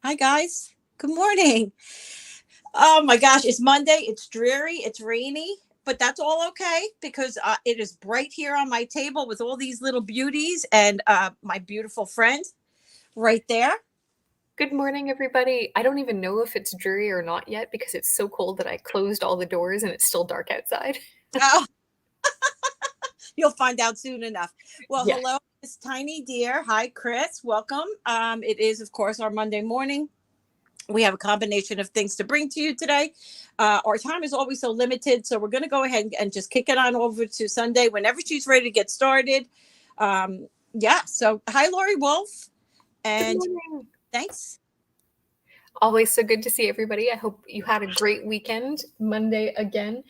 Hi, guys. Good morning. Oh my gosh, it's Monday. It's dreary. It's rainy, but that's all okay because it is bright here on my table with all these little beauties and my beautiful friend right there. Good morning, everybody. I don't even know if it's dreary or not yet because it's so cold that I closed all the doors and it's still dark outside. Oh, you'll find out soon enough. Well, Yeah. hello, Miss Tiny Dear. Hi, Chris. Welcome. It is, of course, our Monday morning. We have a combination of things to bring to you today. Our time is always so limited, so we're going to go ahead and just kick it on over to Sundae whenever she's ready to get started. Yeah, so hi, Lori Wolf, Good and morning. thanks. Always so good to see everybody. I hope you had a great weekend. Monday again.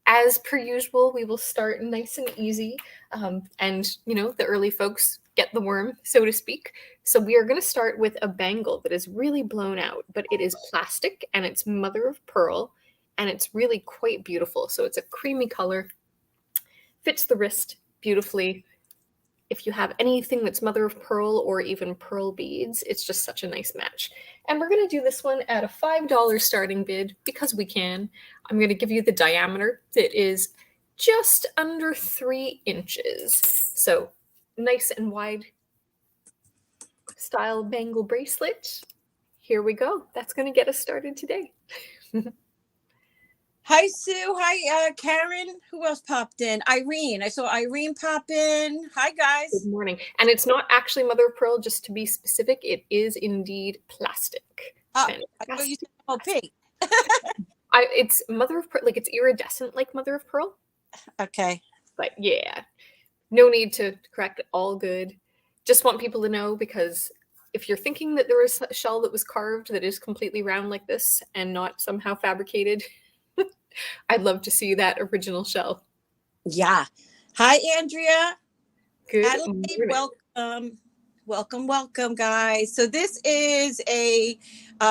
As per usual, we will start nice and easy. The early folks get the worm, so to speak. So we are going to start with a bangle that is really blown out, but it is plastic and it's mother of pearl and it's really quite beautiful. So it's a creamy color, fits the wrist beautifully. If you have anything that's mother of pearl or even pearl beads, it's just such a nice match. And we're going to do this one at a $5 starting bid because we can. I'm going to give you the diameter that is just under 3 inches. So nice and wide style bangle bracelet. Here we go. That's going to get us started today. Hi, Sue. Hi, Karen. Who else popped in? Irene. I saw Irene pop in. Hi, Good guys. morning. And it's not actually mother of pearl, just to be specific. It is indeed plastic. Oh, I thought you Fantastic. said OP. It's mother of pearl, like it's iridescent like mother of pearl. Okay. But yeah, no need to correct it. All good. Just want people to know because if you're thinking that there was a shell that was carved that is completely round like this and not somehow fabricated, I'd love to see that original shell. Yeah. Hi, Andrea. Good Adelaide, morning. welcome, guys. So this is a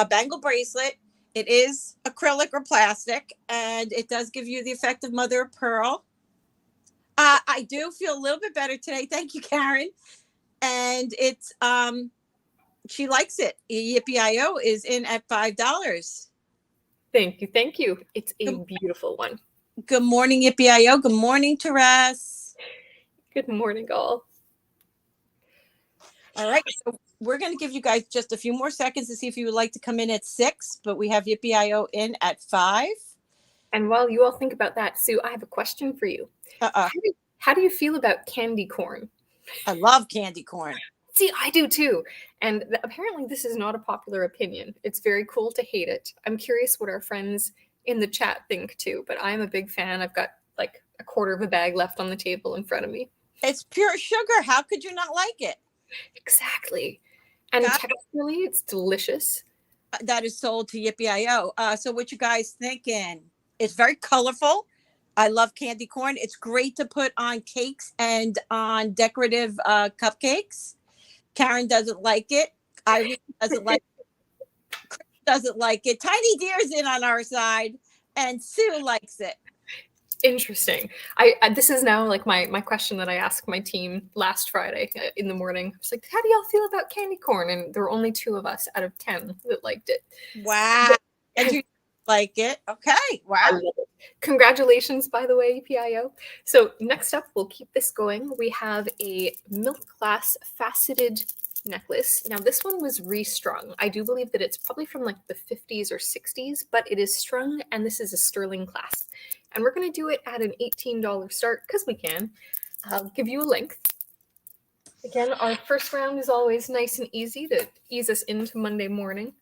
bangle bracelet. It is acrylic or plastic, and it does give you the effect of mother of pearl. I do feel a little bit better today. Thank you, Karen. And it's she likes it. Yippee is in at $5. Thank you. Thank you. It's a Good, beautiful one. good morning, Yippee. Good morning, Therese. Good morning, all. All right, so we're going to give you guys just a few more seconds to see if you would like to come in at 6, but we have Yippee in at 5. And while you all think about that, Sue, I have a question for you. Uh-uh. How do you feel about candy corn? I love candy corn. See, I do too. And apparently, this is not a popular opinion. It's very cool to hate it. I'm curious what our friends in the chat think too, but I'm a big fan. I've got like a quarter of a bag left on the table in front of me. It's pure sugar. How could you not like it? Exactly. And God, texturally, it's delicious. that is sold to Yippee. So what you guys thinking? It's very colorful. I love candy corn. It's great to put on cakes and on decorative cupcakes. Karen doesn't like it. Irene doesn't like it. Chris doesn't like it. Tiny Deer's in on our side, and Sue likes it. Interesting. This is now like my question that I asked my team last Friday in the morning. It's like, how do y'all feel about candy corn? And there were only 2 of us out of 10 that liked it. Wow. And you like it? Okay. I Wow. love it. Congratulations, by the way, PIO. So next up, we'll keep this going. We have a milk glass faceted necklace. Now this one was restrung. I do believe that it's probably from like the 50s or 60s, but it is strung and this is a sterling class. And we're going to do it at an $18 start because we can. I'll give you a length. Again, our first round is always nice and easy to ease us into Monday morning.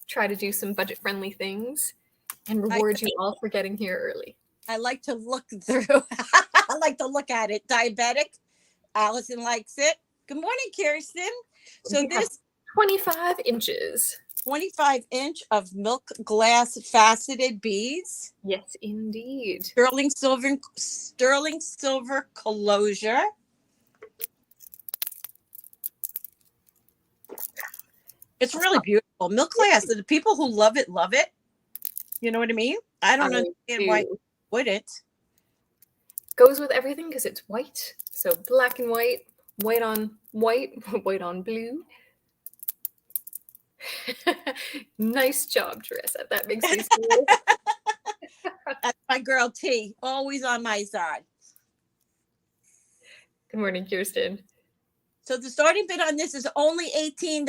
Try to do some budget-friendly things and reward you all for getting here early. I like to look through. I like to look at it. Diabetic. Allison likes it. Good morning, Kirsten. So this 25 inches. 25-inch of milk glass faceted beads. Yes, indeed. Sterling silver closure. It's really beautiful. Milk glass. The people who love it, love it. You know what I mean? I don't understand why you wouldn't. Goes with everything because it's white. So black and white, white on white, white on blue. Nice job, Teresa. That makes me feel. That's my girl T, always on my side. Good morning, Kirsten. So the starting bid on this is only $18.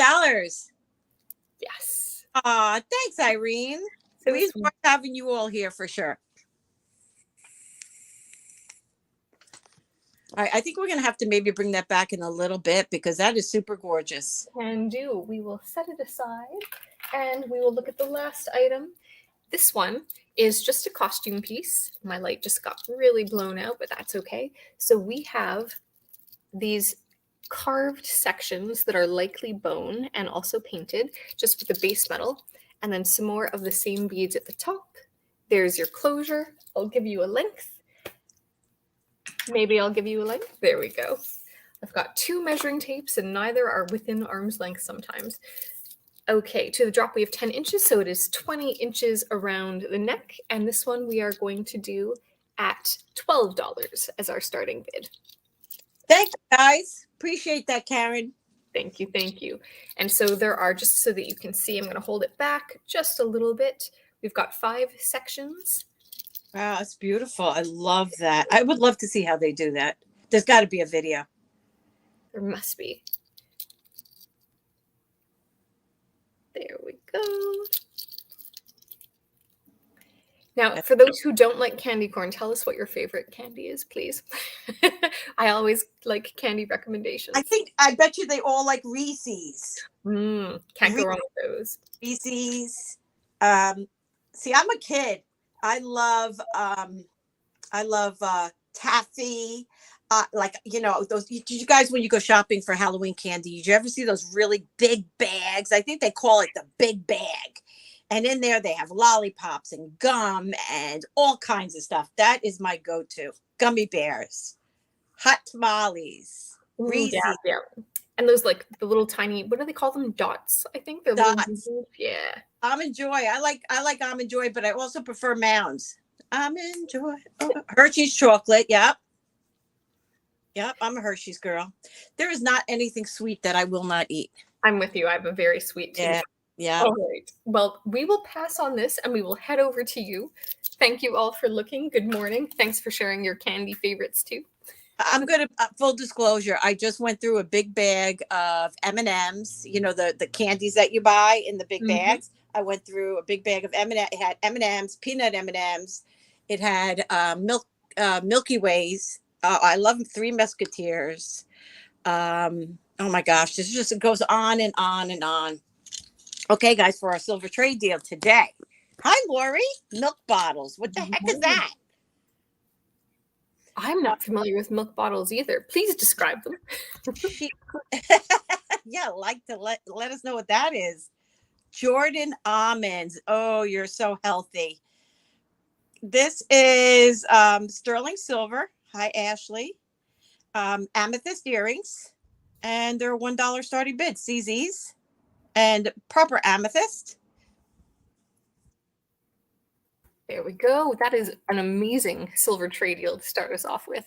Yes. Aw, thanks, Irene. So We sweet. enjoy having you all here for sure. All right, I think we're going to have to maybe bring that back in a little bit because that is super gorgeous. Can do. We will set it aside and we will look at the last item. This one is just a costume piece. My light just got really blown out, but that's okay. So we have these carved sections that are likely bone and also painted just with the base metal, and then some more of the same beads at the top. There's your closure. I'll give you a length. Maybe I'll give you a length. There we go. I've got 2 measuring tapes and neither are within arm's length sometimes. Okay, to the drop we have 10 inches, so it is 20 inches around the neck, and this one we are going to do at $12 as our starting bid. Thanks, guys. Appreciate that, Karen. Thank you, thank you. And so there are, just so that you can see, I'm going to hold it back just a little bit. We've got 5 sections. Wow, that's beautiful. I love that. I would love to see how they do that. There's got to be a video. There must be. There we go. Now, for those who don't like candy corn, tell us what your favorite candy is, please. I always like candy recommendations. I bet you they all like Reese's. Can't go wrong with those. Reese's. See, I'm a kid. I love taffy. Like, you know, those, did you guys, when you go shopping for Halloween candy, did you ever see those really big bags? I think they call it the big bag. And in there they have lollipops and gum and all kinds of stuff. That is my go-to. Gummy bears, hot tamales, Reese's. Yeah. And those, like, the little tiny, what do they call them? Dots, I think. They're Dots. Yeah. Almond Joy. I like Almond Joy, but I also prefer Mounds. Almond Joy. Oh, Hershey's chocolate. Yep. I'm a Hershey's girl. There is not anything sweet that I will not eat. I'm with you. I have a very sweet tooth. Yeah. All right. Well, we will pass on this and we will head over to you. Thank you all for looking. Good morning. Thanks for sharing your candy favorites too. I'm going to, full disclosure, I just went through a big bag of M&Ms, you know, the candies that you buy in the big bags. I went through a big bag of M&Ms. It had M&Ms, peanut M&Ms. It had Milky Ways. I love 3 Musketeers. Oh my gosh, this just, it goes on and on and on. Okay, guys, for our silver trade deal today. Hi, Lori. Milk bottles. What the heck is that? I'm not familiar with milk bottles either. Please describe them. Yeah, like to let us know what that is. Jordan almonds. Oh, you're so healthy. This is sterling silver. Hi, Ashley. Amethyst earrings. And they're $1 starting bid. CZ's. And proper amethyst. There we go. That is an amazing silver trade deal to start us off with.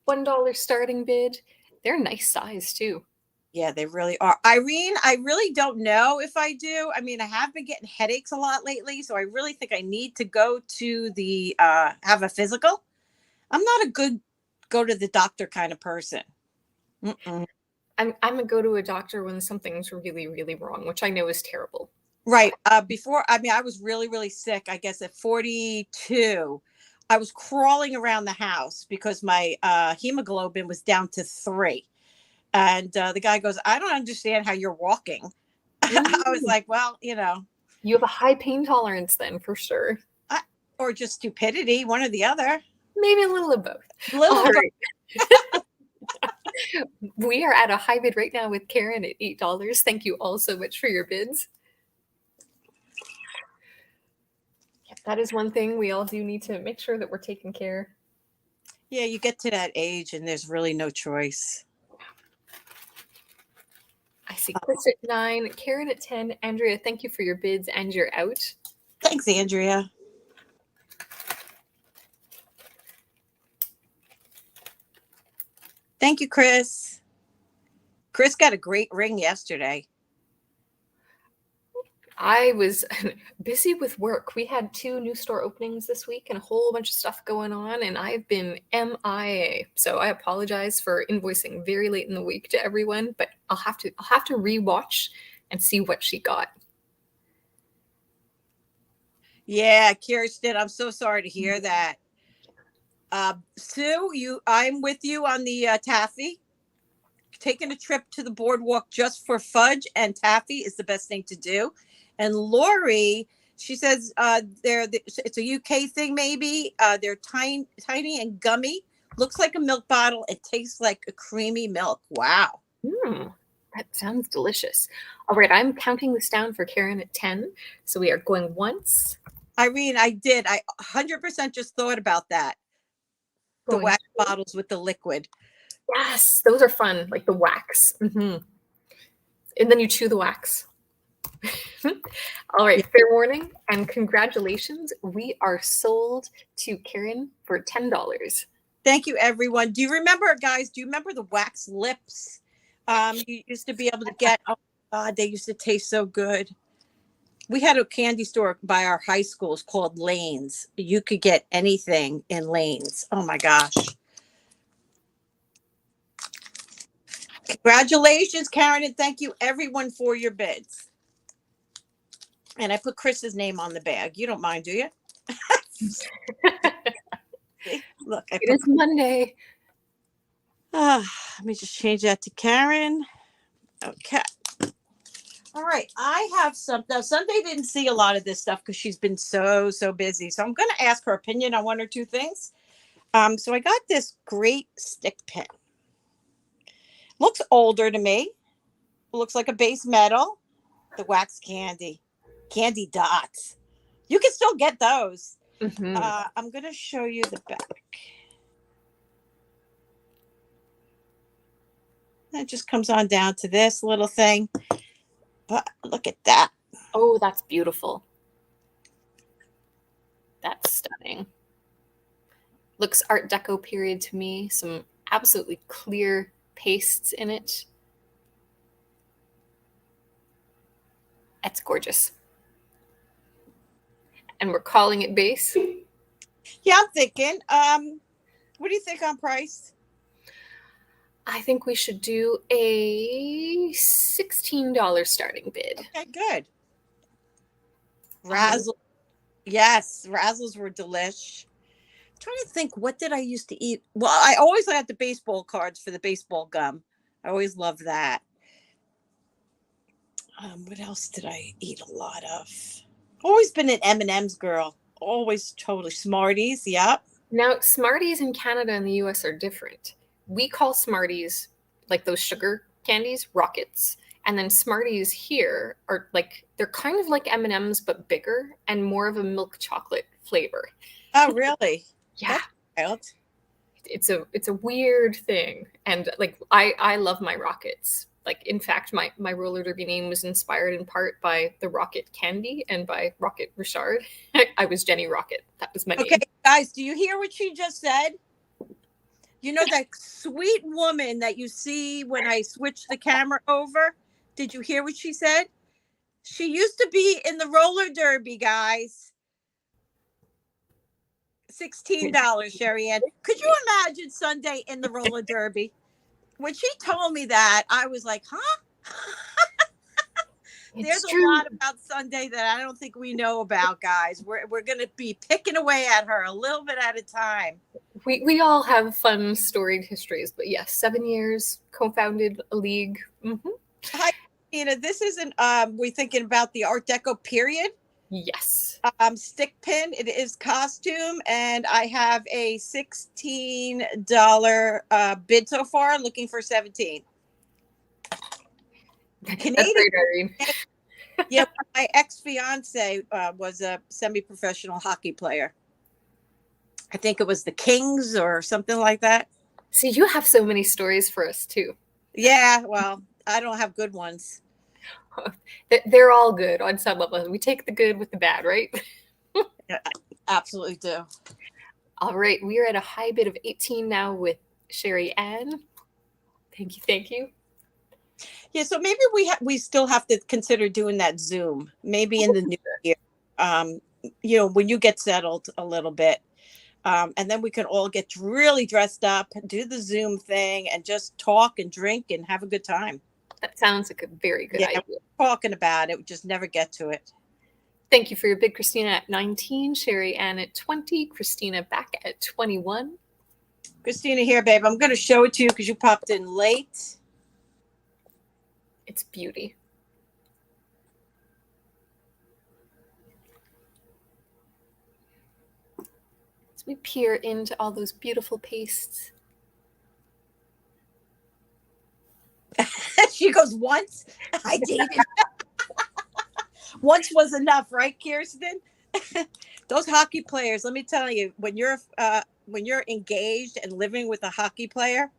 $1 starting bid. They're nice size too. Yeah, they really are. Irene, I really don't know if I do. I mean, I have been getting headaches a lot lately, so I really think I need to go to the have a physical. I'm not a good go to the doctor kind of person. I'm a go to a doctor when something's really, really wrong, which I know is terrible. Right. Before, I mean, I was really, really sick. I guess at 42, I was crawling around the house because my hemoglobin was down to 3. And the guy goes, I don't understand how you're walking. I was like, well, you know. You have a high pain tolerance then, for sure. Or just stupidity, one or the other. Maybe a little of both. We are at a high bid right now with Karen at $8. Thank you all so much for your bids. Yep, that is one thing we all do need to make sure that we're taking care. Yeah, you get to that age and there's really no choice. I see Chris at 9, Karen at 10. Andrea, thank you for your bids and you're out. Thanks, Andrea. Thank you, Chris. Chris got a great ring yesterday. I was busy with work. We had 2 new store openings this week and a whole bunch of stuff going on, and I've been MIA. So I apologize for invoicing very late in the week to everyone, but I'll have to rewatch and see what she got. Yeah, Kirsten, I'm so sorry to hear that. Sue, I'm with you on the taffy. Taking a trip to the boardwalk just for fudge and taffy is the best thing to do. And Lori, she says it's a UK thing, maybe. They're tiny and gummy. Looks like a milk bottle. It tastes like a creamy milk. Wow. That sounds delicious. All right, I'm counting this down for Karen at 10. So we are going once. Irene, I 100% just thought about that. The wax bottles with the liquid. Yes, those are fun, like the wax. And then you chew the wax. All right, fair warning and congratulations. We are sold to Karen for $10. Thank you, everyone. Do you remember, guys, the wax lips? You used to be able to get, oh God, they used to taste so good. We had a candy store by our high schools called Lanes. You could get anything in Lanes. Oh my gosh. Congratulations, Karen, and thank you everyone for your bids. And I put Chris's name on the bag. You don't mind, do you? Look, it is Monday. Let me just change that to Karen. Okay. All right. I have some. Now, Sunday didn't see a lot of this stuff because she's been so busy. So I'm going to ask her opinion on one or two things. So I got this great stick pin. Looks older to me. Looks like a base metal. The wax candy dots. You can still get those. I'm going to show you the back. It just comes on down to this little thing. But look at that. Oh, that's beautiful. That's stunning. Looks Art Deco period to me. Some absolutely clear pastes in it. That's gorgeous. And we're calling it base. Yeah, I'm thinking. What do you think on price? I think we should do a $16 starting bid. Okay, good. Razzle. Yes, razzles were delish. I'm trying to think, what did I used to eat? Well, I always had the baseball cards for the baseball gum. I always loved that. What else did I eat a lot of? Always been an M&M's girl. Always totally Smarties. Yep. Now, Smarties in Canada and the US are different. We call Smarties, like those sugar candies, Rockets. And then Smarties here are like, they're kind of like M&Ms, but bigger and more of a milk chocolate flavor. Oh, really? Yeah. It's a weird thing. And like, I love my Rockets. Like, in fact, my roller derby name was inspired in part by the Rocket Candy and by Rocket Richard. I was Jenny Rocket. That was my name. Okay, guys, do you hear what she just said? You know that sweet woman that you see when I switch the camera over? Did you hear what she said? She used to be in the roller derby, guys. $16, Sherry Ann. Could you imagine Sundae in the roller derby? When she told me that, I was like, huh? There's a lot about Sundae that I don't think we know about, guys. We're going to be picking away at her a little bit at a time. We all have fun storied histories, but yes, 7 years, co-founded a league. Hi, Tina. This isn't, we're thinking about the Art Deco period. Yes. Stick pin. It is costume, and I have a $16 bid so far. Looking for 17. Canadian. That's great, Irene. Yeah, my ex-fiance was a semi-professional hockey player. I think it was the Kings or something like that. See, you have so many stories for us too. Yeah, well, I don't have good ones. They're all good on some level. We take the good with the bad, right? Yeah, absolutely do. All right, we are at a high bid of 18 now with Sherry Ann. Thank you. Yeah, so maybe we still have to consider doing that Zoom, maybe in the new year. Um, when you get settled a little bit. And then we can all get really dressed up, do the Zoom thing, and just talk and drink and have a good time. That sounds like a very good Yeah, idea. we're talking about it, we just never get to it. Thank you for your bid, Christina at 19, Sherry Ann at 20, Christina back at 21. Christina here, babe. I'm going to show it to you because you popped in late. It's beauty. As we peer into all those beautiful pastes. She goes, once I dated. Once was enough, right, Kirsten? Those hockey players, let me tell you, when you're engaged and living with a hockey player,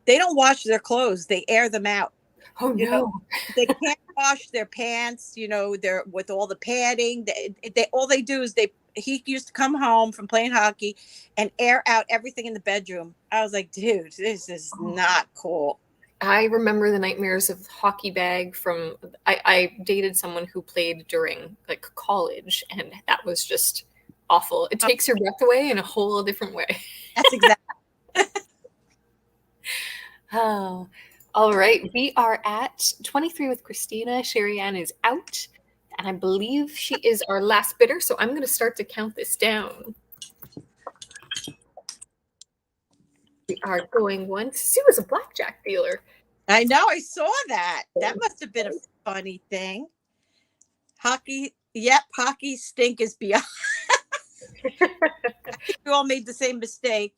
they don't wash their clothes, they air them out. Oh no. They can't wash their pants, they're with all the padding. They all they do is he used to come home from playing hockey and air out everything in the bedroom. I was like, dude, this is not cool. I remember the nightmares of hockey bag from I dated someone who played during like college, and that was just awful. It takes your breath away in a whole different way. That's exactly. Oh, all right. We are at 23 with Christina. Sherry Ann is out, and I believe she is our last bidder. So I'm going to start to count this down. We are going once. Sue is a blackjack dealer. I know. I saw that. That must have been a funny thing. Hockey. Yep. Hockey stink is beyond. We all made the same mistake.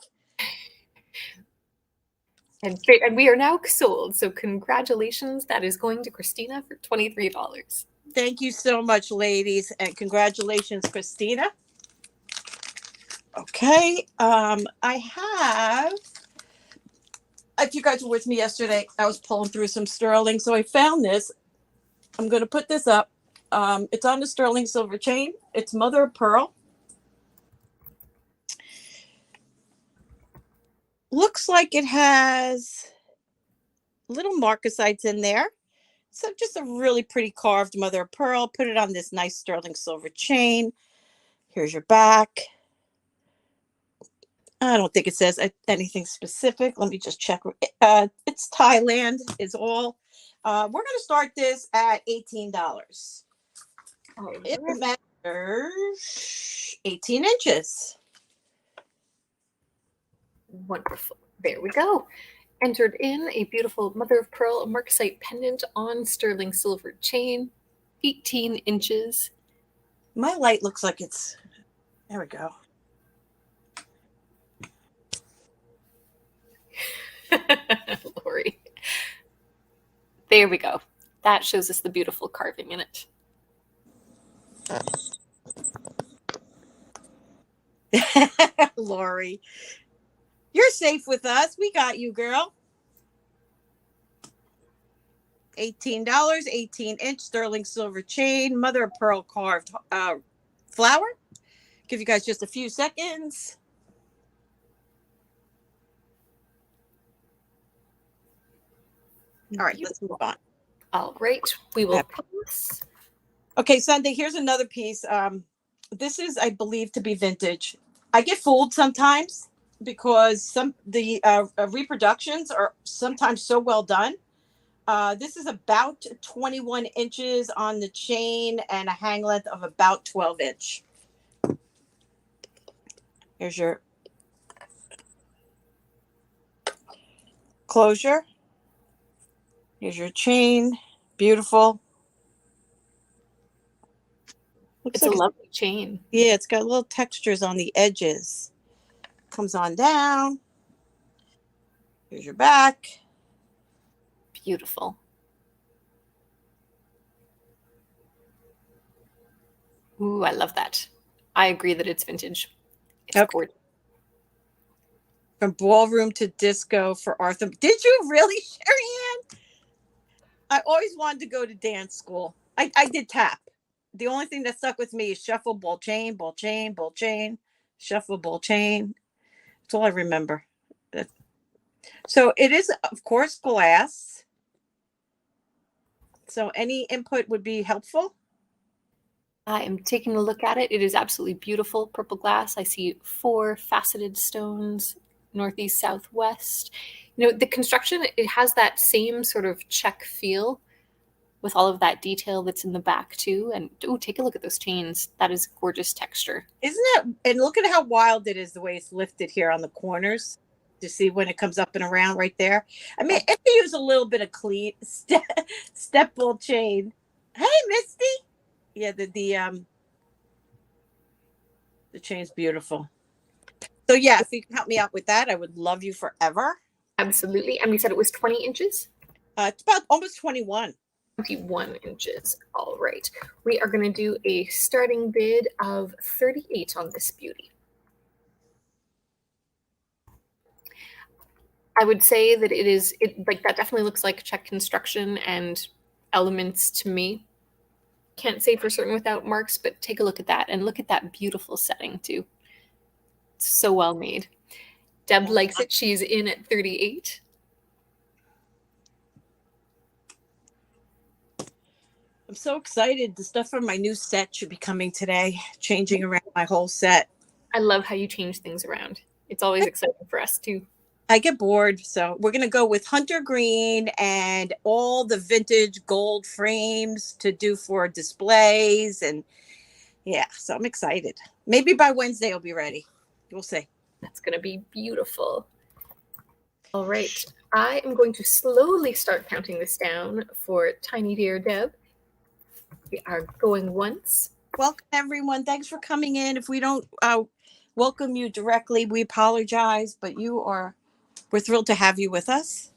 And we are now sold. So congratulations. That is going to Christina for $23. Thank you so much, ladies. And congratulations, Christina. Okay. I have, if you guys were with me yesterday, I was pulling through some sterling. So I found this. I'm going to put this up. It's on the sterling silver chain. It's mother of pearl. Looks like it has little marcasites in there. So just a really pretty carved mother of pearl. Put it on this nice sterling silver chain. Here's your back. I don't think it says anything specific. Let me just check. It's Thailand is all. We're going to start this at $18. It measures 18 inches. Wonderful. There we go. Entered in a beautiful mother of pearl marcasite pendant on sterling silver chain, 18 inches. My light looks like it's, there we go. Lori. There we go. That shows us the beautiful carving in it. Lori, you're safe with us. We got you, girl. $18, 18-inch sterling silver chain, mother of pearl carved flower. Give you guys just a few seconds. All right, let's move on. All right, we will pass. Okay, Sundae, here's another piece. This is, I believe, to be vintage. I get fooled sometimes because the reproductions are sometimes so well done. This is about 21 inches on the chain and a hang length of about 12 inch. Here's your closure. Here's your chain. Beautiful. Looks like a lovely chain. Yeah, it's got little textures on the edges. Comes on down. Here's your back. Beautiful. Ooh, I love that. I agree that it's vintage. It's gorgeous. From ballroom to disco for Arthur. Did you really, Sherry Ann? I always wanted to go to dance school. I did tap. The only thing that stuck with me is shuffle, ball chain, ball chain, ball chain, shuffle, ball chain. That's all I remember. So it is, of course, glass. So any input would be helpful. I am taking a look at it. It is absolutely beautiful. Purple glass. I see 4 faceted stones, northeast, southwest. You know, the construction, it has that same sort of check feel with all of that detail that's in the back too. And oh, take a look at those chains. That is gorgeous texture. Isn't it? And look at how wild it is the way it's lifted here on the corners to see when it comes up and around right there. I mean, if you use a little bit of clean step ball chain. Hey, Misty. Yeah, the chain's beautiful. So yeah, if you can help me out with that, I would love you forever. Absolutely. And we said it was 20 inches? It's about almost 21. 21 inches. All right. We are going to do a starting bid of 38 on this beauty. I would say that like that definitely looks like check construction and elements to me. Can't say for certain without marks, but take a look at that and look at that beautiful setting too. It's so well made. Deb likes it. She's in at 38. I'm so excited. The stuff from my new set should be coming today, changing around my whole set. I love how you change things around. It's always exciting for us too. I get bored, so we're going to go with hunter green and all the vintage gold frames to do for displays. And yeah, so I'm excited. Maybe by Wednesday it'll be ready. We'll see. That's going to be beautiful. All right. I am going to slowly start counting this down for Tiny Dear Deb. We are going once. Welcome, everyone. Thanks for coming in. If we don't welcome you directly, we apologize, but we're thrilled to have you with us.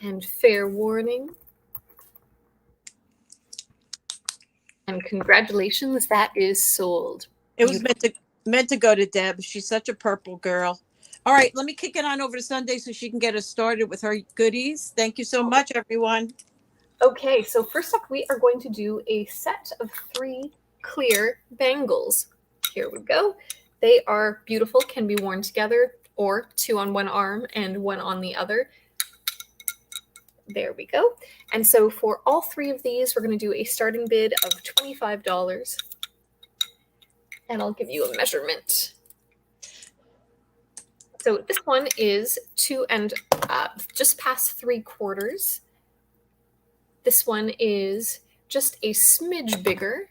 And fair warning. And congratulations, that is sold. It was meant to go to Deb. She's such a purple girl. All right, let me kick it on over to Sundae so she can get us started with her goodies. Thank you so much, everyone. Okay, so first up, we are going to do a set of 3 clear bangles. Here we go. They are beautiful, can be worn together, or 2 on one arm and 1 on the other. There we go. And so for all 3 of these, we're going to do a starting bid of $25. And I'll give you a measurement. So this one is 2 and just past 3/4. This one is just a smidge bigger.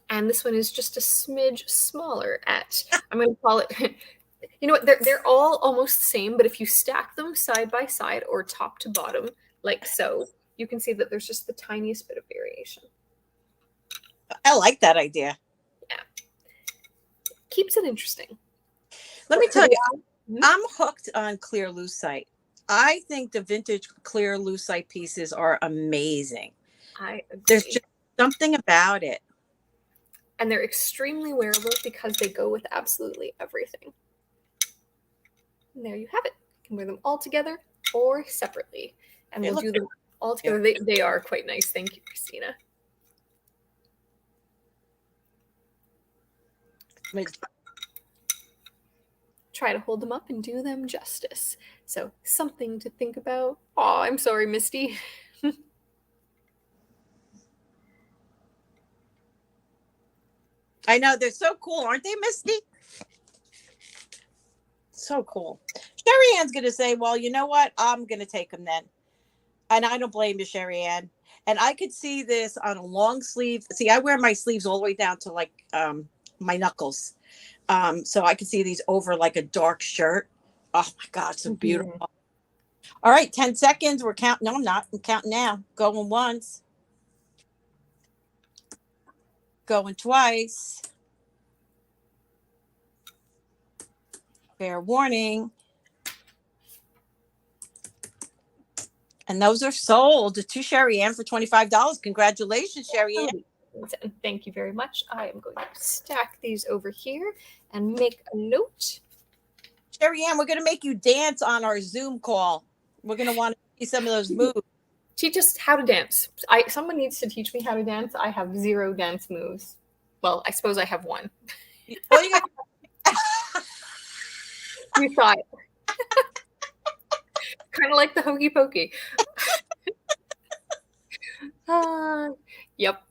And this one is just a smidge smaller at, I'm going to call it, you know what, they're all almost the same, but if you stack them side by side or top to bottom, like so, you can see that there's just the tiniest bit of variation. I like that idea. Yeah. Keeps it interesting. Let me tell you, I'm hooked on clear lucite. I think the vintage clear lucite pieces are amazing. I agree. There's just something about it. And they're extremely wearable because they go with absolutely everything. And there you have it. You can wear them all together or separately. And we'll do them all together. They are quite nice. Thank you, Christina. Try to hold them up and do them justice. So something to think about. Oh, I'm sorry, Misty. I know, they're so cool, aren't they, Misty? So cool. Sherry Ann's going to say, well, you know what? I'm going to take them then. And I don't blame you, Sherry Ann. And I could see this on a long sleeve. See, I wear my sleeves all the way down to like my knuckles. So I could see these over like a dark shirt. Oh my God, so beautiful. Mm-hmm. All right, 10 seconds. We're counting. No, I'm not. I'm counting now. Going once. Going twice. Fair warning. And those are sold to Sherry Ann for $25. Congratulations, Sherry Ann. Thank you very much. I am going to stack these over here and make a note. Sherry Ann, we're going to make you dance on our Zoom call. We're going to want to see some of those moves. Teach us how to dance. Someone needs to teach me how to dance. I have 0 dance moves. Well, I suppose I have 1. Well, you got- You saw it. Kind of like the hokey pokey. Yep.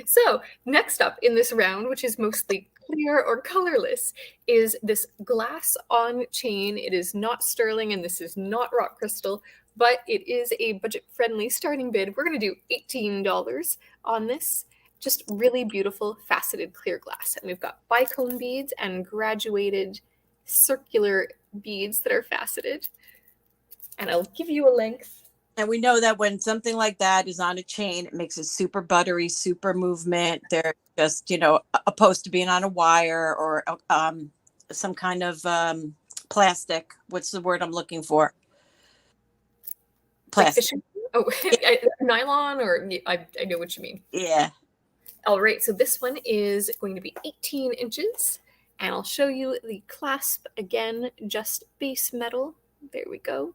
So next up in this round, which is mostly clear or colorless, is this glass on chain. It is not sterling and this is not rock crystal, but it is a budget-friendly starting bid. We're going to do $18 on this. Just really beautiful faceted clear glass. And we've got bicone beads and graduated circular beads that are faceted. And I'll give you a length. And we know that when something like that is on a chain, it makes it super buttery, super movement. They're just, opposed to being on a wire or some kind of plastic. What's the word I'm looking for? Plastic. Like nylon, or I know what you mean. Yeah. All right, so this one is going to be 18 inches, and I'll show you the clasp again, just base metal. There we go.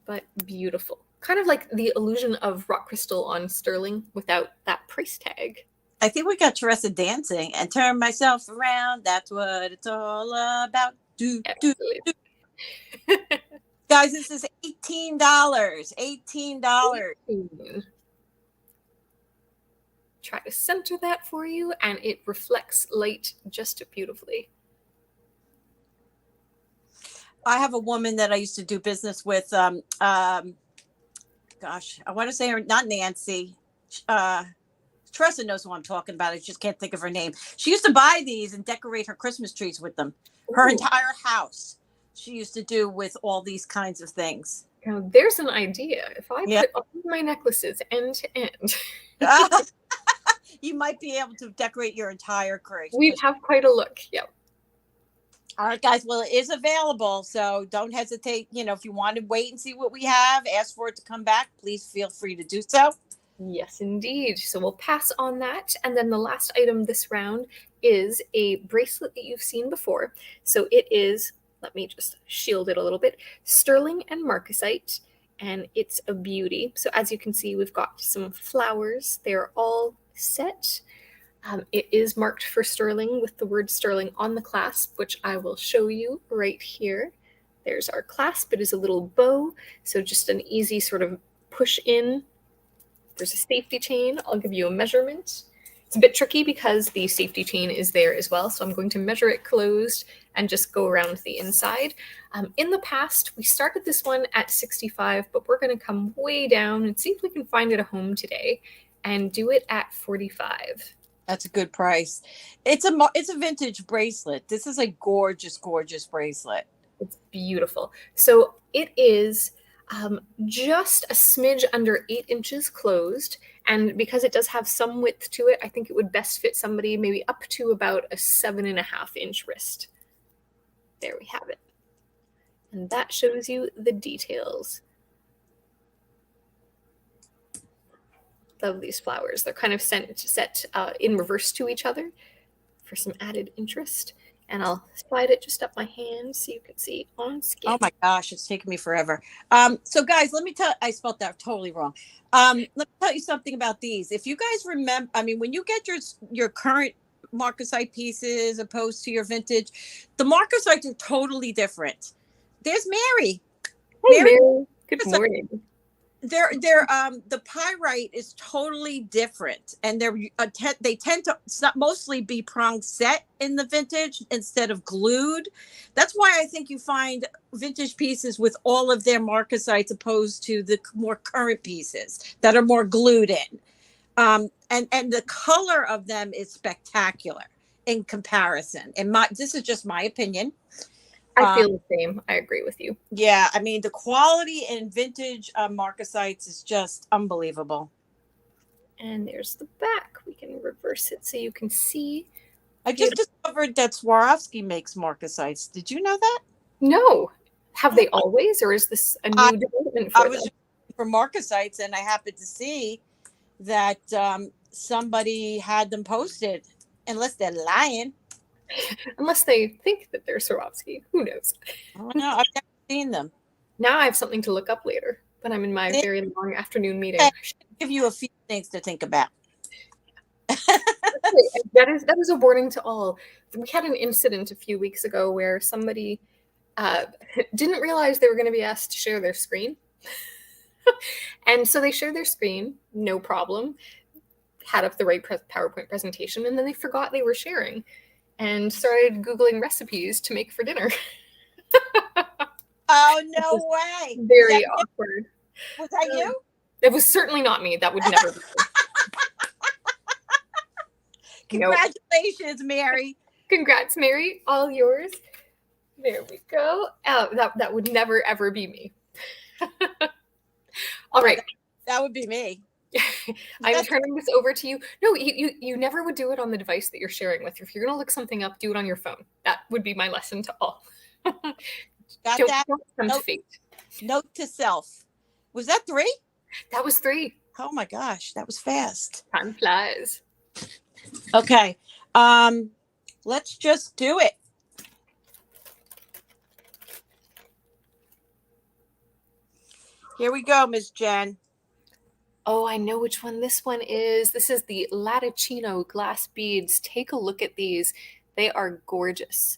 But beautiful. Kind of like the illusion of rock crystal on sterling without that price tag. I think we got Teresa dancing and turn myself around. That's what it's all about. Do. Guys, this is $18. $18. Try to center that for you, and it reflects light just beautifully. I have a woman that I used to do business with. Gosh, I want to say her, not Nancy. Teresa knows who I'm talking about. I just can't think of her name. She used to buy these and decorate her Christmas trees with them. Her entire house she used to do with all these kinds of things. Now, there's an idea. If I put all of my necklaces end to end, you might be able to decorate your entire crate. We'd have quite a look. Yep. All right, guys. Well, it is available, so don't hesitate. If you want to wait and see what we have, ask for it to come back, please feel free to do so. Yes, indeed. So we'll pass on that. And then the last item this round is a bracelet that you've seen before. So it is, let me just shield it a little bit, sterling and marcasite, and it's a beauty. So as you can see, we've got some flowers. They're all set. It is marked for sterling with the word sterling on the clasp, which I will show you right here. There's our clasp. It is a little bow, so just an easy sort of push in. There's a safety chain. I'll give you a measurement. It's a bit tricky because the safety chain is there as well, so I'm going to measure it closed and just go around the inside. In the past, we started this one at 65, but we're going to come way down and see if we can find it a home today and do it at 45. That's a good price. It's a vintage bracelet. This is a gorgeous, gorgeous bracelet. It's beautiful. So it is just a smidge under 8 inches closed. And because it does have some width to it, I think it would best fit somebody maybe up to about a 7.5-inch wrist. There we have it. And that shows you the details. Love these flowers. They're kind of set in reverse to each other for some added interest. And I'll slide it just up my hand so you can see on skin. Oh my gosh, it's taking me forever. So guys, let me tell, I spelled that totally wrong. Let me tell you something about these. If you guys remember, when you get your current Marcasite pieces opposed to your vintage, the Marcasites are totally different. There's Mary. Hey, Mary. Good morning. The pyrite is totally different, and they tend to mostly be prong set in the vintage instead of glued. That's why I think you find vintage pieces with all of their marcasites opposed to the more current pieces that are more glued in. And the color of them is spectacular in comparison. And this is just my opinion. I feel the same. I agree with you. Yeah, the quality in vintage Marcasites is just unbelievable. And there's the back. We can reverse it so you can see. I just discovered that Swarovski makes Marcasites. Did you know that? No. Have they always, or is this a new development for them? I was for Marcasites, and I happened to see that somebody had them posted, unless they're lying. Unless they think that they're Swarovski. Who knows? Oh, no, I've never seen them. Now I have something to look up later when I'm in my very long afternoon meeting. I should give you a few things to think about. That is a warning to all. We had an incident a few weeks ago where somebody didn't realize they were going to be asked to share their screen. And so they shared their screen, no problem, had up the right PowerPoint presentation, and then they forgot they were sharing and started Googling recipes to make for dinner. Oh, no way. Very awkward. Was that you? It was certainly not me. That would never be me. Congratulations, nope. Mary. Congrats, Mary. All yours. There we go. Oh, that would never, ever be me. All right. That would be me. I'm turning this over to you. No, you never would do it on the device that you're sharing with. If you're going to look something up, do it on your phone. That would be my lesson to all. Got that? Note to self. Was that 3? That was 3. Oh my gosh, that was fast. Time flies. Okay. Let's just do it. Here we go, Ms. Jen. Oh, I know which one this one is. This is the Latticino glass beads. Take a look at these. They are gorgeous.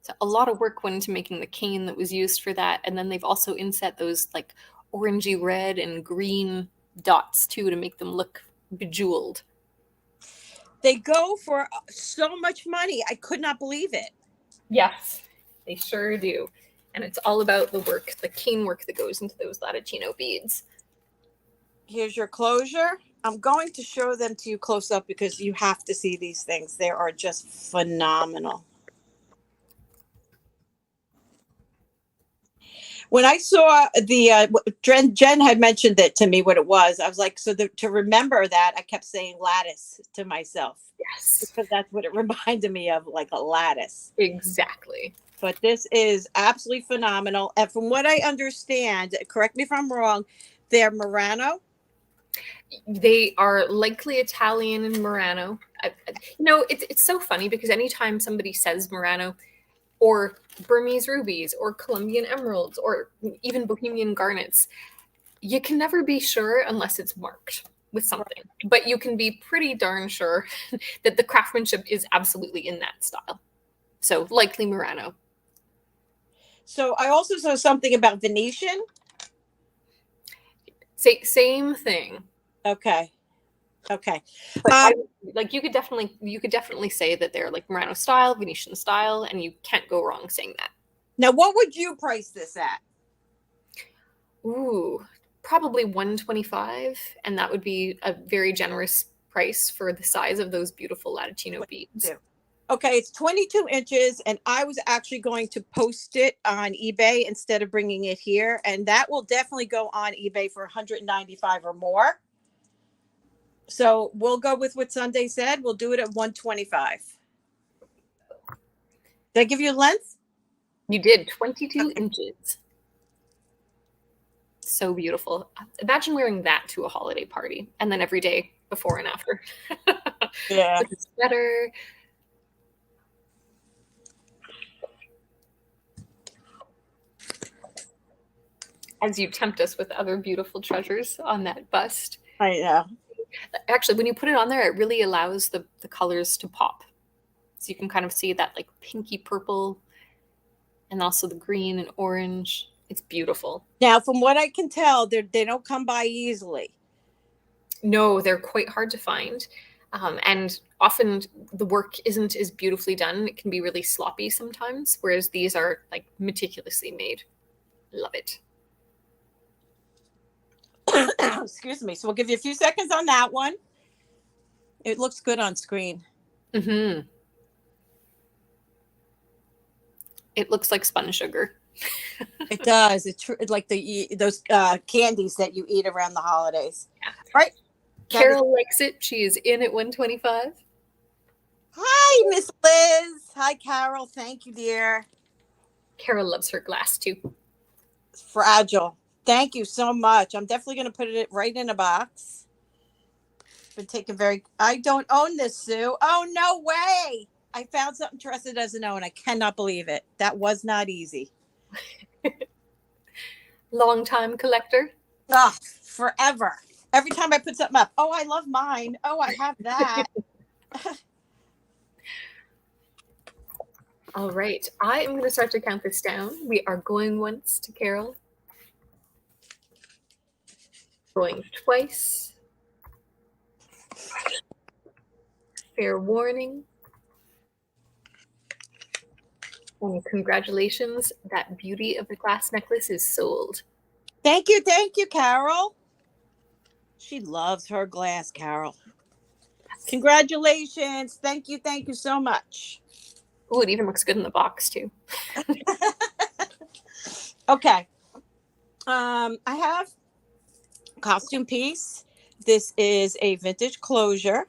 So a lot of work went into making the cane that was used for that. And then they've also inset those like orangey red and green dots too to make them look bejeweled. They go for so much money. I could not believe it. Yes, they sure do. And it's all about the work, the cane work that goes into those Latticino beads. Here's your closure. I'm going to show them to you close up because you have to see these things. They are just phenomenal. When I saw the, Jen had mentioned it to me what it was. I was like, so to remember that, I kept saying lattice to myself. Yes. Because that's what it reminded me of, like a lattice. Exactly. But this is absolutely phenomenal. And from what I understand, correct me if I'm wrong, they're Murano. They are likely Italian and Murano. It's so funny because anytime somebody says Murano or Burmese rubies or Colombian emeralds or even Bohemian garnets, you can never be sure unless it's marked with something. But you can be pretty darn sure that the craftsmanship is absolutely in that style. So likely Murano. So I also saw something about Venetian. Same thing. Okay. But you could definitely say that they're like Murano style, Venetian style, and you can't go wrong saying that. Now, what would you price this at? Ooh, probably $125, and that would be a very generous price for the size of those beautiful Latticino beads. Okay, it's 22 inches, and I was actually going to post it on eBay instead of bringing it here, and that will definitely go on eBay for $195 or more. So we'll go with what Sundae said. We'll do it at $125. Did I give you a length? You did, 22 inches. So beautiful. Imagine wearing that to a holiday party, and then every day before and after. Yeah. With a sweater. As you tempt us with other beautiful treasures on that bust. I know. Actually, when you put it on there, it really allows the colors to pop. So you can kind of see that like pinky purple and also the green and orange. It's beautiful. Now, from what I can tell, they don't come by easily. No, they're quite hard to find. And often the work isn't as beautifully done. It can be really sloppy sometimes, whereas these are like meticulously made. Love it. Excuse me. So we'll give you a few seconds on that one. It looks good on screen. Mm-hmm. It looks like spun sugar. It does. It's like those candies that you eat around the holidays. Yeah. Right. Carol likes it. She is in at $125. Hi, Miss Liz. Hi, Carol. Thank you, dear. Carol loves her glass too. It's fragile. Thank you so much. I'm definitely going to put it right in a box. Been taken I don't own this, Sue. Oh, no way. I found something Teresa doesn't own. I cannot believe it. That was not easy. Long time collector. Oh, forever. Every time I put something up, oh, I love mine. Oh, I have that. All right. I am going to start to count this down. We are going once to Carol. Going twice. Fair warning. And congratulations, that beauty of the glass necklace is sold. Thank you, Carol. She loves her glass, Carol. Congratulations. Thank you so much. Oh, it even looks good in the box too. Okay. I have a costume piece. This is a vintage closure.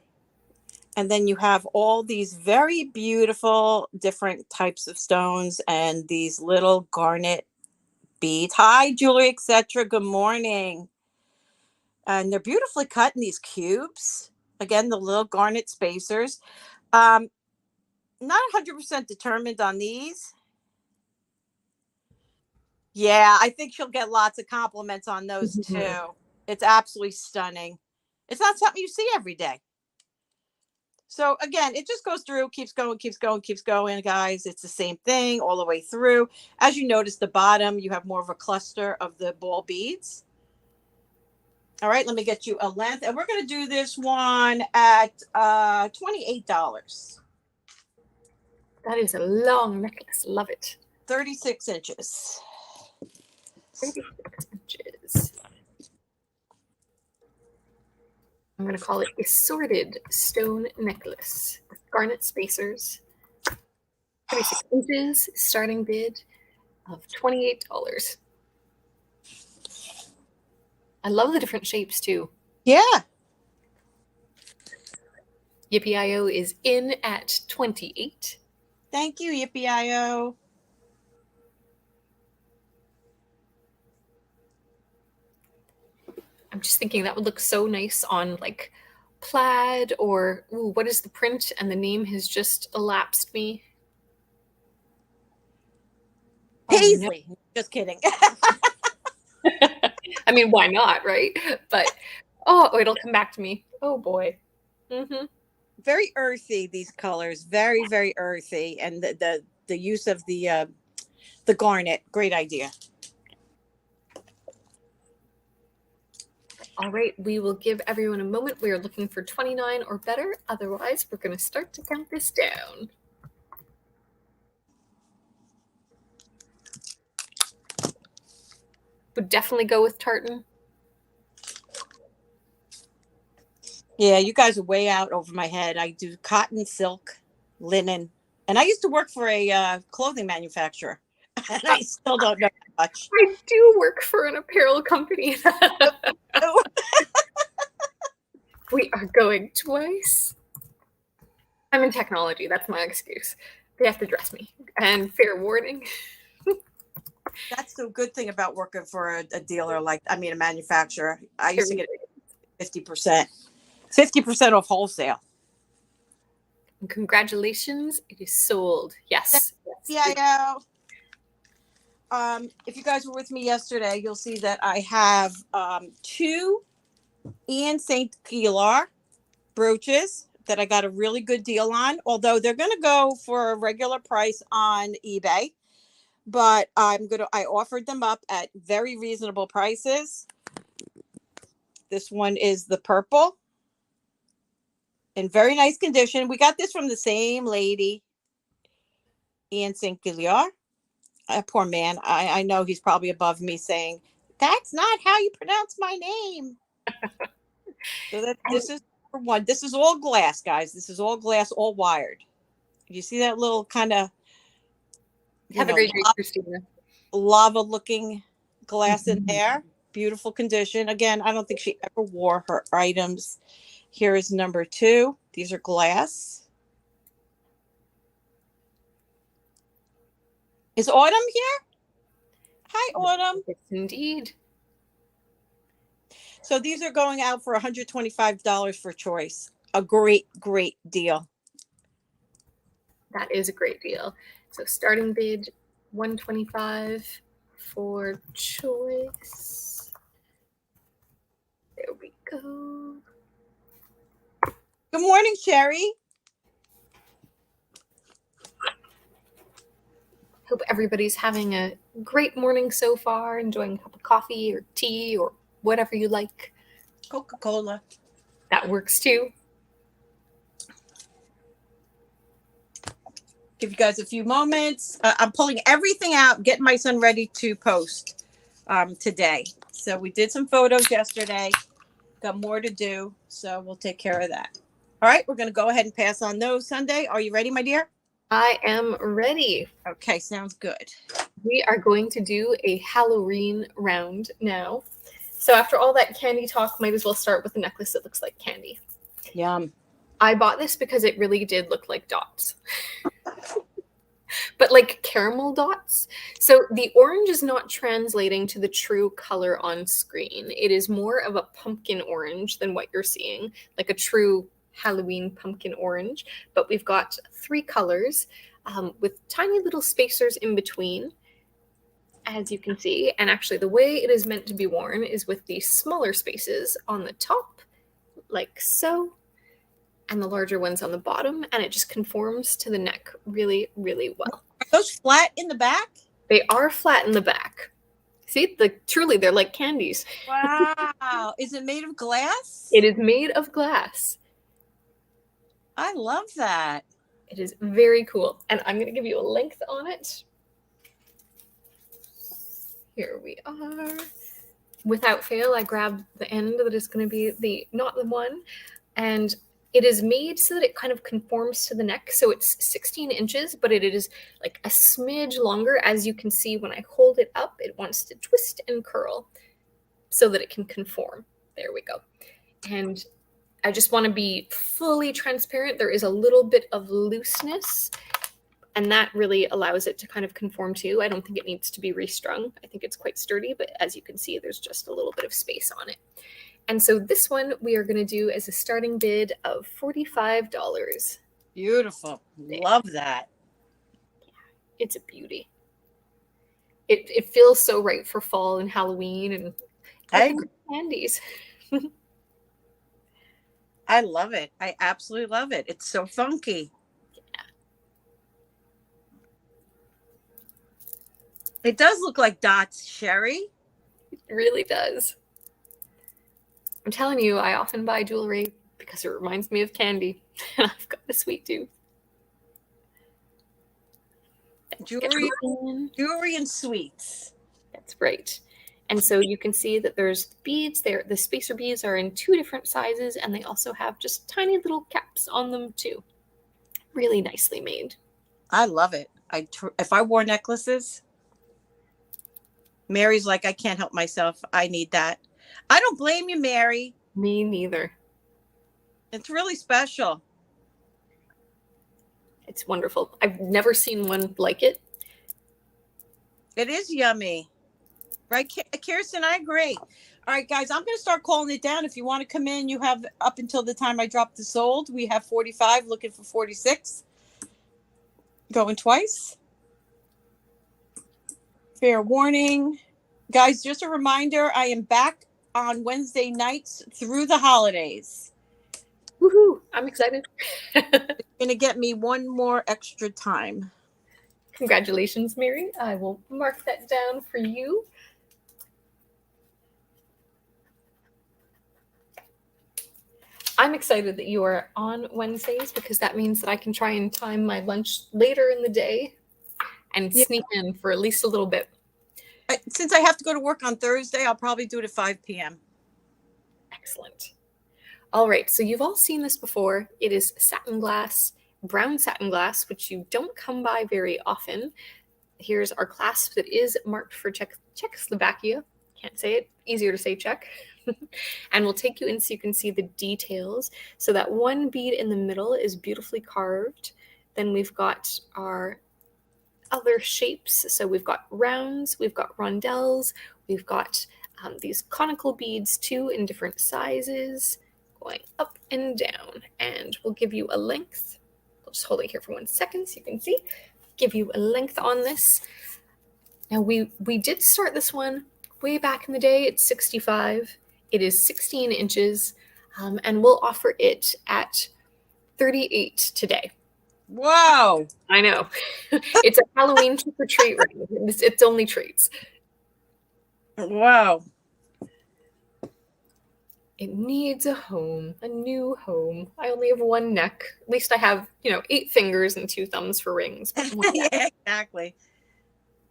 And then you have all these very beautiful different types of stones and these little garnet beads. Hi, Julie, etc. Good morning. And they're beautifully cut in these cubes. Again, the little garnet spacers. Not 100% determined on these. Yeah, I think she'll get lots of compliments on those too. It's absolutely stunning. It's not something you see every day. So again, it just goes through, keeps going, guys. It's the same thing all the way through. As you notice, the bottom, you have more of a cluster of the ball beads. All right, let me get you a length. And we're going to do this one at $28. That is a long necklace. Love it. 36 inches. 36 inches. I'm going to call it Assorted Stone Necklace with garnet spacers. 36 inches, starting bid of $28. I love the different shapes too. Yeah. Yippee-I-O is in at 28. Thank you, Yippee-I-O. I'm just thinking that would look so nice on like plaid or, ooh, what is the print? And the name has just elapsed me. Paisley. Oh, no. Just kidding. I mean, why not, right? But, oh, it'll come back to me. Oh, boy. Mm-hmm. Very earthy, these colors. Very, very earthy. And the use of the garnet, great idea. All right, we will give everyone a moment. We are looking for 29 or better. Otherwise, we're going to start to count this down. Would definitely go with tartan. Yeah, you guys are way out over my head. I do cotton, silk, linen. And I used to work for a clothing manufacturer. And I still don't know much. I do work for an apparel company. We are going twice. I'm in technology. That's my excuse. They have to dress me. And fair warning. That's the good thing about working for a dealer, a manufacturer. I used to get 50%. 50% off wholesale. And congratulations, it is sold. Yes. Yeah. If you guys were with me yesterday, you'll see that I have 2 Ian St. Gilar brooches that I got a really good deal on, although they're going to go for a regular price on eBay. But I offered them up at very reasonable prices. This one is the purple in very nice condition. We got this from the same lady, Ian St. Gilar. Poor man. I know he's probably above me saying, that's not how you pronounce my name. So this is one. This is all glass, guys. This is all glass, all wired. You see that little kind of have a great day, Christina. Lava looking glass in there. Beautiful condition. Again, I don't think she ever wore her items. Here is number 2. These are glass. Is Autumn here? Hi, Autumn. Yes, indeed. So these are going out for $125 for choice. A great, great deal. That is a great deal. So starting bid $125 for choice. There we go. Good morning, Sherry. Hope everybody's having a great morning so far, enjoying a cup of coffee or tea or whatever you like. Coca-Cola. That works too. Give you guys a few moments. I'm pulling everything out, getting my son ready to post today. So we did some photos yesterday. Got more to do, so we'll take care of that. All right, we're going to go ahead and pass on those. Sundae, are you ready, my dear? I am ready. Okay, sounds good. We are going to do a Halloween round now. So after all that candy talk, might as well start with a necklace that looks like candy. Yum. I bought this because it really did look like dots. But like caramel dots. So the orange is not translating to the true color on screen. It is more of a pumpkin orange than what you're seeing, like a true Halloween pumpkin orange. But we've got 3 colors with tiny little spacers in between, as you can see. And actually the way it is meant to be worn is with the smaller spaces on the top, like so, and the larger ones on the bottom, and it just conforms to the neck really, really well. Are those flat in the back? They are flat in the back. See, truly, they're like candies. Wow. Is it made of glass? It is made of glass. I love that. It is very cool. And I'm going to give you a length on it. Here we are. Without fail, I grabbed the end that is going to be not the one. And it is made so that it kind of conforms to the neck. So it's 16 inches, but it is like a smidge longer. As you can see, when I hold it up, it wants to twist and curl so that it can conform. There we go. And I just want to be fully transparent. There is a little bit of looseness, and that really allows it to kind of conform too. I don't think it needs to be restrung. I think it's quite sturdy, but as you can see, there's just a little bit of space on it. And so this one we are going to do as a starting bid of $45. Beautiful. Love that. Yeah, it's a beauty. It feels so right for fall and Halloween and candies. I love it. I absolutely love it. It's so funky. Yeah. It does look like dots, Sherry. It really does. I'm telling you, I often buy jewelry because it reminds me of candy. And I've got a sweet tooth. Jewelry and sweets. That's right. And so you can see that there's beads there. The spacer beads are in 2 different sizes, and they also have just tiny little caps on them too. Really nicely made. I love it. If I wore necklaces, Mary's like, I can't help myself. I need that. I don't blame you, Mary. Me neither. It's really special. It's wonderful. I've never seen one like it. It is yummy. Right, Kirsten? I agree. All right, guys, I'm going to start calling it down. If you want to come in, you have up until the time I drop the sold. We have 45, looking for 46. Going twice. Fair warning. Guys, just a reminder, I am back on Wednesday nights through the holidays. Woohoo! I'm excited. It's going to get me one more extra time. Congratulations, Mary. I will mark that down for you. I'm excited that you are on Wednesdays because that means that I can try and time my lunch later in the day and sneak in for at least a little bit. Since I have to go to work on Thursday, I'll probably do it at 5 p.m. Excellent. All right, so you've all seen this before. It is satin glass, brown satin glass, which you don't come by very often. Here's our clasp that is marked for Czechoslovakia. Can't say it. Easier to say Czech. And we'll take you in so you can see the details. So that one bead in the middle is beautifully carved. Then we've got our other shapes. So we've got rounds, we've got rondelles, we've got these conical beads too in different sizes, going up and down. And we'll give you a length. I'll just hold it here for 1 second so you can see. Give you a length on this. Now we did start this one way back in the day at 65. It is 16 inches, and we'll offer it at 38 today. Wow. I know. It's a Halloween trick or treat, right? It's only treats. Wow. It needs a home, a new home. I only have one neck. At least I have, 8 fingers and 2 thumbs for rings. But Yeah, exactly.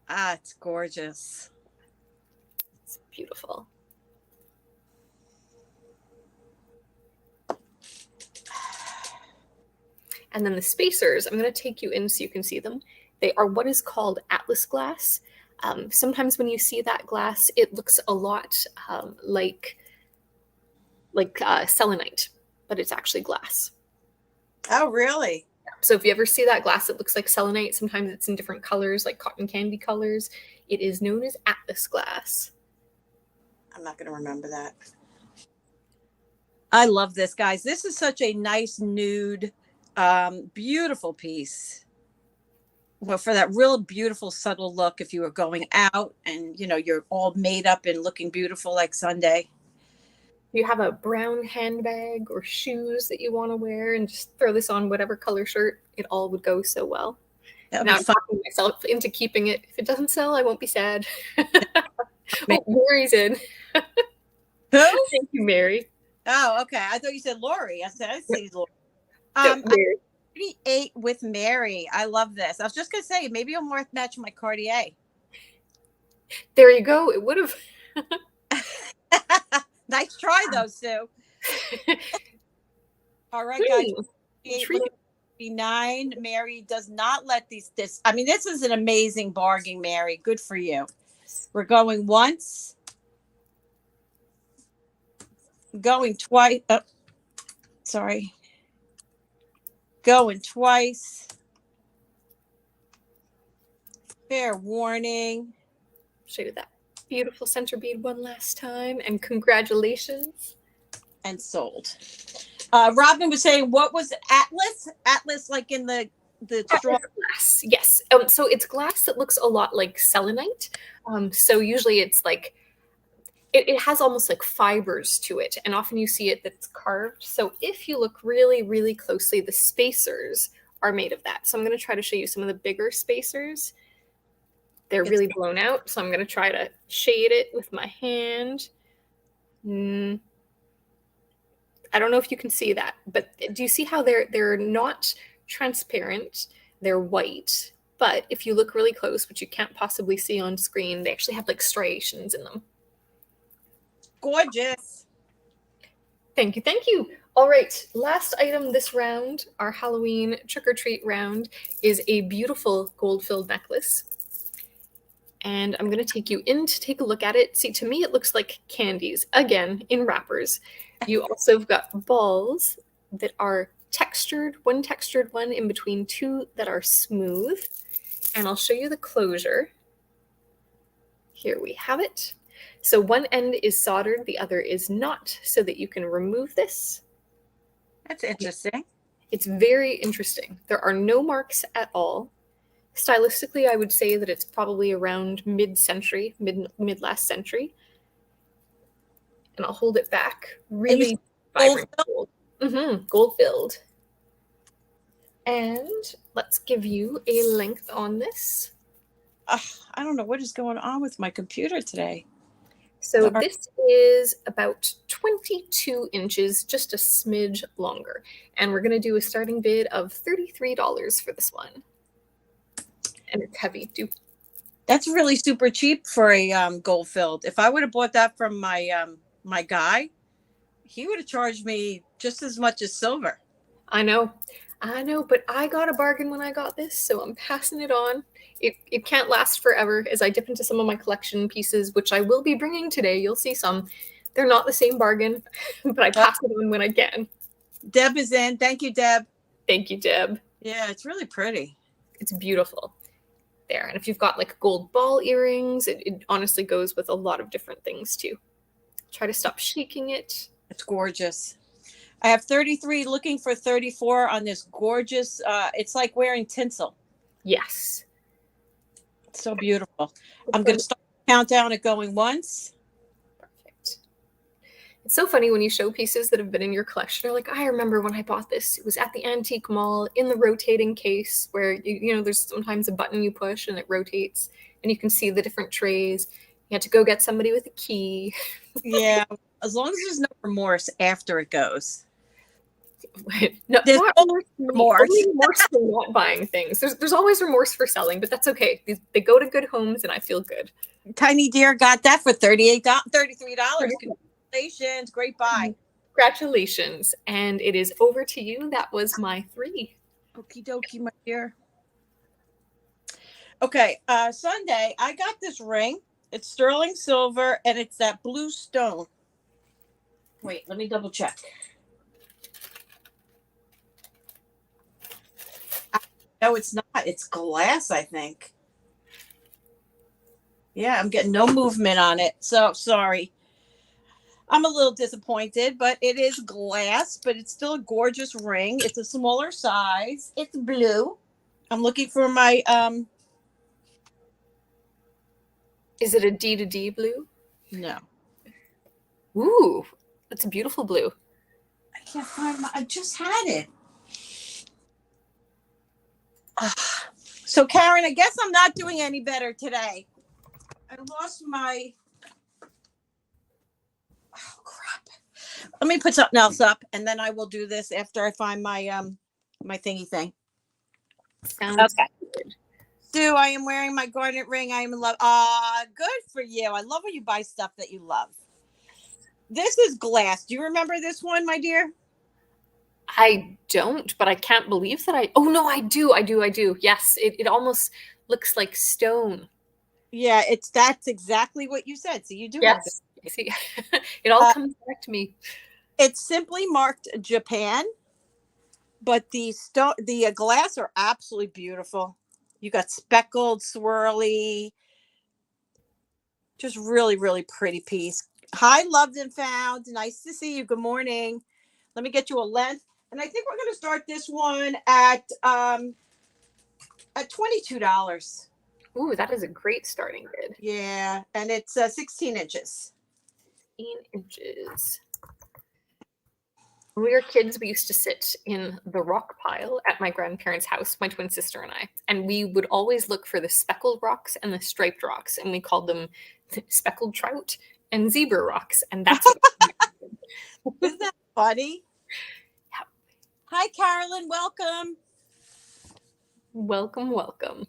Ah, it's gorgeous. it's beautiful. And then the spacers, I'm going to take you in so you can see them. They are what is called Atlas glass. Sometimes when you see that glass, it looks a lot like selenite, but it's actually glass. Oh, really? So if you ever see that glass, it looks like selenite. Sometimes it's in different colors, like cotton candy colors. It is known as Atlas glass. I'm not going to remember that. I love this, guys. This is such a nice nude, beautiful piece. Well, for that real beautiful, subtle look, if you were going out and, you're all made up and looking beautiful like Sundae. You have a brown handbag or shoes that you want to wear and just throw this on whatever color shirt, it all would go so well. Now I'm talking myself into keeping it. If it doesn't sell, I won't be sad. Oh, Mary's in. Who? Thank you, Mary. Oh, okay. I thought you said Lori. I said, I see Lori. No, Mary. 38 with Mary. I love this. I was just going to say, maybe it'll more match my Cartier. There you go. It would have. Nice try, though, Sue. All right, guys. 39. Mary does not let this. I mean, this is an amazing bargain, Mary. Good for you. We're going once. Going twice. Oh, sorry. Going twice. Fair warning. Show you that beautiful center bead one last time, and congratulations. And sold. Robin was saying, what was Atlas? Atlas, like in the straw glass. Yes. So it's glass that looks a lot like selenite. So usually it's like it has almost like fibers to it, and often you see it that's carved. So if you look really, really closely, the spacers are made of that. So I'm going to try to show you some of the bigger spacers. They're really blown out, so I'm going to try to shade it with my hand. I don't know if you can see that, but do you see how they're not transparent? They're white, but if you look really close, which you can't possibly see on screen, they actually have like striations in them. Gorgeous. Thank you, thank you. All right, last item this round, our Halloween trick-or-treat round, is a beautiful gold-filled necklace. And I'm going to take you in to take a look at it. See, to me, it looks like candies, again, in wrappers. You also have got balls that are textured one in between 2 that are smooth. And I'll show you the closure. Here we have it. So one end is soldered, the other is not, so that you can remove this. That's interesting. It's very interesting. There are no marks at all. Stylistically, I would say that it's probably around mid-century, mid last century. And I'll hold it back. Really vibrant gold. Gold filled. And let's give you a length on this. I don't know what is going on with my computer today. So this is about 22 inches, just a smidge longer. And we're going to do a starting bid of $33 for this one. And it's heavy too. That's really super cheap for a gold filled. If I would have bought that from my my guy, he would have charged me just as much as silver. I know, but I got a bargain when I got this, so I'm passing it on. It can't last forever as I dip into some of my collection pieces, which I will be bringing today. You'll see some. They're not the same bargain, but I pass it on when I can. Deb is in. Thank you, Deb. Thank you, Deb. Yeah, it's really pretty. It's beautiful. There. And if you've got like gold ball earrings, it honestly goes with a lot of different things too. Try to stop shaking it. It's gorgeous. I have 33, looking for 34 on this gorgeous, it's like wearing tinsel. Yes. It's so beautiful. I'm going to start the countdown at going once. Perfect. It's so funny when you show pieces that have been in your collection. You're like, I remember when I bought this. It was at the antique mall in the rotating case where, you know, there's sometimes a button you push and it rotates and you can see the different trays. You had to go get somebody with a key. Yeah, as long as there's no remorse after it goes. No, There's not no remorse for me. remorse. Only remorse for not buying things. There's always remorse for selling, but that's okay. They go to good homes, and I feel good. Tiny Deer got that for $33. Congratulations. Great buy. Congratulations. And it is over to you. That was my 3. Okie dokie, my dear. Okay, Sunday, I got this ring. It's sterling silver, and it's that blue stone. Wait, let me double check. No, it's not. It's glass, I think. Yeah, I'm getting no movement on it. So sorry. I'm a little disappointed, but it is glass, but it's still a gorgeous ring. It's a smaller size. It's blue. I'm looking for my Is it a D to D blue? no. Ooh, that's a beautiful blue. I can't find my I just had it. So Karen, I guess I'm not doing any better today. I lost my crap. Let me put something else up and then I will do this after I find my my thingy thing. Sounds good. Sue, I am wearing my garnet ring. I am in love. Good for you. I love when you buy stuff that you love. This is glass. Do you remember this one, my dear? I don't, but I can't believe that I. Oh no, I do. Yes, it almost looks like stone. Yeah, that's exactly what you said. So you do have this. Yes, see, it all comes back to me. It's simply marked Japan, but the glass are absolutely beautiful. You got speckled, swirly, just really, really pretty piece. Hi, loved and found. Nice to see you. Good morning. Let me get you a length. And I think we're going to start this one at $22. Ooh, that is a great starting bid. Yeah, and it's 16 inches. 16 inches. When we were kids, we used to sit in the rock pile at my grandparents' house, my twin sister and I, and we would always look for the speckled rocks and the striped rocks, and we called them speckled trout and zebra rocks, and that's Isn't that funny? Yeah. Hi, Carolyn. Welcome. Welcome.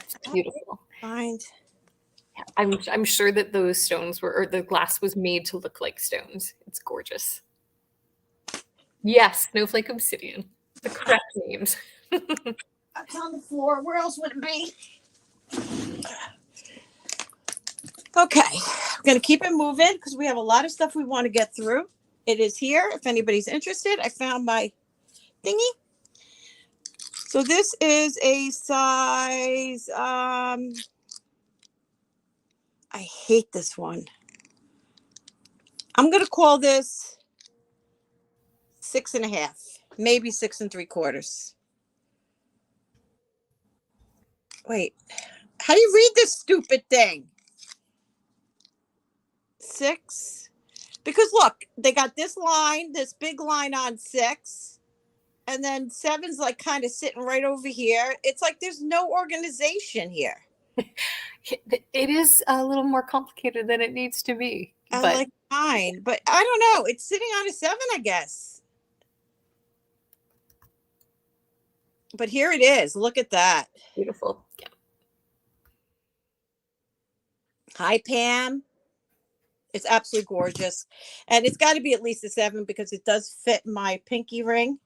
It's beautiful. Find. Yeah, I'm sure that those stones or the glass was made to look like stones. It's gorgeous. Yes, snowflake obsidian. The correct names. It's on the floor. Where else would it be? Okay, I'm going to keep it moving because we have a lot of stuff we want to get through. It is here. If anybody's interested, I found my thingy. So this is a size, I hate this one. I'm going to call this 6.5, maybe 6 3/4. Wait, how do you read this stupid thing? 6, because look, they got this line, this big line on 6, and then 7's like kind of sitting right over here. It's like there's no organization here. It is a little more complicated than it needs to be. I like 9, but I don't know. It's sitting on a 7, I guess. But here it is. Look at that. Beautiful. Yeah. Hi, Pam. It's absolutely gorgeous. And it's got to be at least a 7 because it does fit my pinky ring.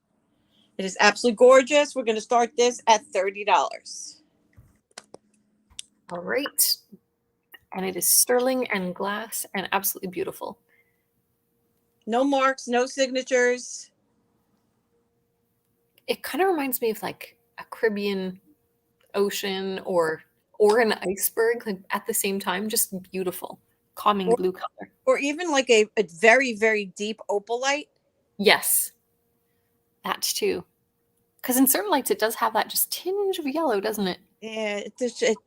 It is absolutely gorgeous. We're going to start this at $30. All right. And it is sterling and glass and absolutely beautiful. No marks, no signatures. It kind of reminds me of like a Caribbean ocean or an iceberg, like at the same time. Just beautiful, calming blue color. Or even like a very, very deep opalite. Yes, that too. Because in certain lights, it does have that just tinge of yellow, doesn't it? Yeah, it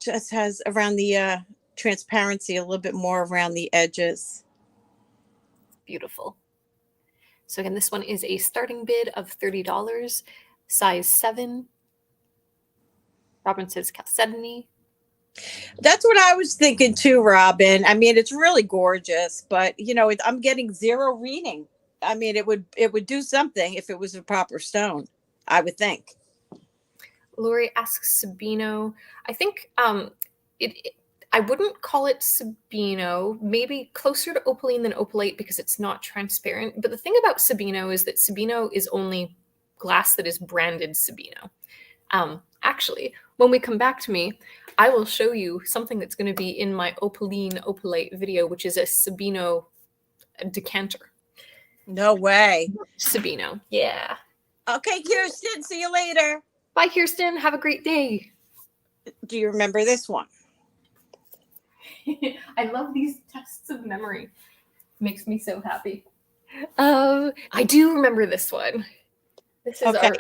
just has around the transparency a little bit more around the edges. Beautiful. So again, this one is a starting bid of $30, size 7. Robin says chalcedony. That's what I was thinking too, Robin. I mean, it's really gorgeous, but I'm getting zero reading. I mean, it would do something if it was a proper stone, I would think. Lori asks Sabino. I think I wouldn't call it Sabino, maybe closer to opaline than opalite because it's not transparent. But the thing about Sabino is that Sabino is only glass that is branded Sabino. Actually, when we come back to me, I will show you something that's going to be in my opaline opalite video, which is a Sabino decanter. No way. Sabino. Yeah. Okay, Kirsten, see you later. Bye, Kirsten. Have a great day. Do you remember this one? I love these tests of memory. Makes me so happy. I do remember this one. This is Okay. our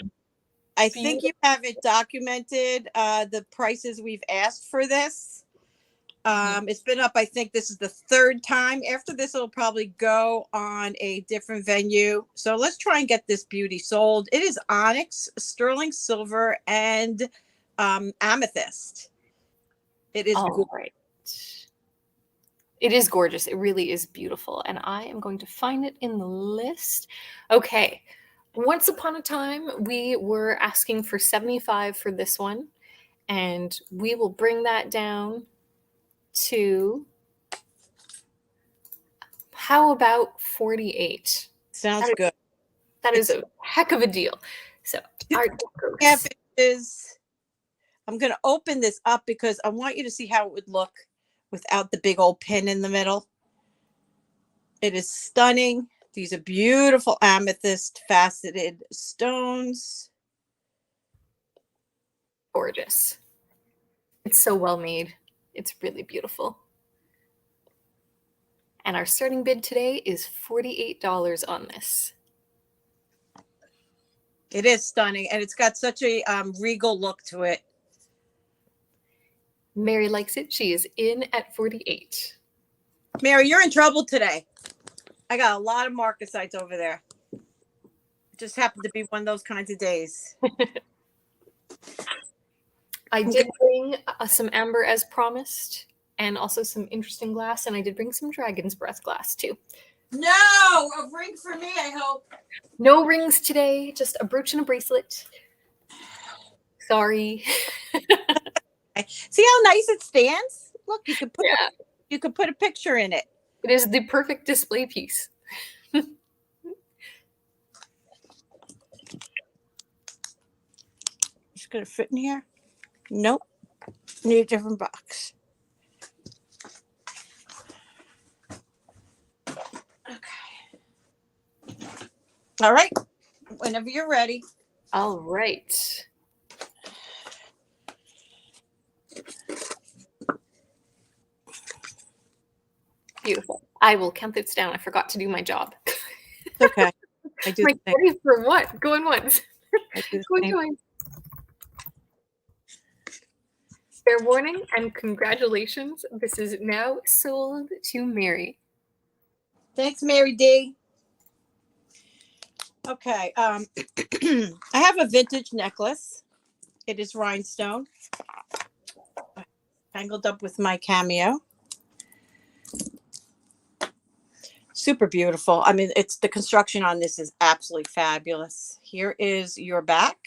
I think you have it documented, the prices we've asked for this. It's been up, I think this is the third time. After this, it'll probably go on a different venue. So let's try and get this beauty sold. It is onyx, sterling silver, and amethyst. It is right. It is gorgeous. It really is beautiful. And I am going to find it in the list. Okay. Once upon a time, we were asking for $75 for this one. And we will bring that down to, how about $48? Sounds good. That is a heck of a deal. So our I'm going to open this up because I want you to see how it would look without the big old pin in the middle. It is stunning. These are beautiful amethyst faceted stones. Gorgeous. It's so well made. It's really beautiful. And our starting bid today is $48 on this. It is stunning, and it's got such a regal look to it. Mary likes it. She is in at 48. Mary, you're in trouble today. I got a lot of Marcasites over there. It just happened to be one of those kinds of days. I did bring some amber as promised, and also some interesting glass, and I did bring some dragon's breath glass too. No, a ring for me, I hope. No rings today, just a brooch and a bracelet. Sorry. See how nice it stands? Look, you could put a picture in it. It is the perfect display piece. It's gonna fit in here. Nope. Need a different box. Okay. All right. Whenever you're ready. All right. Beautiful. I will count this down. I forgot to do my job. Okay. I do. Like, ready for what? Going once. Going twice. Fair warning and congratulations. This is now sold to Mary. Thanks, Mary D. Okay. I have a vintage necklace. It is rhinestone. Tangled up with my cameo. Super beautiful. I mean, it's the construction on this is absolutely fabulous. Here is your back.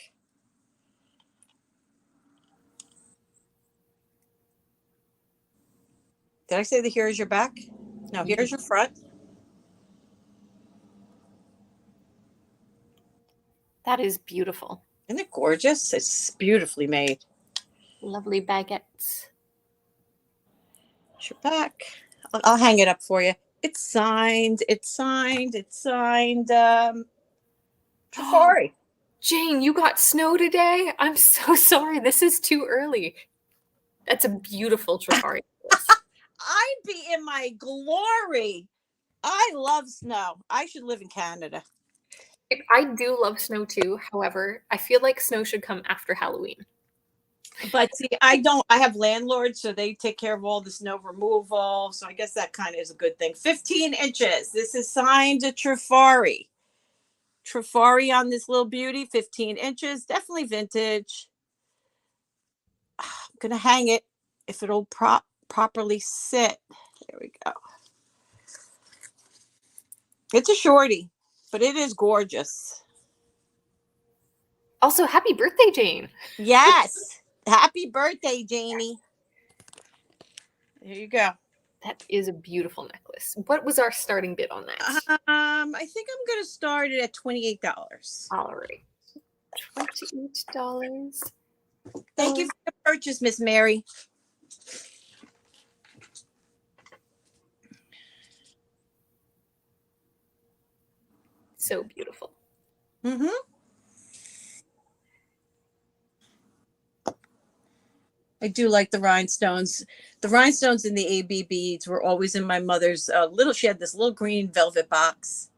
Did I say that here is your back? No, here's your front. That is beautiful. Isn't it gorgeous? It's beautifully made. Lovely baguettes. Here's your back. I'll hang it up for you. It's signed. It's signed. It's signed. Trifari. Jane, you got snow today? I'm so sorry. This is too early. That's a beautiful Trifari. I'd be in my glory. I love snow. I should live in Canada. I do love snow too. However, I feel like snow should come after Halloween. But see, I don't. I have landlords, so they take care of all the snow removal. So I guess that kind of is a good thing. 15 inches. This is signed to Trifari. Trifari on this little beauty. 15 inches. Definitely vintage. I'm going to hang it. if it'll properly sit. There we go. It's a shorty, but it is gorgeous. Also, happy birthday, Jane. Yes. Happy birthday, Janie. There you go. That is a beautiful necklace. What was our starting bid on that? I think I'm going to start it at $28. All right. $28. Thank you for the purchase, Miss Mary. So beautiful. Mm-hmm. I do like the rhinestones. The rhinestones in the AB beads were always in my mother's she had this little green velvet box,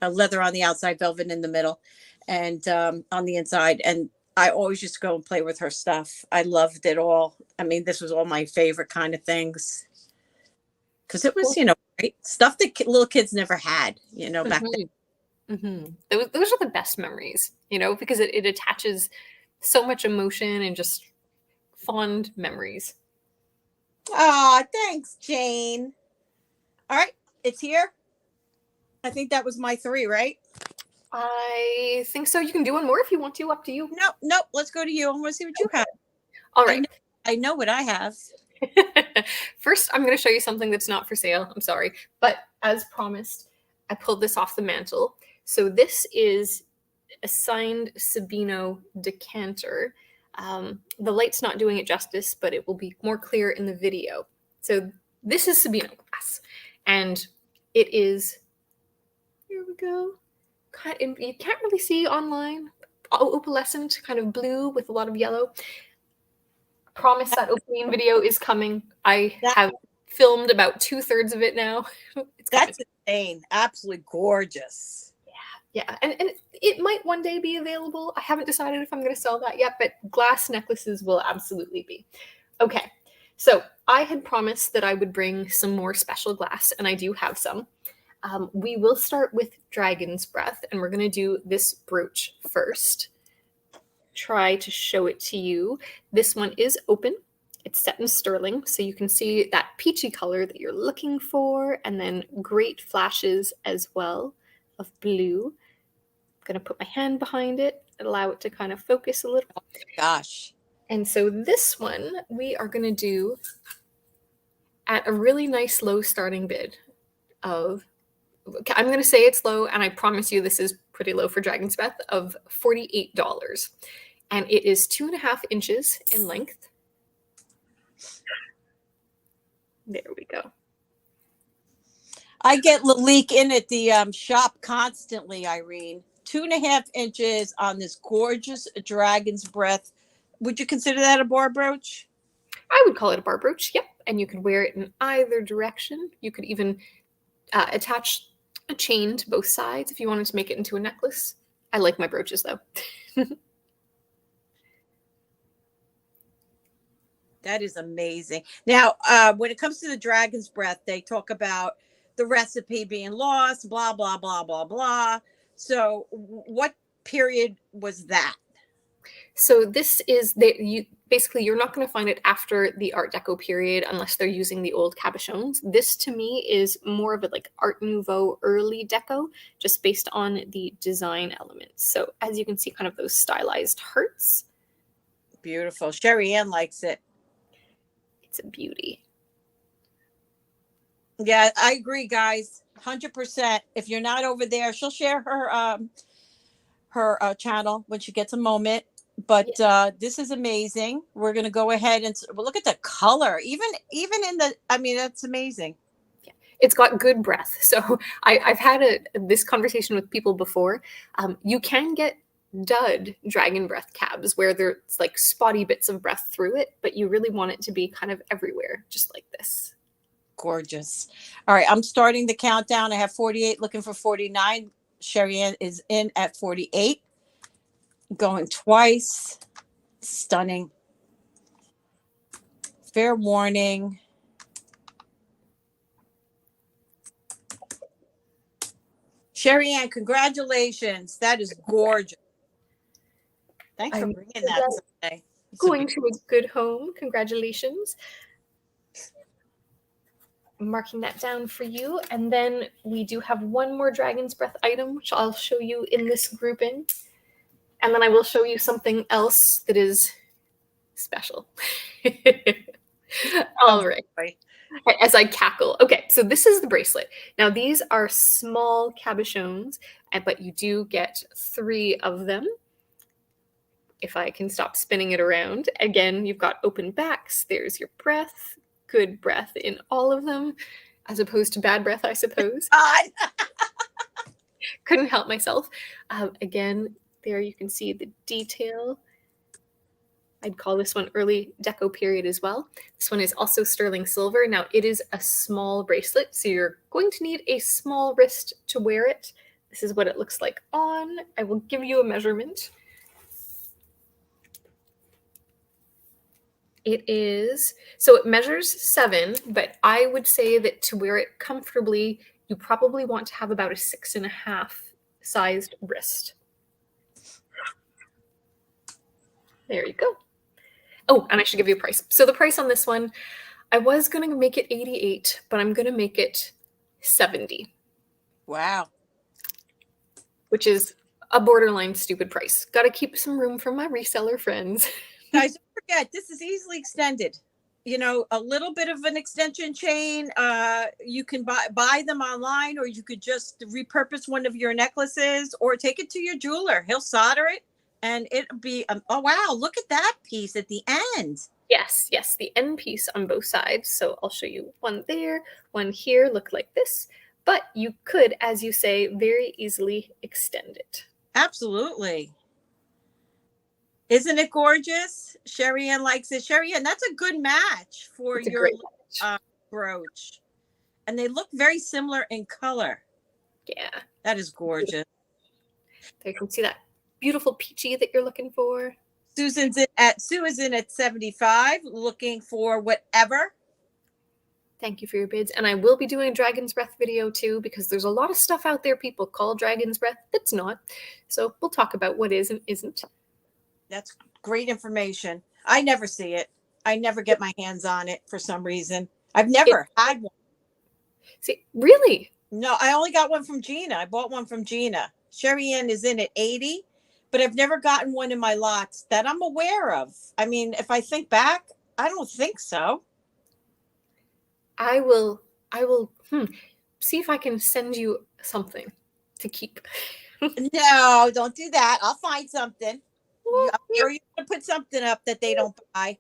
leather on the outside, velvet in the middle, and on the inside. And I always used to go and play with her stuff. I loved it all. I mean, this was all my favorite kind of things. Because it was, great stuff that little kids never had, back then. Mm-hmm. Those are the best memories, because it attaches so much emotion and just fond memories. Oh, thanks, Jane. All right, it's here. I think that was my 3, right? I think so. You can do one more if you want to. Up to you. Nope. Let's go to you. I want to see what you have. All right. I know what I have. First, I'm going to show you something that's not for sale. I'm sorry. But as promised, I pulled this off the mantle. So this is a signed Sabino decanter. The light's not doing it justice, but it will be more clear in the video. So this is Sabino glass. And it is, here we go. You can't really see online. Opalescent, kind of blue with a lot of yellow. Promise that opening video is coming. I have filmed about 2/3 of it now. That's insane. Absolutely gorgeous. Yeah. And it might one day be available. I haven't decided if I'm going to sell that yet, but glass necklaces will absolutely be. Okay. So I had promised that I would bring some more special glass, and I do have some. We will start with Dragon's Breath, and we're going to do this brooch first. Try to show it to you. This one is open. It's set in sterling, so you can see that peachy color that you're looking for, and then great flashes as well of blue. I'm going to put my hand behind it and allow it to kind of focus a little. Oh my gosh. And so this one we are going to do at a really nice low starting bid of, I'm going to say it's low, and I promise you this is pretty low for Dragon's Breath, of $48. And it is 2.5 inches in length. There we go. I get Lalique in at the shop constantly, Irene. 2.5 inches on this gorgeous Dragon's Breath. Would you consider that a bar brooch? I would call it a bar brooch, yep. And you could wear it in either direction. You could even attach a chain to both sides if you wanted to make it into a necklace. I like my brooches, though. That is amazing. Now, when it comes to the Dragon's Breath, they talk about the recipe being lost, blah, blah, blah, blah, blah. So what period was that? So this is, basically you're not going to find it after the Art Deco period unless they're using the old cabochons. This to me is more of a like Art Nouveau early deco, just based on the design elements. So as you can see, kind of those stylized hearts. Beautiful. Sherry Ann likes it. It's a beauty. Yeah, I agree, guys. 100%. If you're not over there, she'll share her channel when she gets a moment. But this is amazing. We're gonna go ahead and look at the color. Even in the, I mean, that's amazing. Yeah, it's got good breath. So I've had this conversation with people before. You can get dud dragon breath cabs where there's like spotty bits of breath through it, but you really want it to be kind of everywhere, just like this. Gorgeous. All right, I'm starting the countdown. I have 48, looking for 49. Sherry Ann is in at 48. Going twice. Stunning. Fair warning. Sherry Ann, congratulations. That is gorgeous. Thanks for bringing that today. going to a good home. Congratulations. Marking that down for you. And then we do have one more Dragon's Breath item, which I'll show you in this grouping. And then I will show you something else that is special. All right. As I cackle. Okay, so this is the bracelet. Now, these are small cabochons, but you do get 3 of them. If I can stop spinning it around. Again, you've got open backs. There's your breath. Good breath in all of them, as opposed to bad breath, I suppose. Couldn't help myself. Again, there you can see the detail. I'd call this one early deco period as well. This one is also sterling silver. Now, it is a small bracelet, so you're going to need a small wrist to wear it. This is what it looks like on. I will give you a measurement. So it measures 7, but I would say that to wear it comfortably, you probably want to have about a 6.5 sized wrist. There you go. Oh, and I should give you a price. So the price on this one, I was going to make it 88, but I'm going to make it 70. Wow. Which is a borderline stupid price. Got to keep some room for my reseller friends. Guys, don't forget, this is easily extended. You know, a little bit of an extension chain. You can buy them online, or you could just repurpose one of your necklaces or take it to your jeweler. He'll solder it. And it'll be, oh, wow, look at that piece at the end. Yes, the end piece on both sides. So I'll show you one there, one here, look like this. But you could, as you say, very easily extend it. Absolutely. Isn't it gorgeous? Sherry Ann likes it. Sherry Ann, that's a good match for your brooch. And they look very similar in color. Yeah. That is gorgeous. There you can see that beautiful peachy that you're looking for. Sue is in at 75, looking for whatever. Thank you for your bids. And I will be doing a Dragon's Breath video too, because there's a lot of stuff out there people call Dragon's Breath that's not. So we'll talk about what is and isn't. That's great information. I never see it. I never get my hands on it for some reason. I've never had one. See, really? No, I only got one from Gina. I bought one from Gina. Sherry Ann is in at 80. But I've never gotten one in my lots that I'm aware of. I mean, if I think back, I don't think so. I will see if I can send you something to keep. No, don't do that. I'll find something. I'm sure you're going to put something up that they don't buy.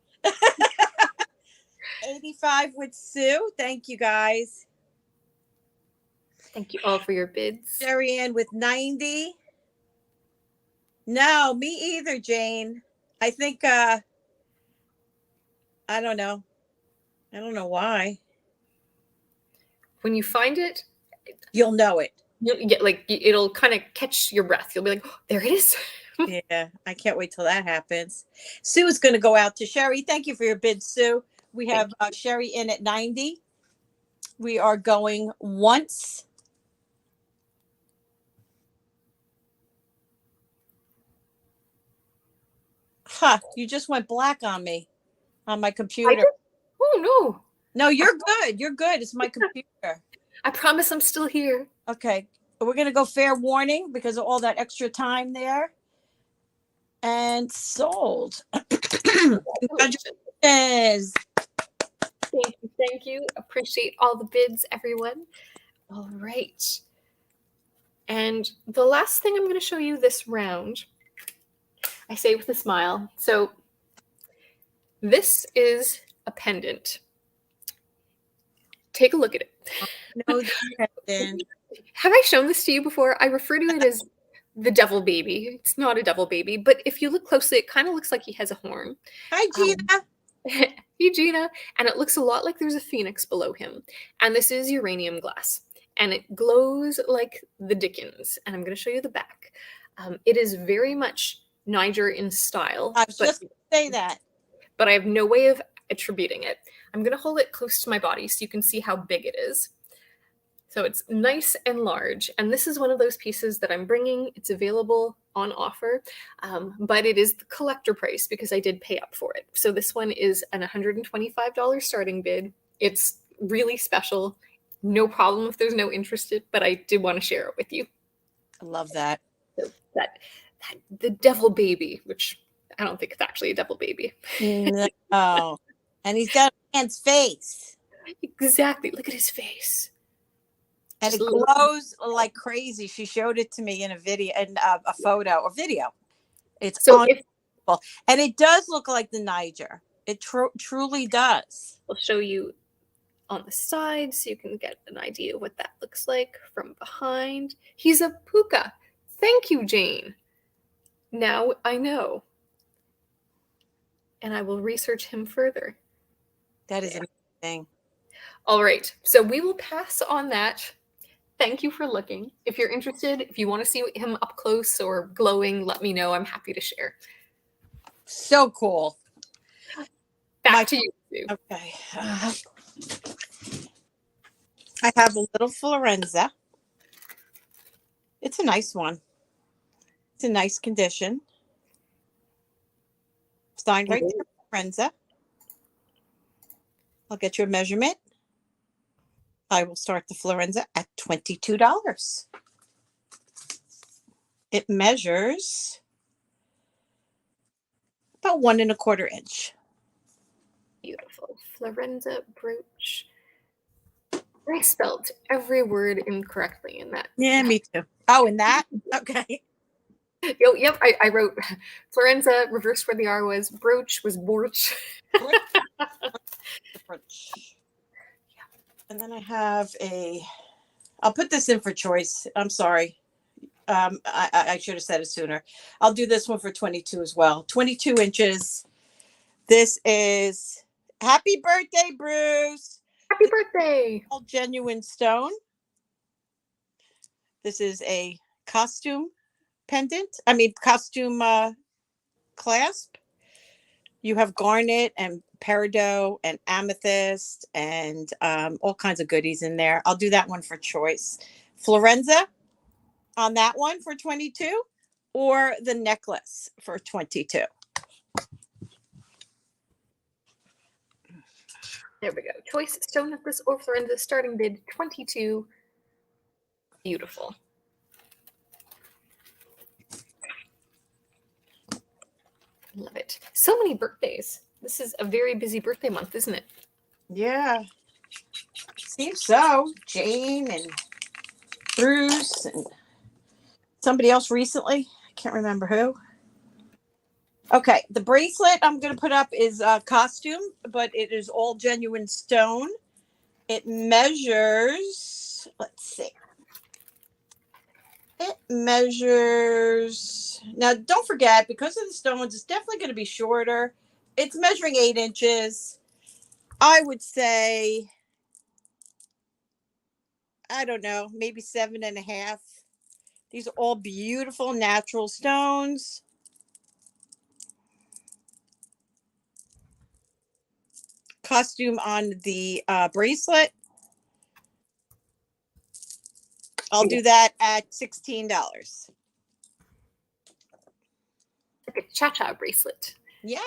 85 with Sue. Thank you, guys. Thank you all for your bids. Sherry Ann with 90. No, me either, Jane. I think, I don't know. I don't know why. When you find it, you'll know it. You'll get it'll kind of catch your breath. You'll be like, oh, there it is. Yeah, I can't wait till that happens. Sue is going to go out to Sherry. Thank you for your bid, Sue. We have Sherry in at 90. We are going once. You just went black on me on my computer. Oh, no. No, you're good. You're good. It's my computer. I promise I'm still here. Okay. We're going to go fair warning because of all that extra time there. And sold. Congratulations. Thank you. Appreciate all the bids, everyone. All right. And the last thing I'm going to show you this round, I say with a smile. So this is a pendant. Take a look at it. No, pendant. Have I shown this to you before? I refer to it as the devil baby. It's not a devil baby, but if you look closely, it kind of looks like he has a horn. Hi, Gina. Hey, Gina. And it looks a lot like there's a phoenix below him. And this is uranium glass. And it glows like the Dickens. And I'm going to show you the back. It is very much Niger in style. I was just going to say that. But I have no way of attributing it. I'm going to hold it close to my body so you can see how big it is. So it's nice and large. And this is one of those pieces that I'm bringing. It's available on offer, but it is the collector price because I did pay up for it. So this one is an $125 starting bid. It's really special. No problem if there's no interested, but I did want to share it with you. I love that. So that the devil baby, which I don't think it's actually a devil baby. No. And he's got a man's face. Exactly. Look at his face. And Just it glows like crazy. She showed it to me in a video, and a photo or video. It's so unbelievable. And it does look like the Niger. It truly does. I'll show you on the side so you can get an idea of what that looks like from behind. He's a puka. Thank you, Jane. Now I know. And I will research him further. That is amazing. All right. So we will pass on that. Thank you for looking. If you're interested, if you want to see him up close or glowing, let me know. I'm happy to share. So cool. Back to you, Sue. Okay. I have a little Florenza. It's a nice one. It's a nice condition. Signed right there, Florenza. I'll get you a measurement. I will start the Florenza at $22. It measures about 1¼ inch. Beautiful. Florenza brooch. I spelled every word incorrectly in that. Yeah, me too. Oh, and that? Okay. Yep, I wrote Florenza, reversed where the R was. Brooch was borch. And then I have I'll put this in for choice. I'm sorry. I should have said it sooner. I'll do this one for 22 as well. 22 inches. This is happy birthday, Bruce. Happy birthday. All genuine stone. This is a costume pendant. I mean, costume clasp. You have garnet and peridot and amethyst and all kinds of goodies in there. I'll do that one for choice. Florenza on that one for 22, or the necklace for 22. There we go. Choice stone necklace or Florenza, starting bid 22. Beautiful. Love it. So many birthdays. This is a very busy birthday month, isn't it? Yeah. Seems so. Jane and Bruce and somebody else recently. I can't remember who. Okay, the bracelet I'm going to put up is a costume, but it is all genuine stone. It measures, let's see. It measures, now don't forget, because of the stones, it's definitely going to be shorter. It's measuring 8 inches. I would say, I don't know, maybe 7.5. These are all beautiful natural stones. Costume on the bracelet. I'll do that at $16. Like a cha-cha bracelet. Yeah.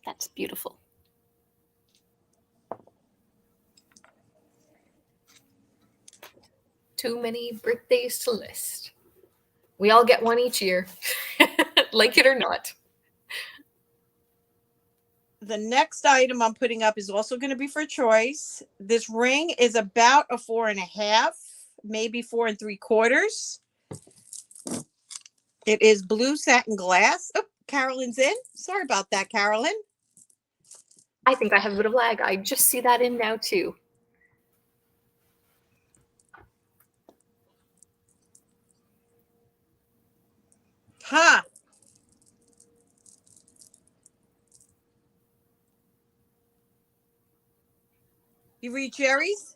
That's beautiful. Too many birthdays to list. We all get one each year, like it or not. The next item I'm putting up is also going to be for choice. This ring is about a 4.5, maybe 4 3/4. It is blue satin glass. Oh, Carolyn's in. Sorry about that, Carolyn. I think I have a bit of lag. I just see that in now too. Huh. You read cherries?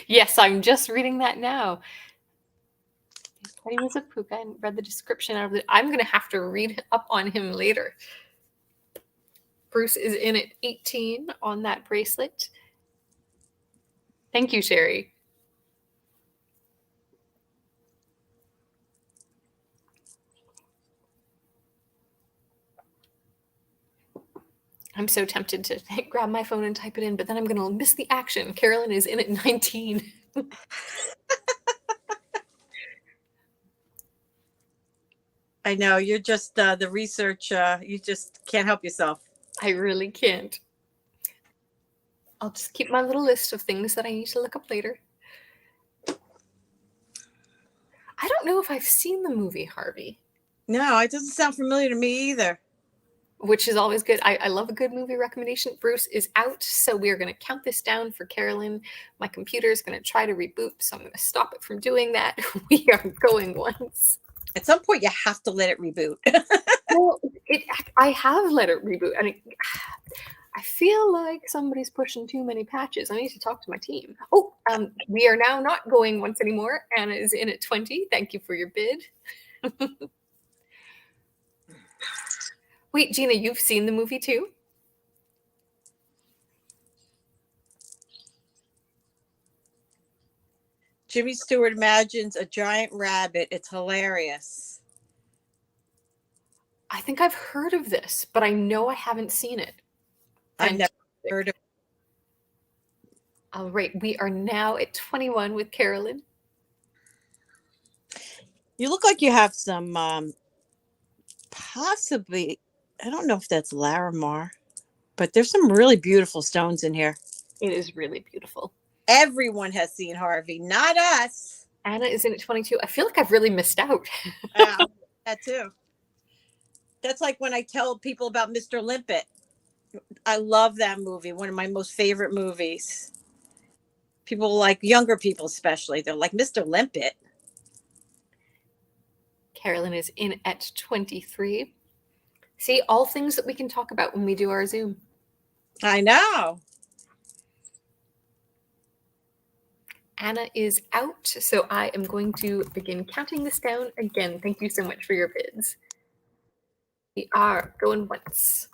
Yes, I'm just reading that now. He was a puka and read the description out of it. I'm going to have to read up on him later. Bruce is in at 18 on that bracelet. Thank you, Sherry. I'm so tempted to grab my phone and type it in, but then I'm going to miss the action. Carolyn is in at 19. I know you're just the research. You just can't help yourself. I really can't. I'll just keep my little list of things that I need to look up later. I don't know if I've seen the movie Harvey. No, it doesn't sound familiar to me either. Which is always good. I love a good movie recommendation. Bruce is out, so we are going to count this down for Carolyn. My computer is going to try to reboot, so I'm going to stop it from doing that. We are going once. At some point, you have to let it reboot. Well, I have let it reboot, and I feel like somebody's pushing too many patches. I need to talk to my team. Oh, we are now not going once anymore. Anna is in at 20. Thank you for your bid. Wait, Gina, you've seen the movie too? Jimmy Stewart imagines a giant rabbit. It's hilarious. I think I've heard of this, but I know I haven't seen it. I've never heard of it. All right, we are now at 21 with Carolyn. You look like you have some, possibly, I don't know if that's Larimar, but there's some really beautiful stones in here. It is really beautiful. Everyone has seen Harvey, not us. Anna is in at 22. I feel like I've really missed out. That too. That's like when I tell people about Mr. Limpet. I love that movie. One of my most favorite movies. People like younger people, especially. They're like, Mr. Limpet. Carolyn is in at 23. See, all things that we can talk about when we do our Zoom. I know. Anna is out, so I am going to begin counting this down again. Thank you so much for your bids. We are going once.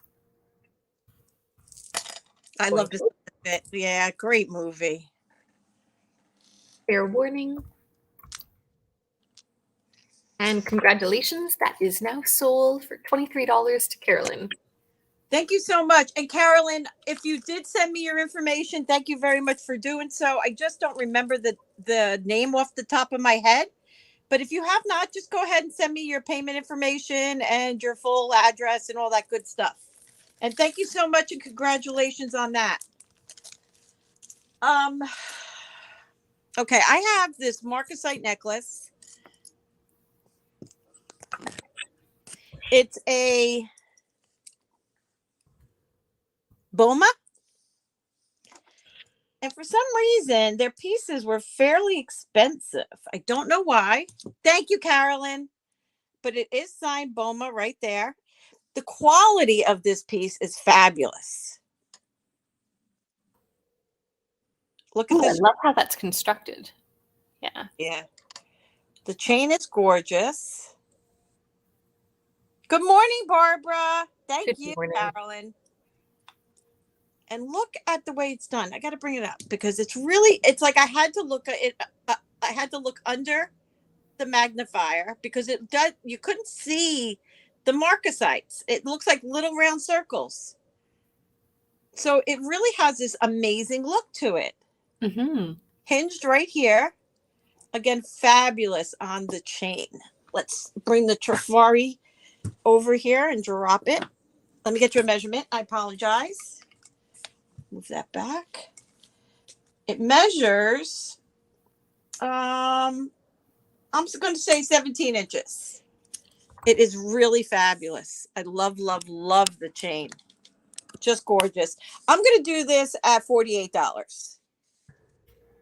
I love this. Yeah, great movie. Fair warning. And congratulations, that is now sold for $23 to Carolyn. Thank you so much. And Carolyn, if you did send me your information, thank you very much for doing so. I just don't remember the name off the top of my head. But if you have not, just go ahead and send me your payment information and your full address and all that good stuff. And thank you so much and congratulations on that. Okay, I have this Marcasite necklace. It's a Boma. And for some reason, their pieces were fairly expensive. I don't know why. Thank you, Carolyn. But it is signed Boma right there. The quality of this piece is fabulous. Look at this. I love how that's constructed. Yeah. Yeah. The chain is gorgeous. Good morning, Barbara. Thank you, Carolyn. And look at the way it's done. I got to bring it up because it's like I had to look at it. I had to look under the magnifier because you couldn't see the Marcasites. It looks like little round circles. So it really has this amazing look to it. Mm-hmm. Hinged right here. Again, fabulous on the chain. Let's bring the trifari over here and drop it. Let me get you a measurement. I apologize. Move that back. It measures, I'm going to say 17 inches. It is really fabulous. I love, love, love the chain. Just gorgeous. I'm going to do this at $48.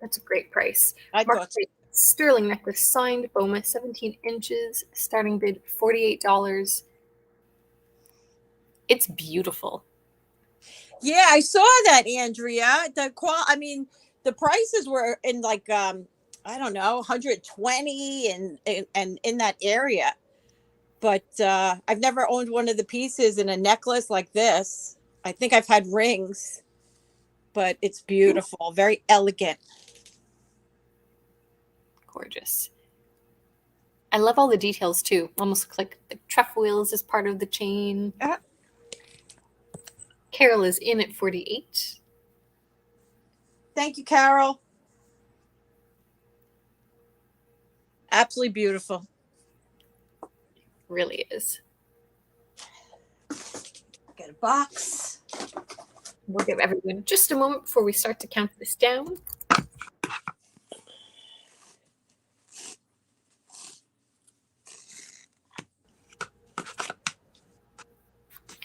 That's a great price. I thought so. Sterling necklace signed Boma, 17 inches, starting bid $48. It's beautiful. Yeah, I saw that, Andrea. The prices were in like I don't know, 120 and in that area. But I've never owned one of the pieces in a necklace like this. I think I've had rings, but it's beautiful, very elegant. Gorgeous. I love all the details too. Almost like the trefoils is part of the chain. Carol is in at 48. Thank you, Carol. Absolutely beautiful. Really is. Get a box. We'll give everyone just a moment before we start to count this down.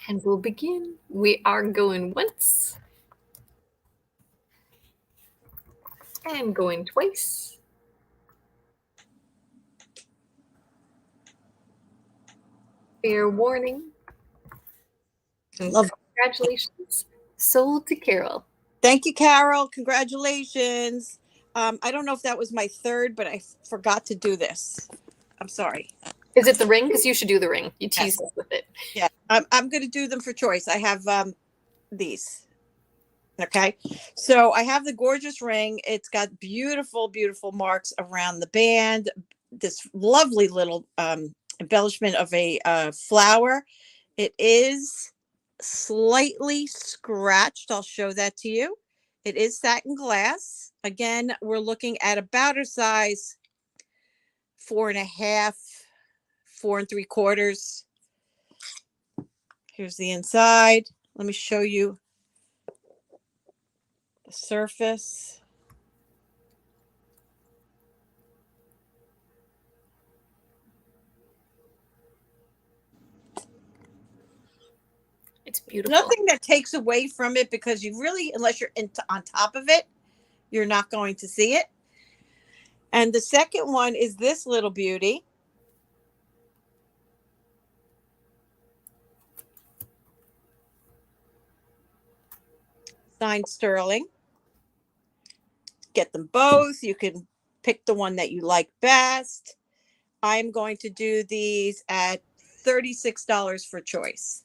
And we'll begin. We are going once. And going twice. Fair warning. And Love. Congratulations. Sold to Carol. Thank you, Carol. Congratulations. I don't know if that was my third, but I forgot to do this. I'm sorry. Is it the ring? Because you should do the ring. You teased us with it. Yeah, I'm going to do them for choice. I have these. Okay, so I have the gorgeous ring. It's got beautiful, beautiful marks around the band. This lovely little embellishment of a flower. It is slightly scratched. I'll show that to you. It is satin glass. Again, we're looking at about a size 4.5, 4 3/4. Here's the inside. Let me show you the surface. It's beautiful. Nothing that takes away from it, because you really, unless you're on top of it, you're not going to see it. And the second one is this little beauty. Signed sterling. Get them both. You can pick the one that you like best. I'm going to do these at $36 for choice.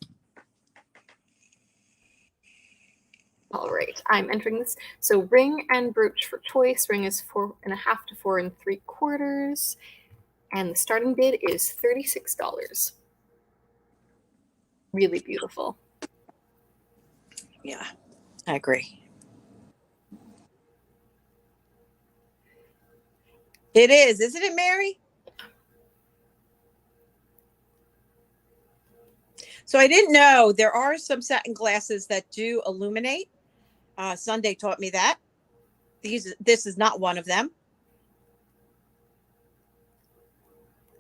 All right, I'm entering this. So ring and brooch for choice. Ring is 4.5 to 4 3/4. And the starting bid is $36. Really beautiful. Yeah, I agree. It is, isn't it, Mary? So I didn't know there are some satin glasses that do illuminate. Sundae taught me that. This is not one of them.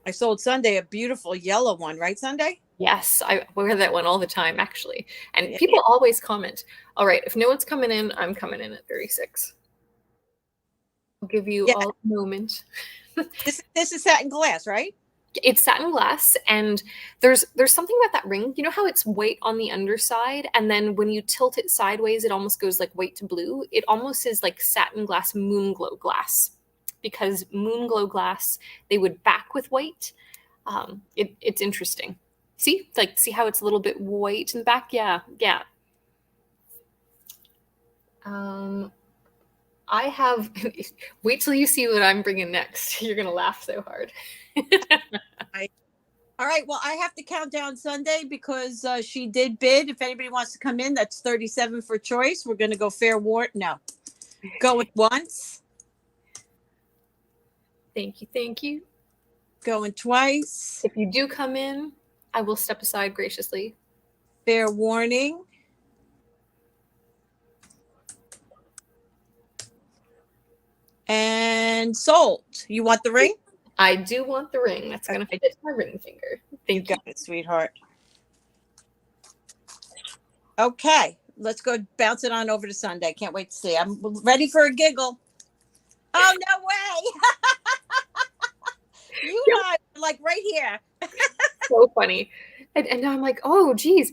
I sold Sundae a beautiful yellow one, right, Sundae? Yes, I wear that one all the time, actually. And people always comment, all right, if no one's coming in, I'm coming in at 36. I'll give you all a moment. This is satin glass, right? It's satin glass, and there's something about that ring. You know how it's white on the underside, and then when you tilt it sideways, it almost goes like white to blue. It almost is like satin glass, moon glow glass, because moon glow glass, they would back with white. It's interesting. See how it's a little bit white in the back? Yeah. I have, wait till you see what I'm bringing next. You're going to laugh so hard. All right. Well, I have to count down Sundae because she did bid. If anybody wants to come in, that's 37 for choice. We're going to go fair warrant. No, go at once. Thank you. Going twice. If you do come in, I will step aside graciously. Fair warning. And sold. You want the ring? I do want the ring. That's going to fit my ring finger. Thank you. Got it, sweetheart. Okay, let's go bounce it on over to Sundae. Can't wait to see. I'm ready for a giggle. Oh, no way. You and I are like right here. So funny. And now I'm like, oh, geez,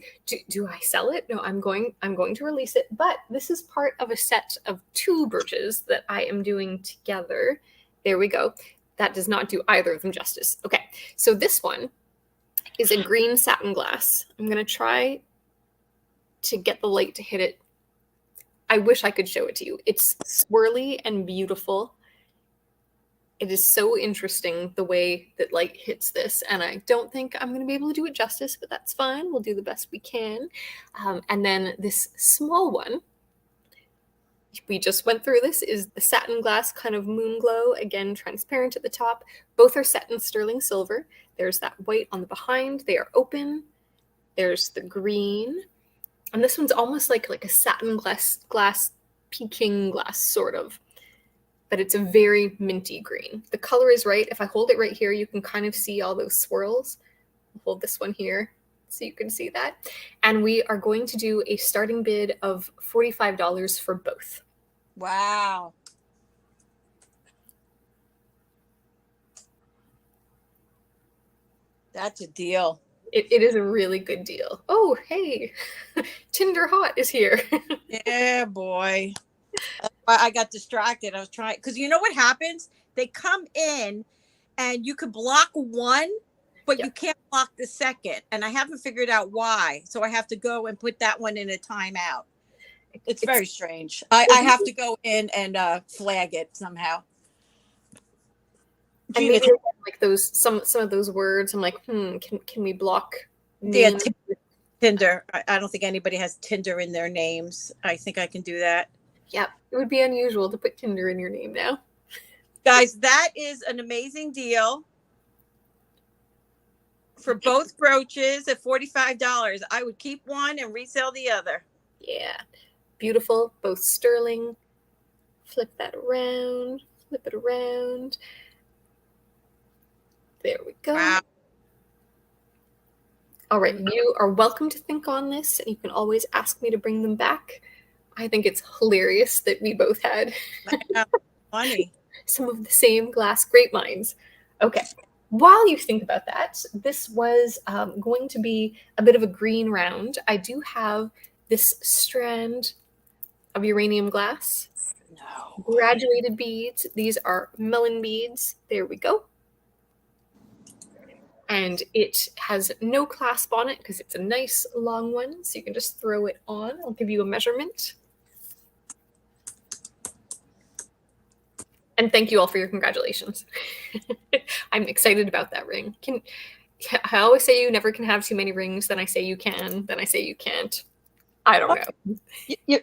do I sell it? No, I'm going to release it. But this is part of a set of 2 brooches that I am doing together. There we go. That does not do either of them justice. Okay, so this one is a green satin glass. I'm going to try to get the light to hit it. I wish I could show it to you. It's swirly and beautiful. It is so interesting the way that light hits this, and I don't think I'm going to be able to do it justice, but that's fine. We'll do the best we can. And then this small one, we just went through this, is the satin glass kind of moon glow, again transparent at the top. Both are set in sterling silver. There's that white on the behind. They are open. There's the green, and this one's almost like a satin glass Peking glass sort of, but it's a very minty green. The color is right. If I hold it right here, you can kind of see all those swirls. I'll hold this one here so you can see that. And we are going to do a starting bid of $45 for both. Wow. That's a deal. It is a really good deal. Oh, hey, Tinder Hot is here. Yeah, boy. I got distracted. I was trying, because you know what happens? They come in and you could block one, but you can't block the second. And I haven't figured out why. So I have to go and put that one in a timeout. It's very strange. I have to go in and flag it somehow. And maybe like those some of those words, I'm like, can we block? Yeah, Tinder. I don't think anybody has Tinder in their names. I think I can do that. Yeah, it would be unusual to put Tinder in your name now. Guys, that is an amazing deal for both brooches at $45. I would keep one and resell the other. Yeah, beautiful, both sterling. Flip that around, flip it around. There we go. Wow. All right, you are welcome to think on this, and you can always ask me to bring them back. I think it's hilarious that we both had funny. some of the same glass grape minds. Okay, while you think about that, this was going to be a bit of a green round. I do have this strand of uranium glass. No. Graduated beads. These are melon beads. There we go. And it has no clasp on it because it's a nice long one, so you can just throw it on. I'll give you a measurement. And thank you all for your congratulations. I'm excited about that ring. I always say you never can have too many rings, then I say you can, then I say you can't. I don't know.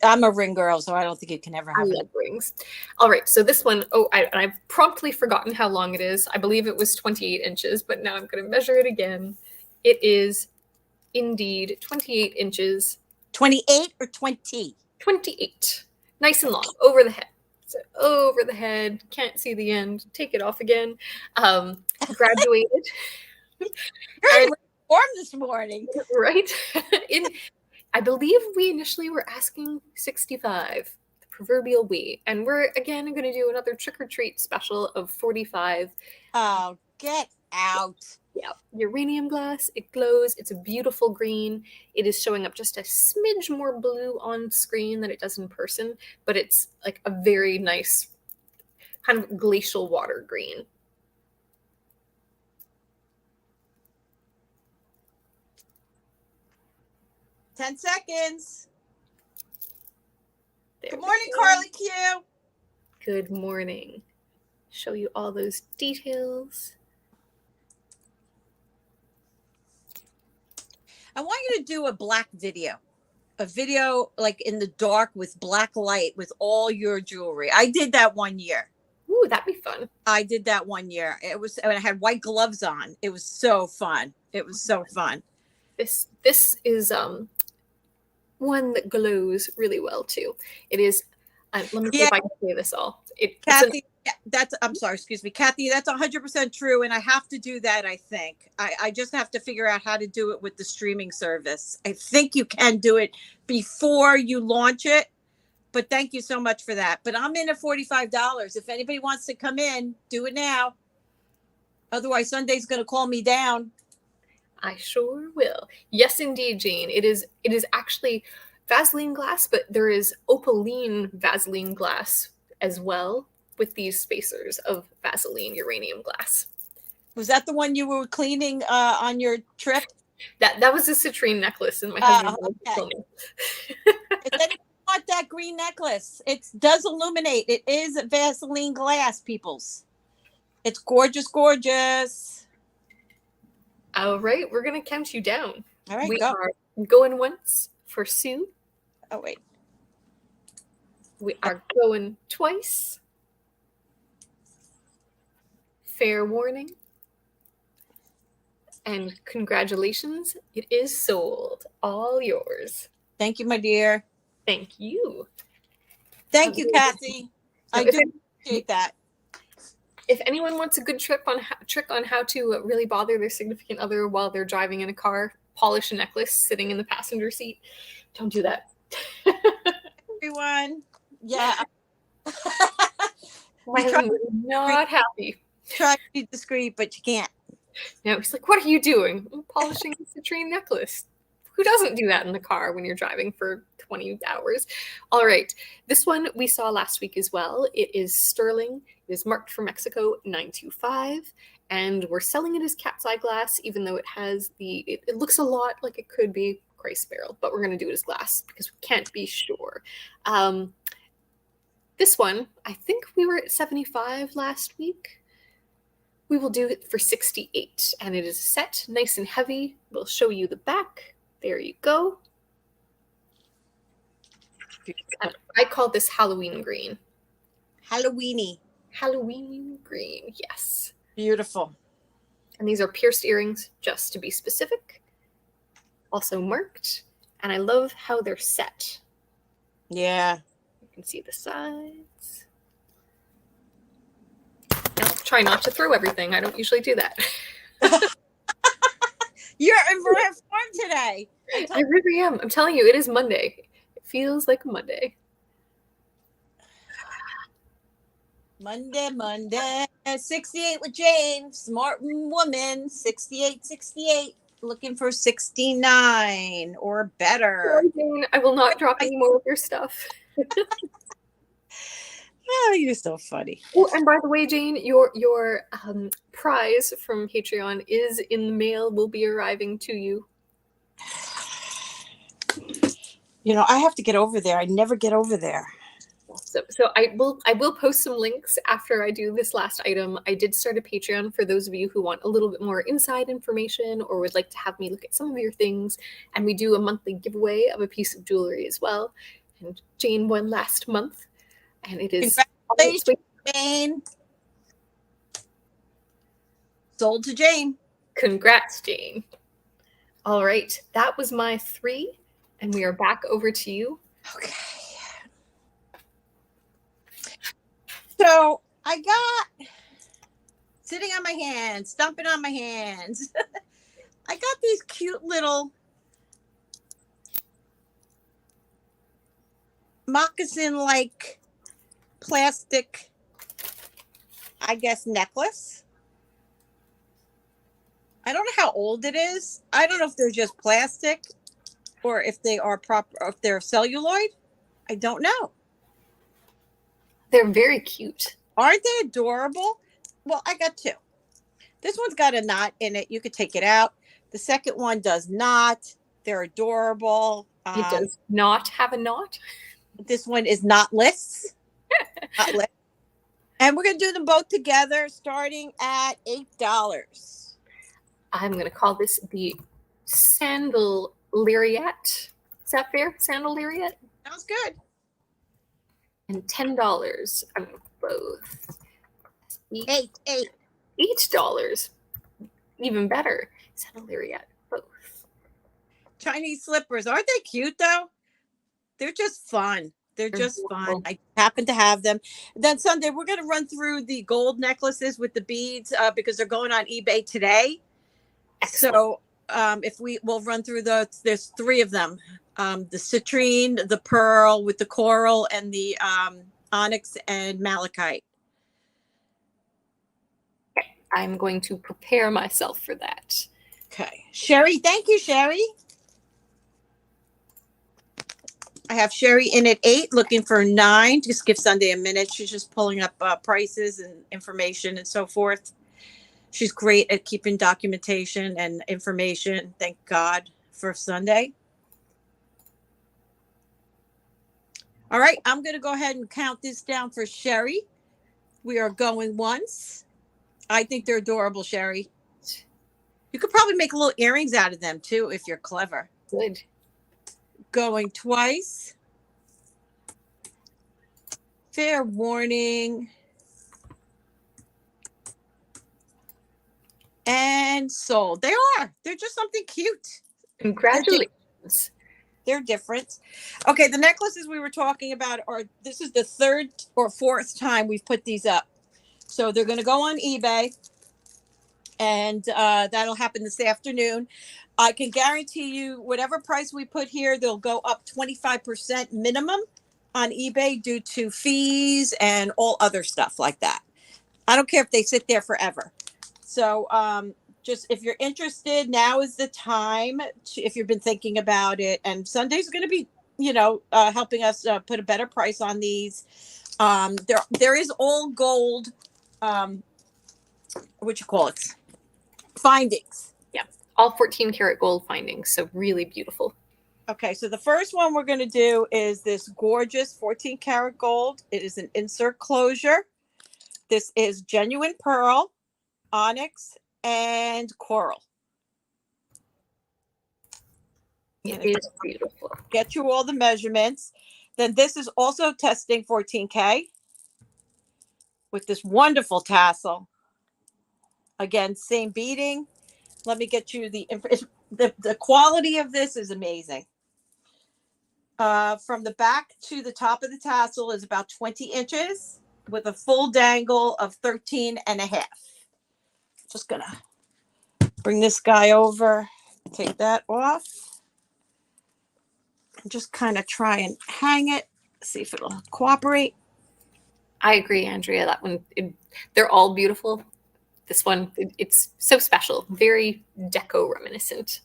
I'm a ring girl, so I don't think you can ever have rings. All right, so this one, I've promptly forgotten how long it is. I believe it was 28 inches, but now I'm going to measure it again. It is indeed 28 inches. 28 or 20? 28. Nice and long, over the head. So over the head, can't see the end. Take it off again. Graduated. Very warm this morning. Right? I believe we initially were asking 65, the proverbial we. And we're, again, going to do another trick-or-treat special of 45. Oh, get out. Yeah, uranium glass, it glows. It's a beautiful green. It is showing up just a smidge more blue on screen than it does in person, but it's like a very nice kind of glacial water green. Ten seconds. Good morning, Carly Q. Good morning. Show you all those details. I want you to do a black video. A video like in the dark with black light with all your jewelry. I did that one year. Ooh, that'd be fun. I did that one year. It was, and I had white gloves on. It was so fun. It was so fun. This is one that glows really well too. It is. Let me see if I can say this all. Kathy, I'm sorry. Excuse me, Kathy. That's 100% true, and I have to do that. I think I just have to figure out how to do it with the streaming service. I think you can do it before you launch it, but thank you so much for that. But I'm in at $45. If anybody wants to come in, do it now. Otherwise, Sunday's going to call me down. I sure will. Yes, indeed, Jane. It is actually Vaseline glass, but there is opaline Vaseline glass as well with these spacers of Vaseline uranium glass. Was that the one you were cleaning on your trip? That was a citrine necklace, and my husband was cleaning. If anybody want that green necklace, it does illuminate. It is Vaseline glass, peoples. It's gorgeous, gorgeous. All right, we're going to count you down. All right, We go. are going once for Sue. Oh, wait. We are going twice. Fair warning. And congratulations, it is sold. All yours. Thank you, my dear. Thank you. Thank you, Kathy. I do appreciate that. If anyone wants a good trick on how to really bother their significant other while they're driving in a car, polish a necklace sitting in the passenger seat. Don't do that. Everyone. Yeah. My husband was not happy. Try to be discreet, but you can't. Now he's like, "What are you doing?" "I'm polishing a citrine necklace." Who doesn't do that in the car when you're driving for 20 hours? All right. This one we saw last week as well. It is sterling. It is marked for Mexico 925. And we're selling it as cat's eye glass, even though it has it looks a lot like it could be Grace barrel, but we're going to do it as glass because we can't be sure. This one, I think we were at 75 last week. We will do it for 68, and it is a set, nice and heavy. We'll show you the back. There you go. I call this Halloween green. Halloweeny. Halloween green, yes. Beautiful. And these are pierced earrings, just to be specific. Also marked, and I love how they're set. Yeah. You can see the sides. I'll try not to throw everything. I don't usually do that. You're in rare form today. I really am. I'm telling you, it is Monday. It feels like Monday. Monday. 68 with Jane. Smart woman. 68. Looking for 69 or better. Sorry, Jane, I will not drop any more of your stuff. Oh, you're so funny. Oh, and by the way, Jane, your prize from Patreon is in the mail. Will be arriving to you. You know, I have to get over there. I never get over there. So I will post some links after I do this last item. I did start a Patreon for those of you who want a little bit more inside information or would like to have me look at some of your things. And we do a monthly giveaway of a piece of jewelry as well. And Jane won last month. And it is congratulations, Jane. Sold to Jane. Congrats, Jane. All right, that was my 3, and we are back over to you. Okay. So I got sitting on my hands, stomping on my hands. I got these cute little moccasin-like plastic, I guess, necklace. I don't know how old it is. I don't know if they're just plastic or if they are proper, or if they're celluloid. I don't know. They're very cute. Aren't they adorable? Well, I got 2. This one's got a knot in it. You could take it out. The second one does not. They're adorable. It does not have a knot. This one is knotless. Knotless. And we're going to do them both together starting at $8. I'm going to call this the Sandal Lariat. Is that fair? Sandal Lariat? Sounds good. And $10. I'm both. $8. $8. Even better. Sandal Lariat. Both. Chinese slippers. Aren't they cute, though? They're just fun. They're just fun. I happen to have them. Then Sunday, we're going to run through the gold necklaces with the beads because they're going on eBay today. Excellent. So we'll run through there's 3 of them. The citrine, the pearl with the coral, and the onyx and malachite. Okay. I'm going to prepare myself for that. Okay. Sherry, thank you, Sherry. I have Sherry in at 8, looking for 9. Just give Sunday a minute. She's just pulling up prices and information and so forth. She's great at keeping documentation and information. Thank God for Sunday. All right, I'm going to go ahead and count this down for Sherry. We are going once. I think they're adorable, Sherry. You could probably make little earrings out of them too if you're clever. Good. Going twice. Fair warning. And sold. They are. They're just something cute. Congratulations. They're different. Okay, the necklaces we were talking about are, this is the third or fourth time we've put these up. So they're going to go on eBay, and that'll happen this afternoon. I can guarantee you whatever price we put here, they'll go up 25% minimum on eBay due to fees and all other stuff like that. I don't care if they sit there forever. So just if you're interested, now is the time if you've been thinking about it. And Sunday's going to be, helping us put a better price on these. There is all gold, what you call it, findings. Yeah, all 14 karat gold findings. So really beautiful. Okay, so the first one we're going to do is this gorgeous 14 karat gold. It is an insert closure. This is genuine pearl, onyx, and coral. It is beautiful. Get you all the measurements. Then this is also testing 14K with this wonderful tassel. Again, same beading. Let me get you the quality of this is amazing. From the back to the top of the tassel is about 20 inches with a full dangle of 13 and a half. Just gonna bring this guy over, take that off, and just kind of try and hang it, see if it'll cooperate. I agree, Andrea. That one, they're all beautiful. This one, it's so special, very deco reminiscent.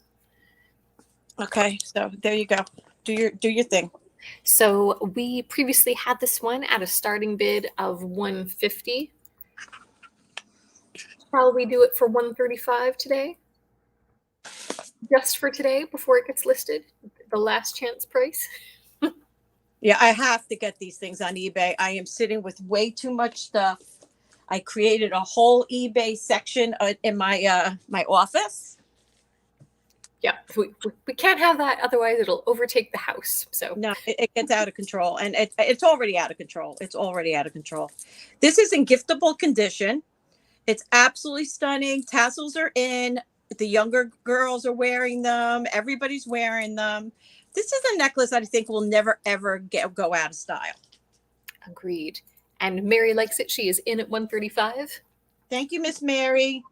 Okay, so there you go. Do your thing. So we previously had this one at a starting bid of $150. Probably do it for $135 today. Just for today before it gets listed. The last chance price. Yeah, I have to get these things on eBay. I am sitting with way too much stuff. I created a whole eBay section in my my office. Yeah, we can't have that. Otherwise, it'll overtake the house. So no, it gets out of control, and it's already out of control. It's already out of control. This is in giftable condition. It's absolutely stunning. Tassels are in. The younger girls are wearing them. Everybody's wearing them. This is a necklace that I think will never, ever go out of style. Agreed. And Mary likes it. She is in at $135. Thank you, Miss Mary.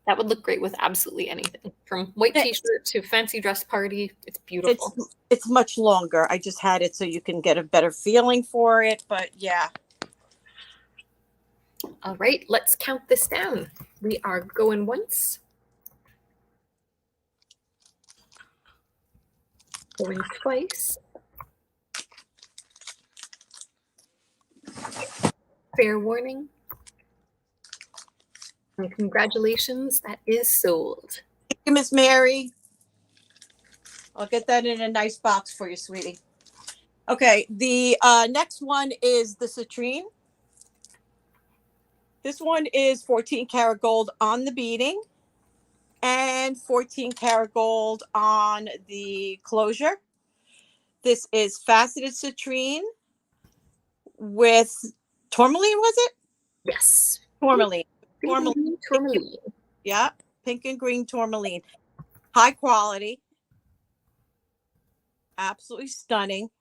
That would look great with absolutely anything. From white t-shirt to fancy dress party. It's beautiful. It's much longer. I just had it so you can get a better feeling for it. But yeah. All right, let's count this down. We are going once. Going twice. Fair warning. And congratulations, that is sold. Thank you, Miss Mary. I'll get that in a nice box for you, sweetie. Okay, the next one is the citrine. This one is 14 karat gold on the beading and 14 karat gold on the closure. This is faceted citrine with tourmaline, was it? Yes. Tourmaline. Tourmaline. Yeah, pink and green tourmaline. High quality. Absolutely stunning.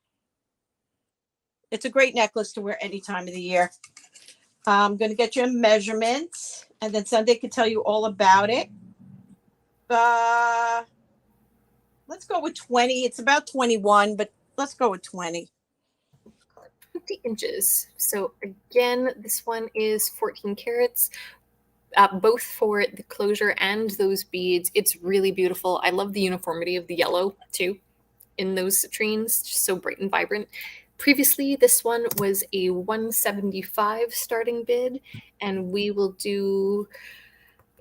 It's a great necklace to wear any time of the year. I'm going to get you a measurement, and then Sunday can tell you all about it. Let's go with 20. It's about 21, but let's go with 20. 50 inches. So again, this one is 14 carats, both for the closure and those beads. It's really beautiful. I love the uniformity of the yellow too in those citrines, just so bright and vibrant. Previously, this one was a $175 starting bid, and we will do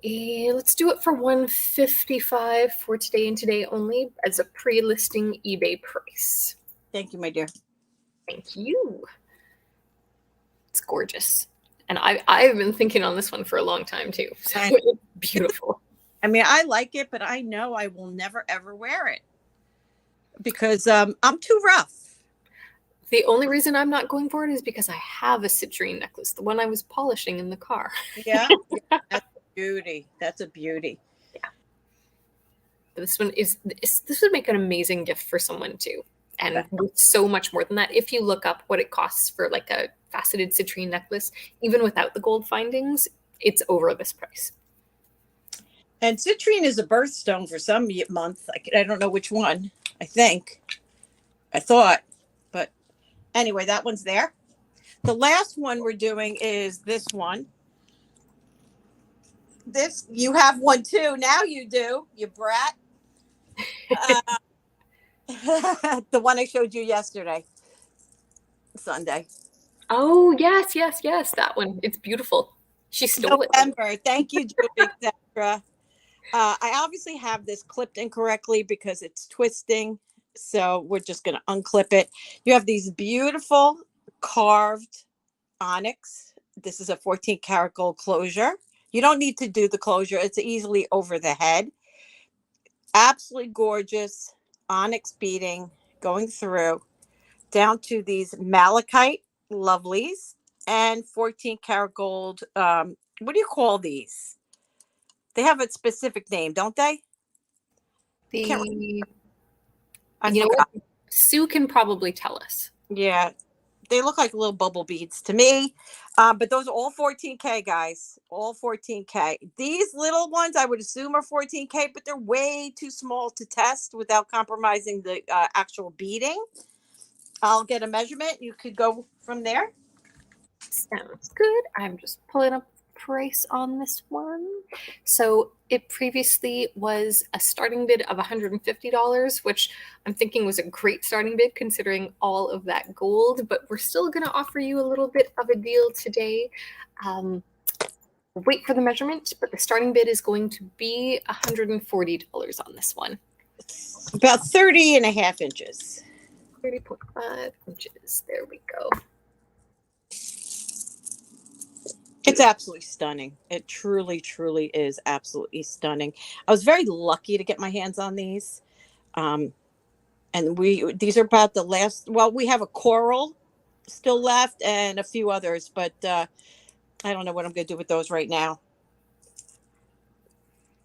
let's do it for $155 for today and today only as a pre-listing eBay price. Thank you, my dear. Thank you. It's gorgeous. And I've been thinking on this one for a long time too. So it's beautiful. I mean, I like it, but I know I will never ever wear it because I'm too rough. The only reason I'm not going for it is because I have a citrine necklace, the one I was polishing in the car. Yeah, that's a beauty. That's a beauty. Yeah. But this would make an amazing gift for someone too. And with so much more than that, if you look up what it costs for like a faceted citrine necklace, even without the gold findings, it's over this price. And citrine is a birthstone for some month. I don't know which one. I thought, but anyway, that one's there. The last one we're doing is this one. This, you have one too. Now you do, you brat. The one I showed you yesterday, Sundae. Oh, yes, that one. It's beautiful. She stole November. it. Thank you, Julie, etc. I obviously have this clipped incorrectly because it's twisting. So we're just going to unclip it. You have these beautiful carved onyx. This is a 14 karat gold closure. You don't need to do the closure. It's easily over the head. Absolutely gorgeous onyx beading going through down to these malachite lovelies and 14 karat gold. What do you call these? They have a specific name, don't they? You know what? Sue can probably tell us. Yeah, they look like little bubble beads to me. But those are all 14K, guys. All 14K. These little ones, I would assume, are 14K, but they're way too small to test without compromising the actual beading. I'll get a measurement. You could go from there. Sounds good. I'm just pulling up price on this one. So it previously was a starting bid of $150, which I'm thinking was a great starting bid considering all of that gold, but we're still going to offer you a little bit of a deal today. Wait for the measurement, but the starting bid is going to be $140 on this one. About 30 and a half inches. 30.5 inches. There we go. It's absolutely stunning. It truly, truly is absolutely stunning. I was very lucky to get my hands on these. And these are about the last, well, we have a coral still left and a few others, but I don't know what I'm going to do with those right now.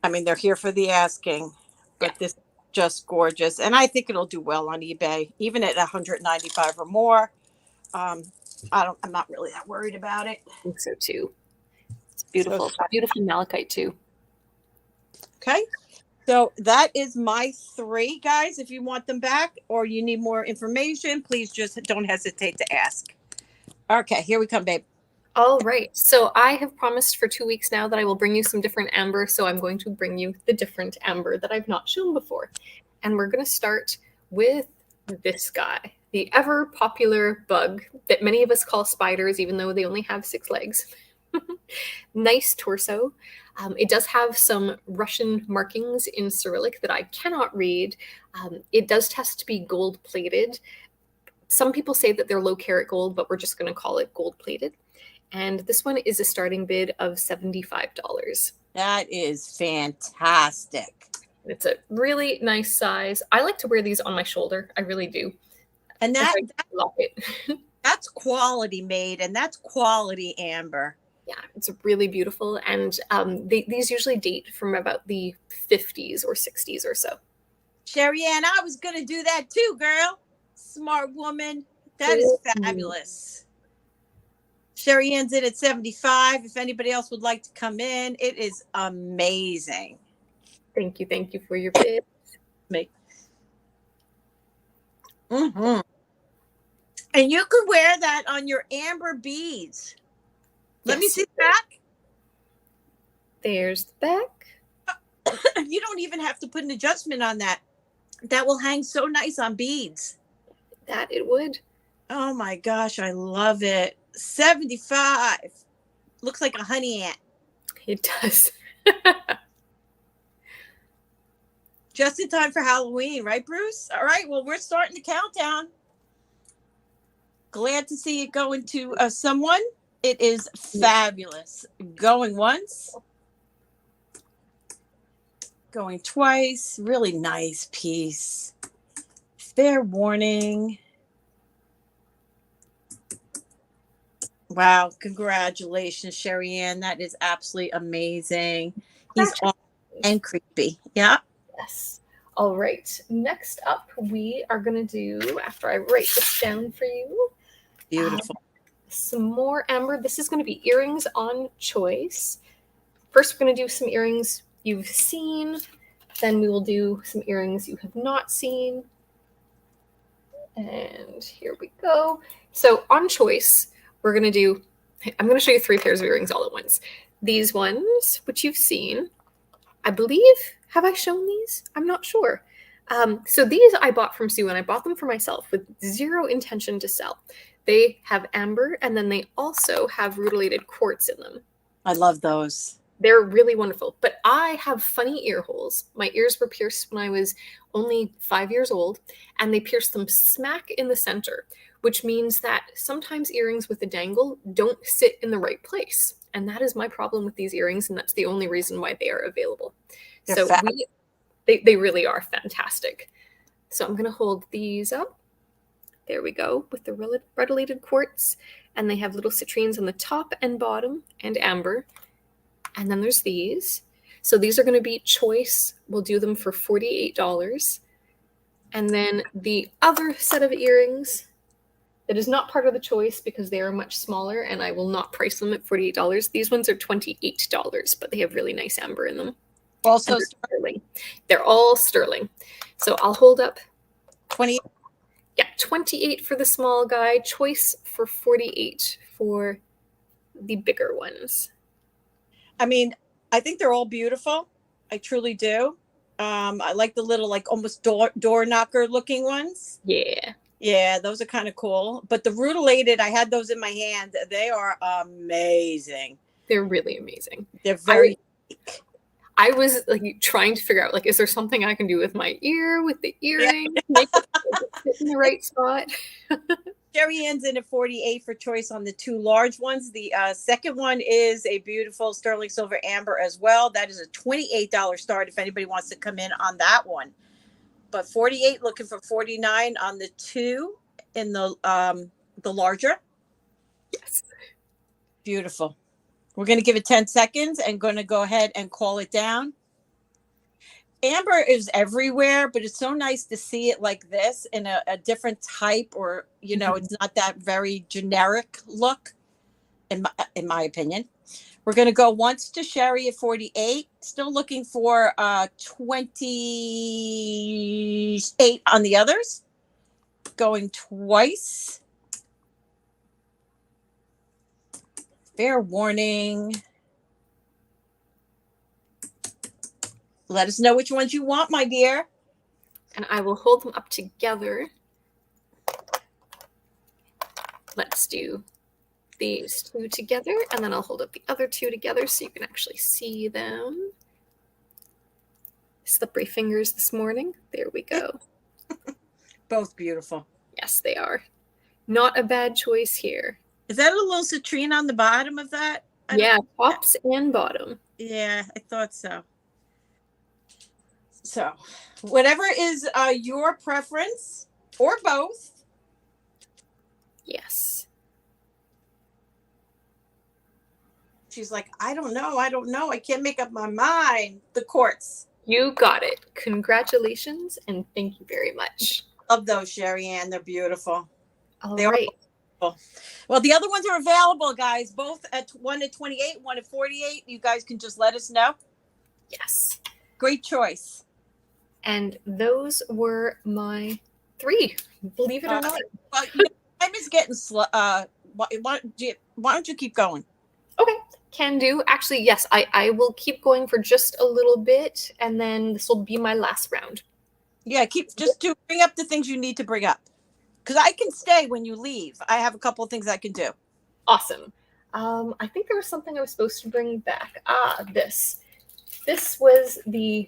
I mean, they're here for the asking, but this is just gorgeous. And I think it'll do well on eBay, even at 195 or more. I'm not really that worried about it. I think so too. It's beautiful. So beautiful malachite too. Okay. So that is my 3, guys. If you want them back or you need more information, please just don't hesitate to ask. Okay, here we come, babe. All right. So I have promised for 2 weeks now that I will bring you some different amber. So I'm going to bring you the different amber that I've not shown before. And we're going to start with this guy, the ever popular bug that many of us call spiders, even though they only have 6 legs. Nice torso. It does have some Russian markings in Cyrillic that I cannot read. It does test to be gold plated. Some people say that they're low carat gold, but we're just going to call it gold plated. And this one is a starting bid of $75. That is fantastic. It's a really nice size. I like to wear these on my shoulder. I really do. And I love it. That's quality made, and that's quality amber. Yeah, it's really beautiful. And these usually date from about the 50s or 60s or so. Sherry Ann, I was going to do that too, girl. Smart woman. That is fabulous. Sherry Ann's in at 75. If anybody else would like to come in, it is amazing. Thank you. Thank you for your bid. Mm-hmm. And you could wear that on your amber beads. Let me see the back. There's the back. You don't even have to put an adjustment on that. That will hang so nice on beads. That it would. Oh my gosh, I love it. 75. Looks like a honey ant. It does. Just in time for Halloween, right, Bruce? All right, well, we're starting the countdown. Glad to see it going to someone. It is fabulous. Going once. Going twice. Really nice piece. Fair warning. Wow. Congratulations, Sherry Ann. That is absolutely amazing. He's awesome and creepy. Yeah. Yes. All right. Next up, we are going to do, after I write this down for you, Beautiful. some more amber. This is going to be earrings on choice. First, we're going to do some earrings you've seen. Then we will do some earrings you have not seen. And here we go. So on choice, we're going to do, I'm going to show you 3 pairs of earrings all at once. These ones, which you've seen, I believe, have I shown these? I'm not sure. So these I bought from Sue, and I bought them for myself with zero intention to sell. They have amber, and then they also have rutilated quartz in them. I love those. They're really wonderful. But I have funny ear holes. My ears were pierced when I was only 5 years old, and they pierced them smack in the center, which means that sometimes earrings with a dangle don't sit in the right place. And that is my problem with these earrings, and that's the only reason why they are available. They're So they really are fantastic. So I'm going to hold these up. There we go, with the rutilated quartz. And they have little citrines on the top and bottom, and amber. And then there's these. So these are going to be choice. We'll do them for $48. And then the other set of earrings that is not part of the choice because they are much smaller, and I will not price them at $48. These ones are $28, but they have really nice amber in them. Also sterling. They're all sterling. So I'll hold up 20. Yeah, 28 for the small guy, choice for 48 for the bigger ones. I mean, I think they're all beautiful. I truly do. I like the little, like almost door knocker looking ones. Yeah. Yeah, those are kind of cool. But the rutilated, I had those in my hand. They are amazing. They're really amazing. They're very unique. I was like trying to figure out, like, is there something I can do with my ear, with the earring, make it fit in the right spot? Sherry Ann's in at 48 for choice on the 2 large ones. The second one is a beautiful sterling silver amber as well. That is a $28 start if anybody wants to come in on that one. But 48, looking for 49 on the 2 in the larger. Yes. Beautiful. We're going to give it 10 seconds and going to go ahead and call it down. Amber is everywhere, but it's so nice to see it like this in a different type, or, you know, it's not that very generic look, in my opinion. We're going to go once to Sherry at 48, still looking for 28 on the others. Going twice. Fair warning. Let us know which ones you want, my dear. And I will hold them up together. Let's do these 2 together, and then I'll hold up the other 2 together so you can actually see them. Slippery fingers this morning. There we go. Both beautiful. Yes, they are. Not a bad choice here. Is that a little citrine on the bottom of that? Yeah, tops and bottom. Yeah, I thought so. So, whatever is your preference, or both. Yes. She's like, I don't know. I can't make up my mind. The quartz. You got it. Congratulations, and thank you very much. Love those, Sherry Ann. They're beautiful. All right. Well, the other ones are available, guys. Both at one at 28, one at 48. You guys can just let us know. Yes. Great choice. And those were my 3. Believe it or not. Well, time is getting slow. Why don't you keep going? Okay. Can do. Actually, yes, I will keep going for just a little bit, and then this will be my last round. Yeah, bring up the things you need to bring up. Because I can stay when you leave. I have a couple of things I can do. Awesome. I think there was something I was supposed to bring back. This. This was the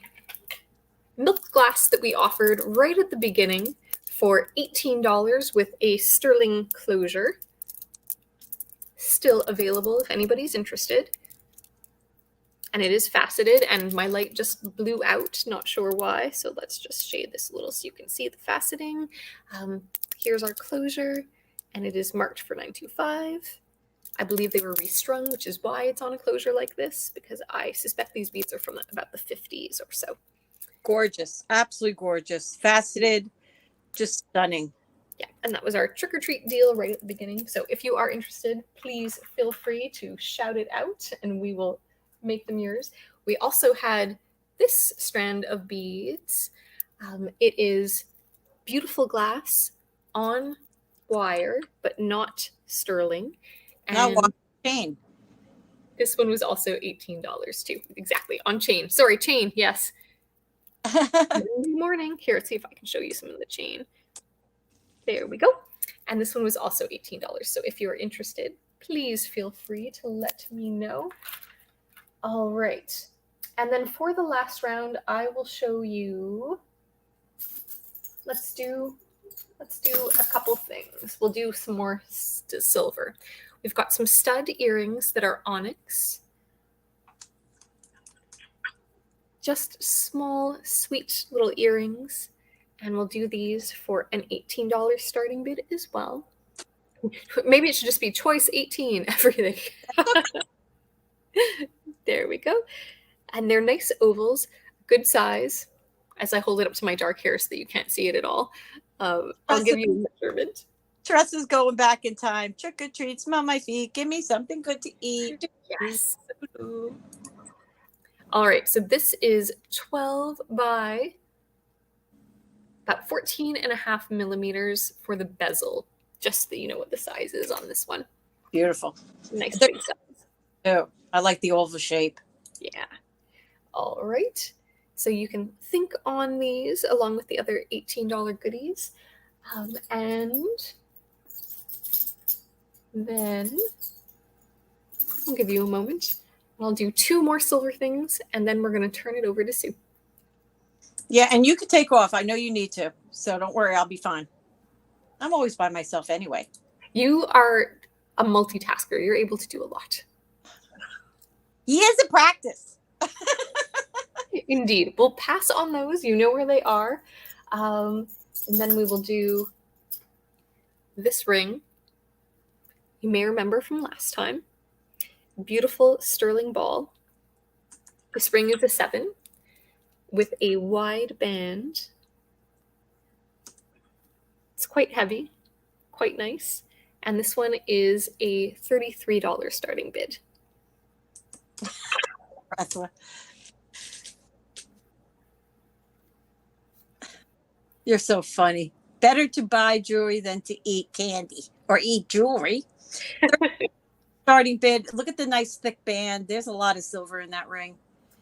milk glass that we offered right at the beginning for $18 with a sterling closure. still available if anybody's interested. And it is faceted, and my light just blew out, not sure why. So let's just shade this a little so you can see the faceting. Here's our closure, and it is marked for $9.25. I believe they were restrung, which is why it's on a closure like this, because I suspect these beads are from about the 50s or so. Gorgeous. Absolutely gorgeous. Faceted. Just stunning. Yeah, and that was our trick-or-treat deal right at the beginning. So if you are interested, please feel free to shout it out, and we will make them yours. We also had this strand of beads. It is beautiful glass on wire, but not sterling. Not And chain. this one was also $18 too. Exactly, on chain. Sorry, chain, yes. Monday morning. Here, let's see if I can show you some of the chain. There we go. And this one was also $18. So if you're interested, please feel free to let me know. All right. And then for the last round, I will show you, let's do a couple things. We'll do some more silver. We've got some stud earrings that are onyx. Just small, sweet little earrings. And we'll do these for an $18 starting bid as well. Maybe it should just be choice 18, everything. There we go. And they're nice ovals, good size. As I hold it up to my dark hair so that you can't see it at all. I'll give you a measurement. Tress is going back in time. Trick or treat, smell my feet, give me something good to eat. Yes. All right, so this is 12 by about 14.5 millimeters for the bezel, just so that you know what the size is on this one. Beautiful. Nice big size. Oh, I like the oval shape. Yeah. All right. So you can think on these along with the other $18 goodies. And then I'll give you a moment. I'll do 2 more silver things, and then we're going to turn it over to Sue. Yeah, and you can take off. I know you need to, so don't worry. I'll be fine. I'm always by myself anyway. You are a multitasker. You're able to do a lot. Years of practice. Indeed. We'll pass on those. You know where they are. And then we will do this ring. You may remember from last time. Beautiful sterling ball. This ring is a 7 with a wide band. It's quite heavy, quite nice. And this one is a $33 starting bid. You're so funny. Better to buy jewelry than to eat candy or eat jewelry. Starting bid. Look at the nice thick band. There's a lot of silver in that ring.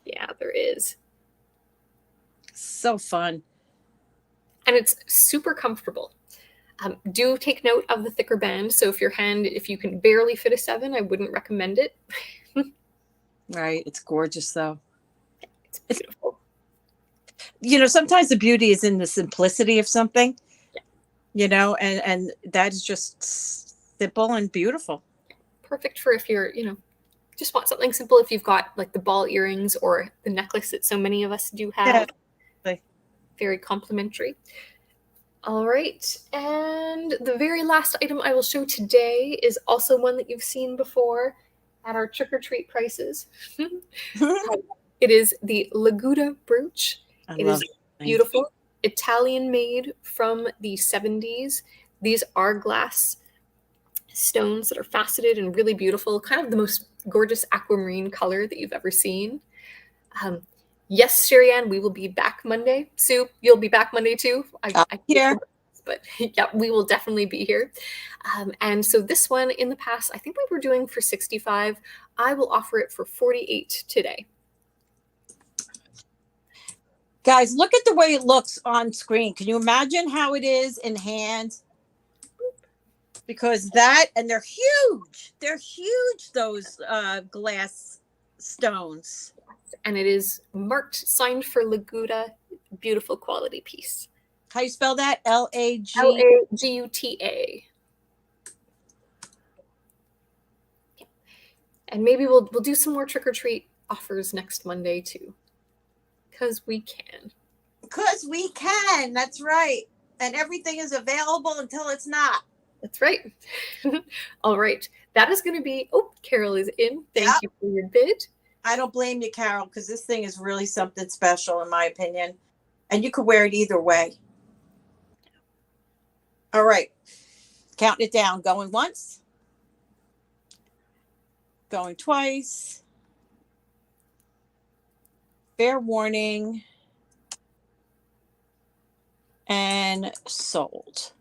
Yeah, there is. So fun. And it's super comfortable. Do take note of the thicker band. So if you can barely fit a 7, I wouldn't recommend it. Right. It's gorgeous, though. It's beautiful. You know, sometimes the beauty is in the simplicity of something, you know, and that is just simple and beautiful. Perfect for if you're, just want something simple. If you've got like the ball earrings or the necklace that so many of us do have. Yeah. Very complimentary. All right. And the very last item I will show today is also one that you've seen before at our trick-or-treat prices. It is the Laguda brooch. It is beautiful, Italian made from the 70s. These are glass stones that are faceted and really beautiful, kind of the most gorgeous aquamarine color that you've ever seen. Yes, Sherry-Ann, we will be back Monday. Sue, you'll be back Monday too. Here. But yeah, we will definitely be here. And so this one in the past, I think we were doing for $65. I will offer it for $48 today. Guys, look at the way it looks on screen. Can you imagine how it is in hand? Because and they're huge. They're huge, those glass stones. And it is marked, signed for Laguda. Beautiful quality piece. How you spell that? Laguta. And maybe we'll do some more trick or treat offers next Monday too, because we can. Because we can. That's right. And everything is available until it's not. That's right. All right. That is going to be. Oh, Carol is in. Thank you for your bid. I don't blame you, Carol, because this thing is really something special, in my opinion. And you could wear it either way. All right. Counting it down. Going once. Going twice. Fair warning. And sold.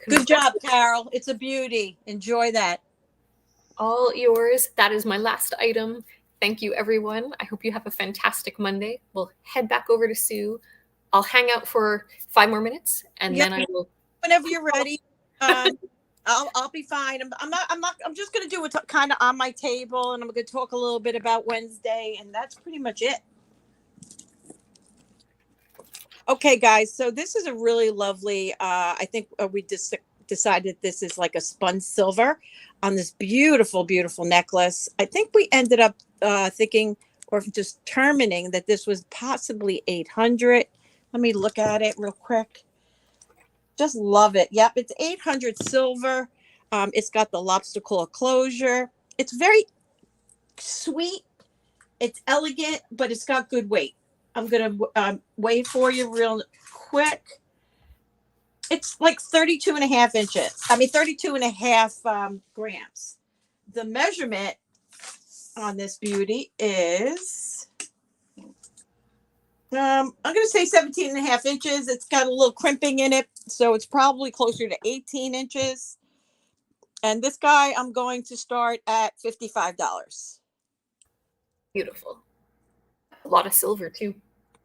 Good job, Carol. It's a beauty. Enjoy that. All yours. That is my last item. Thank you, everyone. I hope you have a fantastic Monday. We'll head back over to Sue. I'll hang out for 5 more minutes, and then I will. Whenever you're ready, I'll be fine. I'm just gonna do it kind of on my table, and I'm gonna talk a little bit about Wednesday, and that's pretty much it. Okay, guys. So this is a really lovely. I think we just decided this is like a spun silver on this beautiful, beautiful necklace. I think we ended up thinking or just determining that this was possibly 800. Let me look at it real quick. Just love it. Yep, it's 800 silver. It's got the lobster claw closure. It's very sweet. It's elegant, but it's got good weight. I'm going to weigh for you real quick. It's like 32 and a half inches. 32 and a half grams. The measurement on this beauty is, I'm going to say 17 and a half inches. It's got a little crimping in it, so it's probably closer to 18 inches. And this guy, I'm going to start at $55. Beautiful. A lot of silver, too.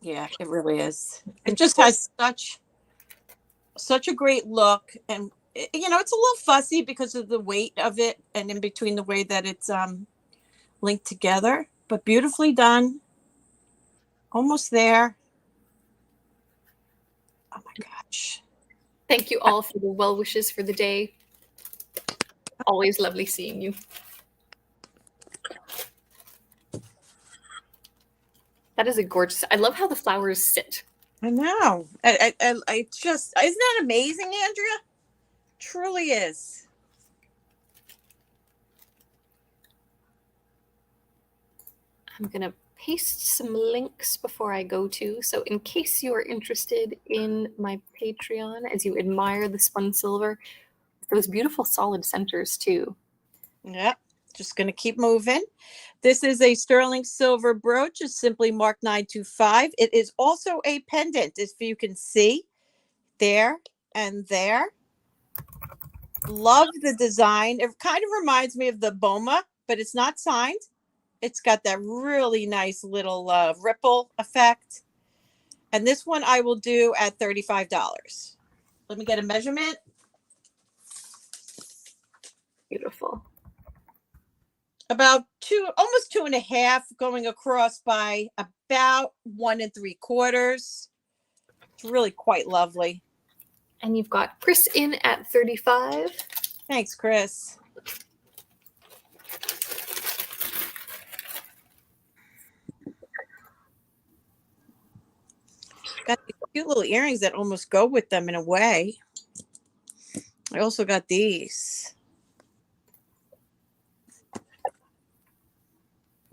Yeah, it really is. It just has such a great look, and it's a little fussy because of the weight of it, and in between the way that it's linked together, but beautifully done. Almost there. Oh my gosh. Thank you all for the well wishes for the day. Always lovely seeing you. That is a gorgeous. I love how the flowers sit. I know. I just, isn't that amazing, Andrea? Truly is. I'm going to paste some links before I go to. So in case you're interested in my Patreon, as you admire the spun silver, those beautiful solid centers too. Yep. Just going to keep moving. This is a sterling silver brooch. It's simply marked 925. It is also a pendant, if you can see there and there. Love the design. It kind of reminds me of the Boma, but it's not signed. It's got that really nice little ripple effect. And this one I will do at $35. Let me get a measurement. Beautiful. About almost 2.5, going across by about 1 3/4. It's really quite lovely. And you've got Chris in at 35. Thanks, Chris. Got these cute little earrings that almost go with them in a way. I also got these.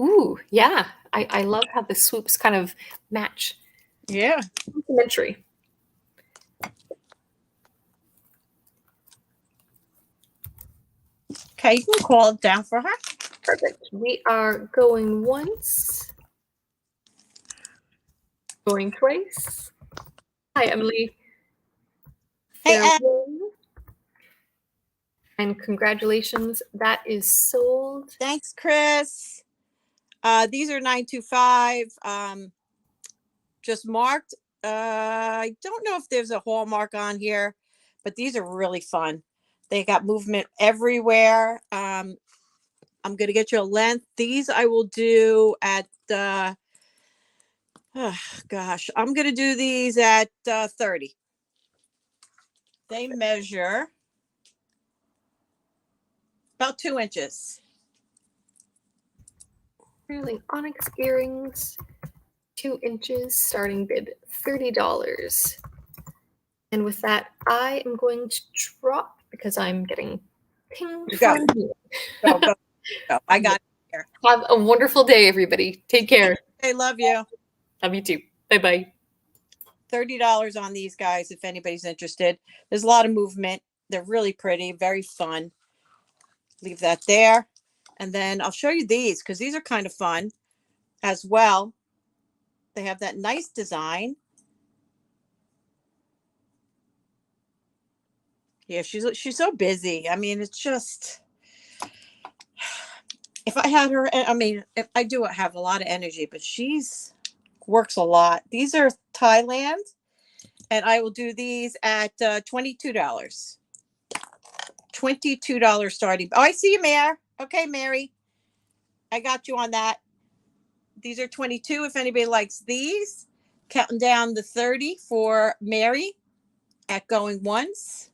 Ooh, yeah. I love how the swoops kind of match. Yeah. Complementary. Okay, you can call it down for her. Perfect. We are going once. Going twice. Hi, Emily. Hey, and congratulations. That is sold. Thanks, Chris. These are 925. Just marked. I don't know if there's a hallmark on here, but these are really fun. They got movement everywhere. I'm going to get you a length. These I will do at, gosh, I'm going to do these at 30. They measure about 2 inches. Really, onyx earrings, 2 inches, starting bid $30. And with that, I am going to drop because I'm getting pinged You for go, a meeting. go, go, go. I got it here. Have a wonderful day, everybody. Take care. I love you. Love you too. Bye-bye. $30 on these guys if anybody's interested. There's a lot of movement. They're really pretty, very fun. Leave that there. And then I'll show you these because these are kind of fun as well. They have that nice design. Yeah, she's so busy. I mean, it's just, if I had her, I mean, if I do have a lot of energy, but she's works a lot. These are Thailand, and I will do these at $22. $22 starting. Oh, I see you, Mare. Okay, Mary. I got you on that. These are 22 if anybody likes these. Counting down the 30 for Mary at going once.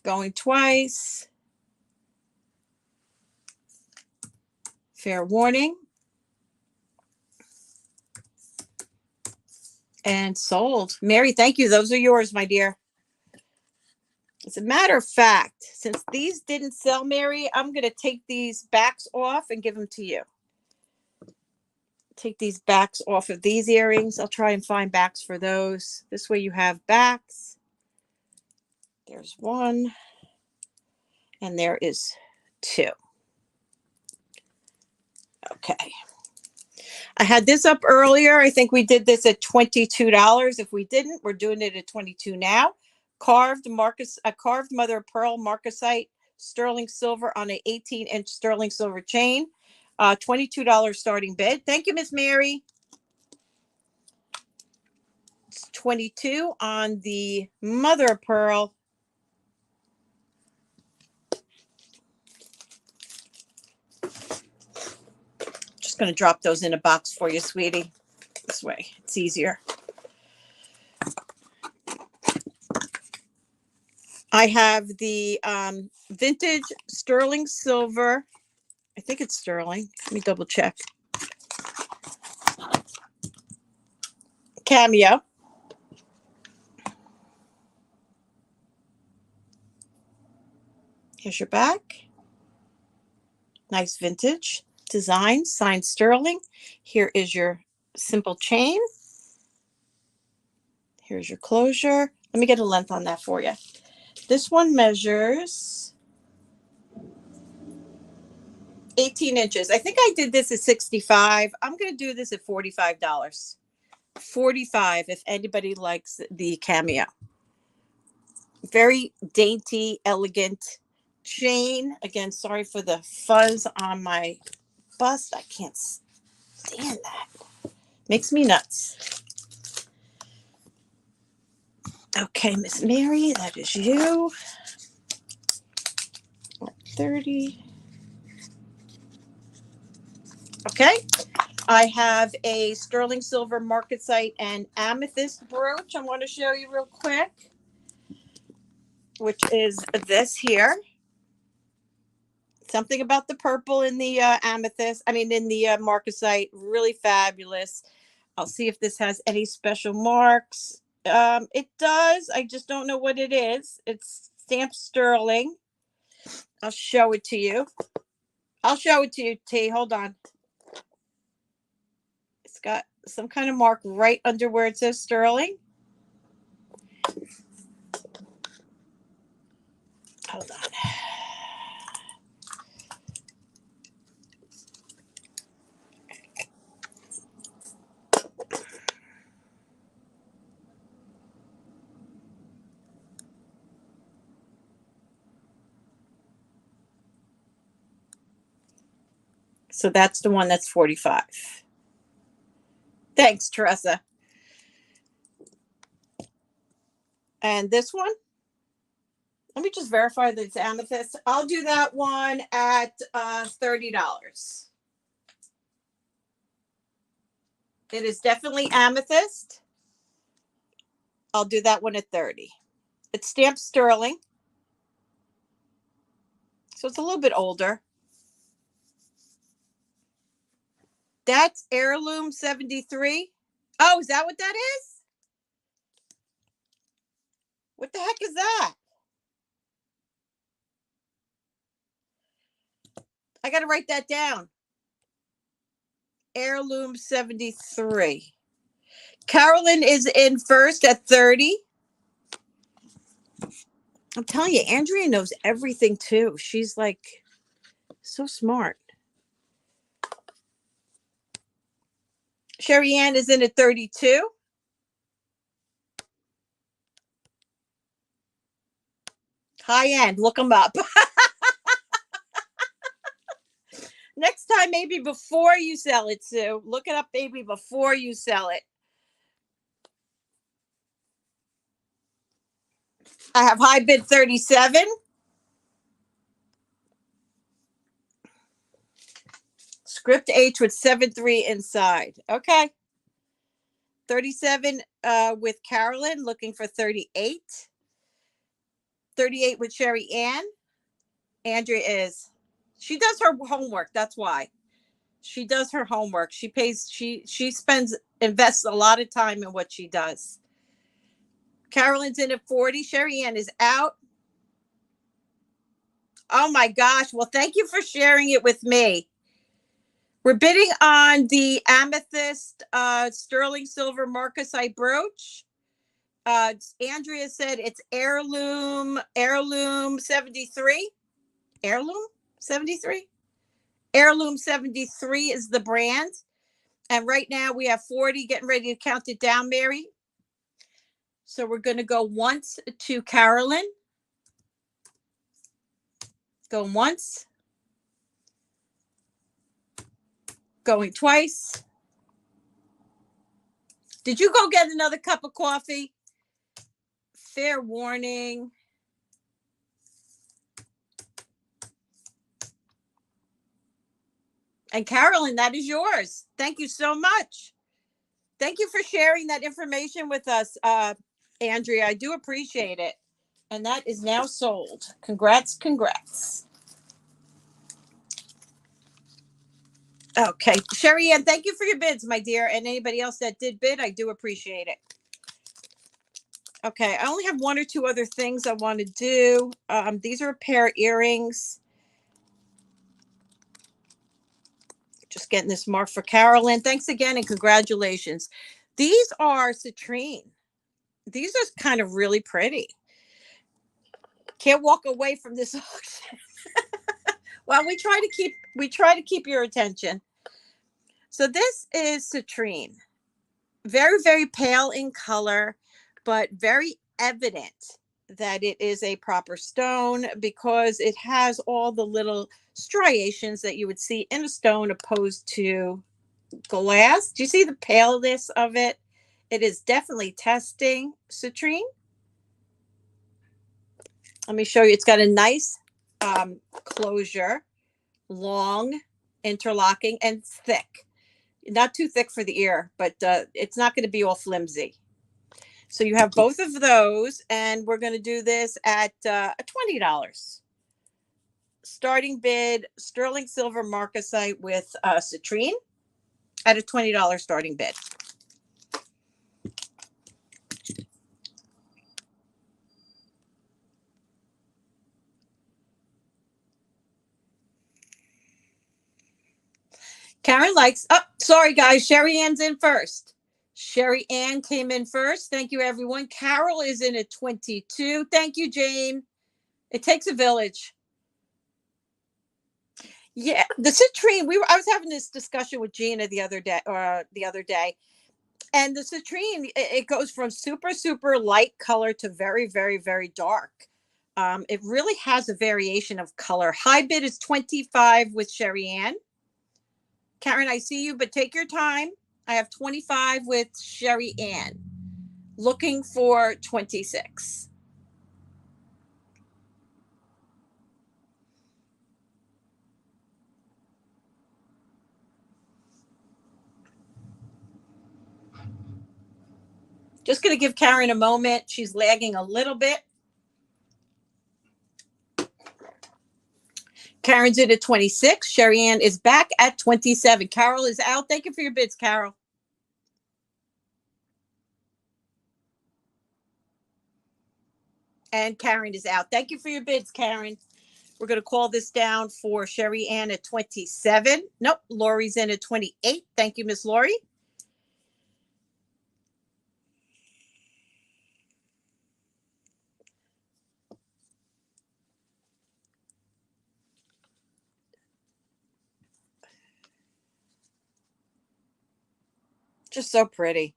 Going twice. Fair warning. And sold. Mary, thank you. Those are yours, my dear. As a matter of fact, since these didn't sell, Mary, I'm going to take these backs off and give them to you. Take these backs off of these earrings. I'll try and find backs for those. This way you have backs. There's one. And there is two. Okay. I had this up earlier. I think we did this at $22. If we didn't, we're doing it at $22 now. Carved mother of pearl Marcasite sterling silver on an 18-inch sterling silver chain. $22 starting bid. Thank you, Miss Mary. It's 22 on the mother of pearl. Just going to drop those in a box for you, sweetie. This way, it's easier. I have the vintage sterling silver. I think it's sterling. Let me double check. Cameo. Here's your back. Nice vintage design, signed sterling. Here is your simple chain. Here's your closure. Let me get a length on that for you. This one measures 18 inches. I think I did this at 65. I'm going to do this at $45. 45 if anybody likes the cameo. Very dainty, elegant chain. Again, sorry for the fuzz on my bust. I can't stand that. Makes me nuts. Okay, Miss Mary, that is you. 30. Okay. I have a sterling silver Marcasite and amethyst brooch I want to show you real quick, which is this here. Something about the purple in the amethyst, in the Marcasite, really fabulous. I'll see if this has any special marks. It does. I just don't know what it is. It's stamped sterling. I'll show it to you. T. Hold on. It's got some kind of mark right under where it says sterling. Hold on. So that's the one that's 45. Thanks, Teresa. And this one, let me just verify that it's amethyst. I'll do that one at $30. It is definitely amethyst. I'll do that one at 30. It's stamped sterling. So it's a little bit older. That's Heirloom 73. Oh, is that what that is? What the heck is that? I got to write that down. Heirloom 73. Carolyn is in first at 30. I'm telling you, Andrea knows everything too. She's like so smart. Sherry Ann is in at 32. High end. Look them up. Next time, maybe before you sell it, Sue. Look it up, baby, before you sell it. I have high bid 37. Script H with 7-3 inside. Okay. 37 with Carolyn, looking for 38. 38 with Sherry Ann. Andrea is. She does her homework. That's why. She does her homework. She pays, she invests a lot of time in what she does. Carolyn's in at 40. Sherry Ann is out. Oh my gosh. Well, thank you for sharing it with me. We're bidding on the amethyst sterling silver Marcasite brooch. Andrea said it's heirloom 73. Heirloom 73? Heirloom 73 is the brand. And right now we have 40, getting ready to count it down, Mary. So we're going to go once to Carolyn. Go once. Going twice. Did you go get another cup of coffee? Fair warning. And Carolyn, that is yours. Thank you so much. Thank you for sharing that information with us, Andrea. I do appreciate it. And that is now sold. Congrats, congrats. Okay. Sherry Ann, thank you for your bids, my dear. And anybody else that did bid, I do appreciate it. Okay. I only have one or two other things I want to do. These are a pair of earrings. Just getting this marked for Carolyn. Thanks again and congratulations. These are citrine. These are kind of really pretty. Can't walk away from this auction. Well, we try to keep your attention. So this is citrine. Very, very pale in color, but very evident that it is a proper stone because it has all the little striations that you would see in a stone opposed to glass. Do you see the paleness of it? It is definitely testing citrine. Let me show you. It's got a nice closure, long, interlocking, and thick. Not too thick for the ear, but it's not going to be all flimsy. So you have both of those, and we're going to do this at $20. Starting bid, sterling silver Marcasite with citrine at a $20 starting bid. Karen likes, oh, sorry guys, Sherry Ann's in first. Sherry Ann came in first. Thank you, everyone. Carol is in at 22. Thank you, Jane. It takes a village. Yeah, the citrine. I was having this discussion with Gina the other day, and the citrine it goes from super super light color to very very very dark. It really has a variation of color. High bid is 25 with Sherry Ann. Karen, I see you, but take your time. I have 25 with Sherry Ann. Looking for 26. Just going to give Karen a moment. She's lagging a little bit. Karen's in at 26. Sherry Ann is back at 27. Carol is out. Thank you for your bids, Carol. And Karen is out. Thank you for your bids, Karen. We're going to call this down for Sherry Ann at 27. Nope, Lori's in at 28. Thank you, Miss Lori. Just so pretty.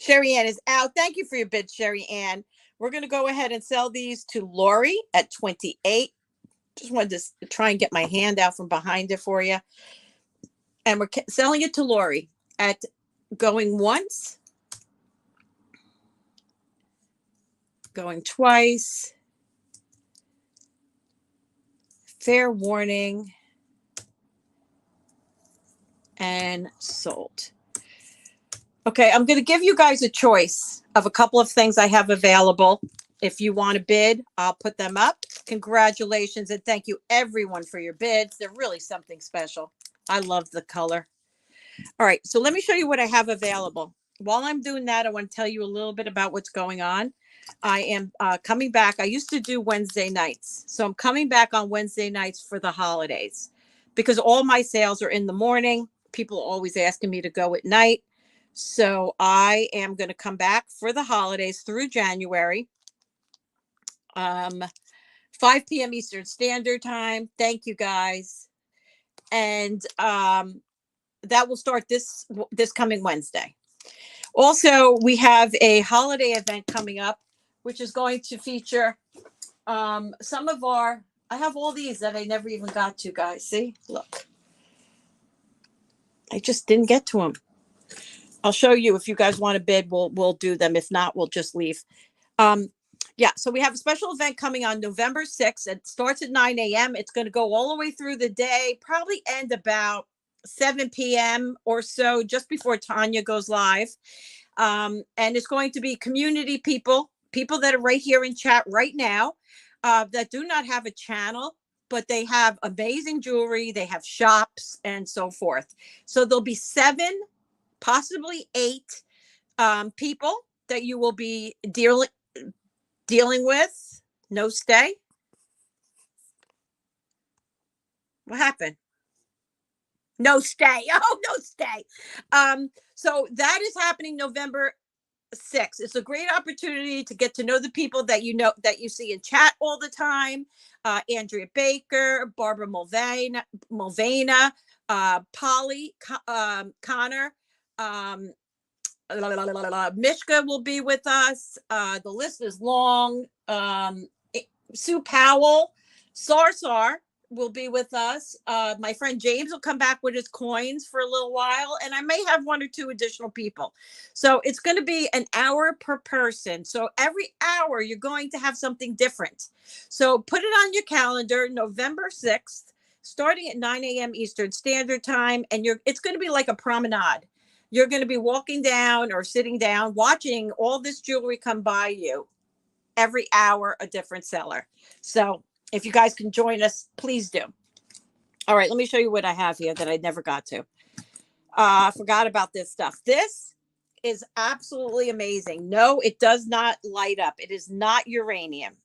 Sherry Ann is out. Thank you for your bid, Sherry Ann. We're going to go ahead and sell these to Lori at 28. Just wanted to try and get my hand out from behind it for you. And we're selling it to Lori at going once, going twice, fair warning, and sold. Okay, I'm going to give you guys a choice of a couple of things I have available. If you want to bid, I'll put them up. Congratulations, and thank you everyone for your bids. They're really something special. I love the color. All right, so let me show you what I have available. While I'm doing that, I want to tell you a little bit about what's going on. I am coming back. I used to do Wednesday nights. So I'm coming back on Wednesday nights for the holidays because all my sales are in the morning. People are always asking me to go at night. So I am going to come back for the holidays through January. 5 p.m. Eastern Standard Time. Thank you, guys. And that will start this coming Wednesday. Also, we have a holiday event coming up, which is going to feature some of our, I have all these that I never even got to, guys. See, look. I just didn't get to them. I'll show you if you guys want to bid, we'll do them. If not, we'll just leave. Yeah, so we have a special event coming on November 6th. It starts at 9 a.m. It's going to go all the way through the day, probably end about 7 p.m. or so, just before Tanya goes live. And it's going to be community people that are right here in chat right now, that do not have a channel, but they have amazing jewelry. They have shops and so forth. So there'll be 7, possibly 8 people that you will be dealing with. No stay. What happened? No stay. Oh, no stay. So that is happening November 6th. It's a great opportunity to get to know the people that you know, that you see in chat all the time. Andrea Baker, Barbara Mulvana, Polly Connor, Mishka will be with us. The list is long. Sue Powell, Sarsar will be with us. My friend James will come back with his coins for a little while, and I may have 1 or 2 additional people. So it's going to be an hour per person. So every hour you're going to have something different. So put it on your calendar, November 6th, starting at 9 a.m. Eastern Standard Time, and it's going to be like a promenade. You're going to be walking down or sitting down, watching all this jewelry come by you. Every hour, a different seller. So if you guys can join us, please do. All right, let me show you what I have here that I never got to. I forgot about this stuff. This is absolutely amazing. No, it does not light up. It is not uranium.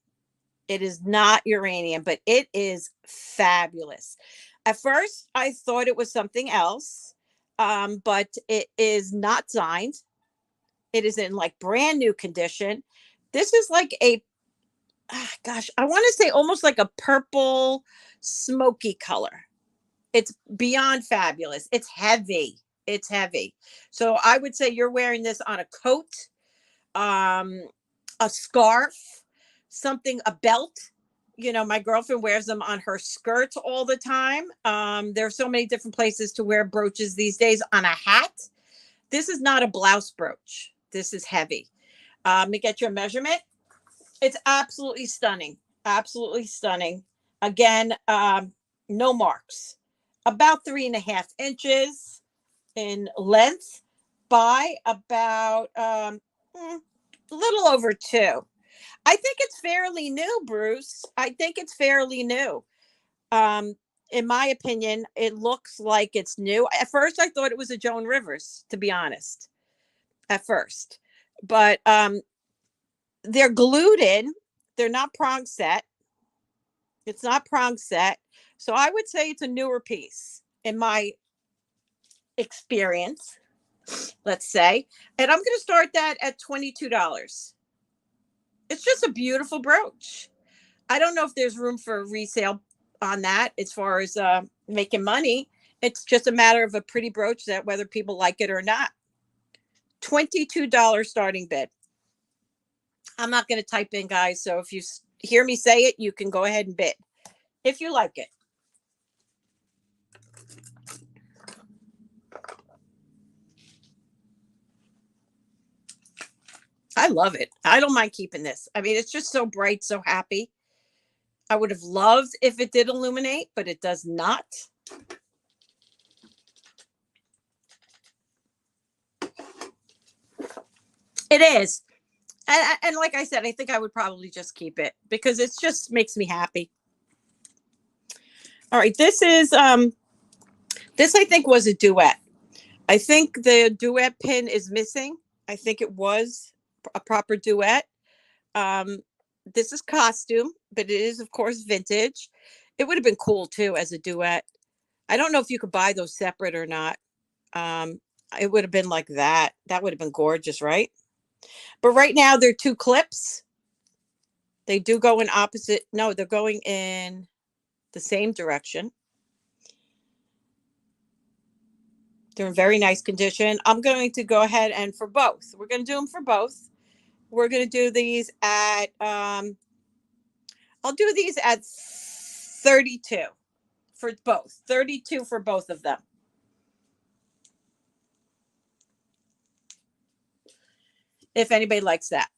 It is not uranium, but it is fabulous. At first, I thought it was something else, but it is not signed. It is in like brand new condition. This is like a, gosh, I want to say almost like a purple smoky color. It's beyond fabulous. It's heavy. It's heavy. So I would say you're wearing this on a coat, a scarf, something, a belt. You know, my girlfriend wears them on her skirt all the time. There are so many different places to wear brooches these days. On a hat. This is not a blouse brooch. This is heavy. Let me get your measurement. It's absolutely stunning. Absolutely stunning. Again, no marks. About 3.5 inches in length by about a little over 2. I think it's fairly new, Bruce. I think it's fairly new. In my opinion, it looks like it's new. At first, I thought it was a Joan Rivers, to be honest, at first. But they're glued in. They're not prong set. It's not prong set. So I would say it's a newer piece in my experience, let's say. And I'm going to start that at $22. It's just a beautiful brooch. I don't know if there's room for resale on that as far as making money. It's just a matter of a pretty brooch that whether people like it or not. $22 starting bid. I'm not going to type in, guys. So if you hear me say it, you can go ahead and bid if you like it. I love it. I don't mind keeping this. I mean, it's just so bright, so happy. I would have loved if it did illuminate, but it does not. It is. And like I said, I think I would probably just keep it because it just makes me happy. All right, this is this I think was a duet. I think the duet pin is missing. I think it was a proper duet. This is costume, but it is of course vintage. It would have been cool too as a duet. I don't know if you could buy those separate or not. It would have been like that. That would have been gorgeous, right? But right now they're two clips. They do go in opposite. No, they're going in the same direction. They're in very nice condition. I'm going to go ahead and for both. We're going to do them for both. We're going to do these at, I'll do these at 32 for both. 32 for both of them. If anybody likes that.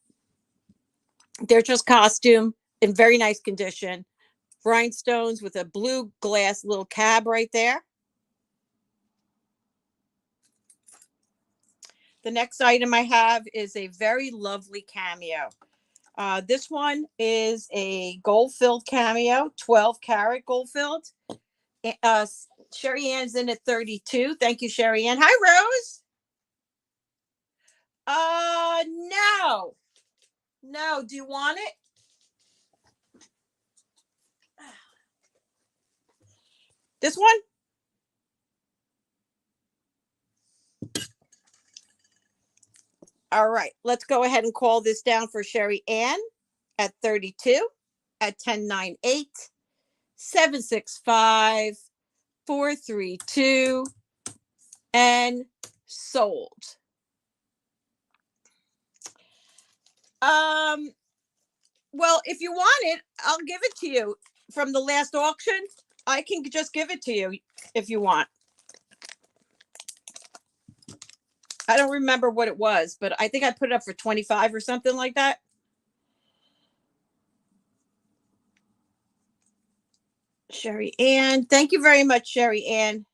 They're just costume in very nice condition. Rhinestones with a blue glass little cab right there. The next item I have is a very lovely cameo. This one is a gold-filled cameo, 12-karat gold-filled. Sherry Ann's in at 32. Thank you, Sherry Ann. Hi, Rose. No. No, do you want it? This one? All right, let's go ahead and call this down for Sherry Ann at 32 at 1098 765 432 and sold. Well, if you want it, I'll give it to you from the last auction. I can just give it to you if you want. I don't remember what it was, but I think I put it up for 25 or something like that. Sherry Ann. Thank you very much, Sherry Ann.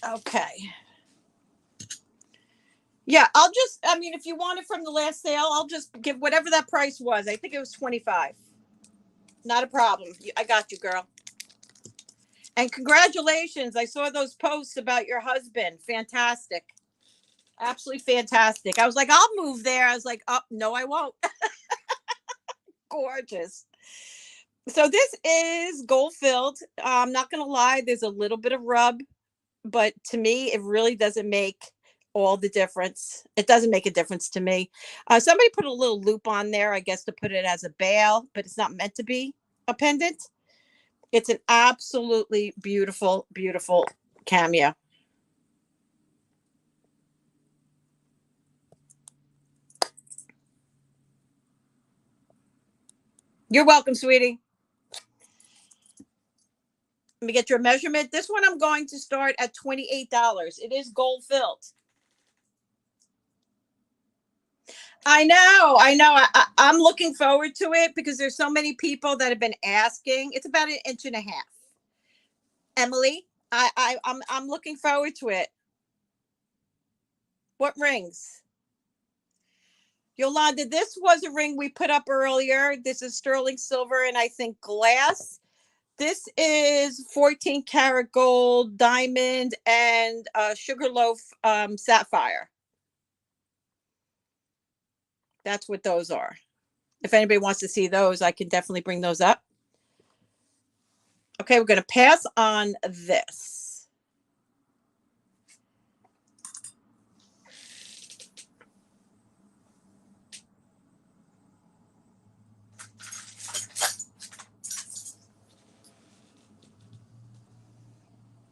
Okay. Yeah, I mean, if you want it from the last sale, I'll just give whatever that price was. I think it was 25. Not a problem. I got you, girl. And congratulations. I saw those posts about your husband. Fantastic. Absolutely fantastic. I was like, I'll move there. I was like, oh, no, I won't. Gorgeous. So this is gold filled. I'm not going to lie. There's a little bit of rub, but to me, it really doesn't make all the difference. It doesn't make a difference to me. Somebody put a little loop on there, I guess, to put it as a bail, but it's not meant to be a pendant. It's an absolutely beautiful, beautiful cameo. You're welcome, sweetie. Let me get your measurement. This one I'm going to start at $28. It is gold filled. I know. I'm looking forward to it because there's so many people that have been asking. It's about 1.5 inches. Emily, I'm looking forward to it. What rings? Yolanda, this was a ring we put up earlier. This is sterling silver and I think glass. This is 14 karat gold, diamond, and sugarloaf sapphire. That's what those are. If anybody wants to see those, I can definitely bring those up. Okay, we're going to pass on this.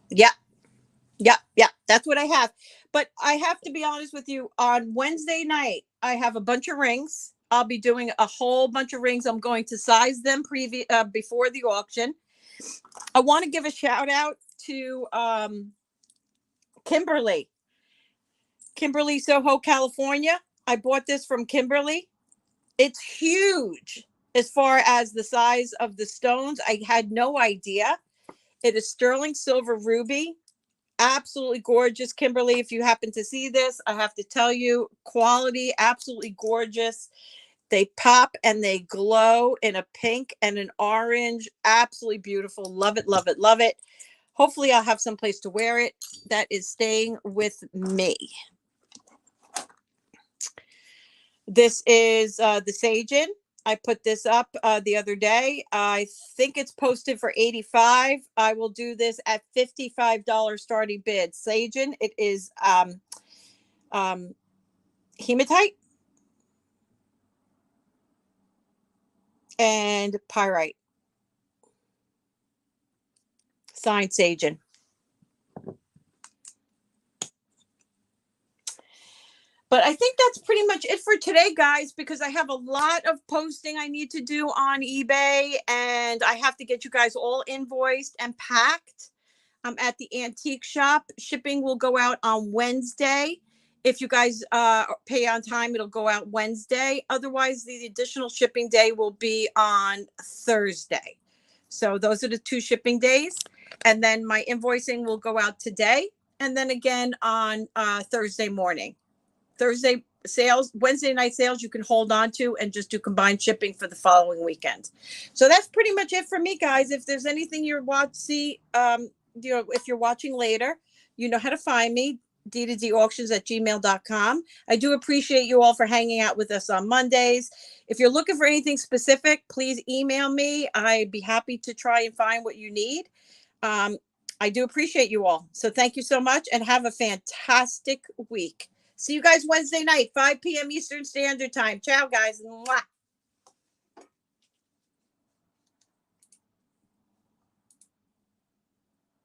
Yeah. Yeah. That's what I have. But I have to be honest with you. On Wednesday night, I have a bunch of rings. I'll be doing a whole bunch of rings. I'm going to size them before the auction. I want to give a shout out to Kimberly, Soho, California. I bought this from Kimberly. It's huge as far as the size of the stones. I had no idea. It is sterling silver ruby. Absolutely gorgeous, Kimberly. If you happen to see this, I have to tell you, quality, absolutely gorgeous. They pop and they glow in a pink and an orange. Absolutely beautiful. Love it, love it, love it. Hopefully I'll have some place to wear it. That is staying with me. This is the Satin. I put this up the other day. I think it's posted for $85. I will do this at $55 starting bid. Satin. It is hematite and pyrite. Signed Satin. But I think that's pretty much it for today, guys, because I have a lot of posting I need to do on eBay, and I have to get you guys all invoiced and packed. I'm at the antique shop. Shipping will go out on Wednesday. If you guys pay on time, it'll go out Wednesday. Otherwise, the additional shipping day will be on Thursday. So those are the 2 shipping days. And then my invoicing will go out today, and then again on Thursday morning. Thursday sales, Wednesday night sales, you can hold on to and just do combined shipping for the following weekend. So that's pretty much it for me, guys. If there's anything you're if you're watching later, you know how to find me, d2dauctions@gmail.com. I do appreciate you all for hanging out with us on Mondays. If you're looking for anything specific, please email me. I'd be happy to try and find what you need. I do appreciate you all. So thank you so much and have a fantastic week. See you guys Wednesday night, 5 p.m. Eastern Standard Time. Ciao, guys. Mwah.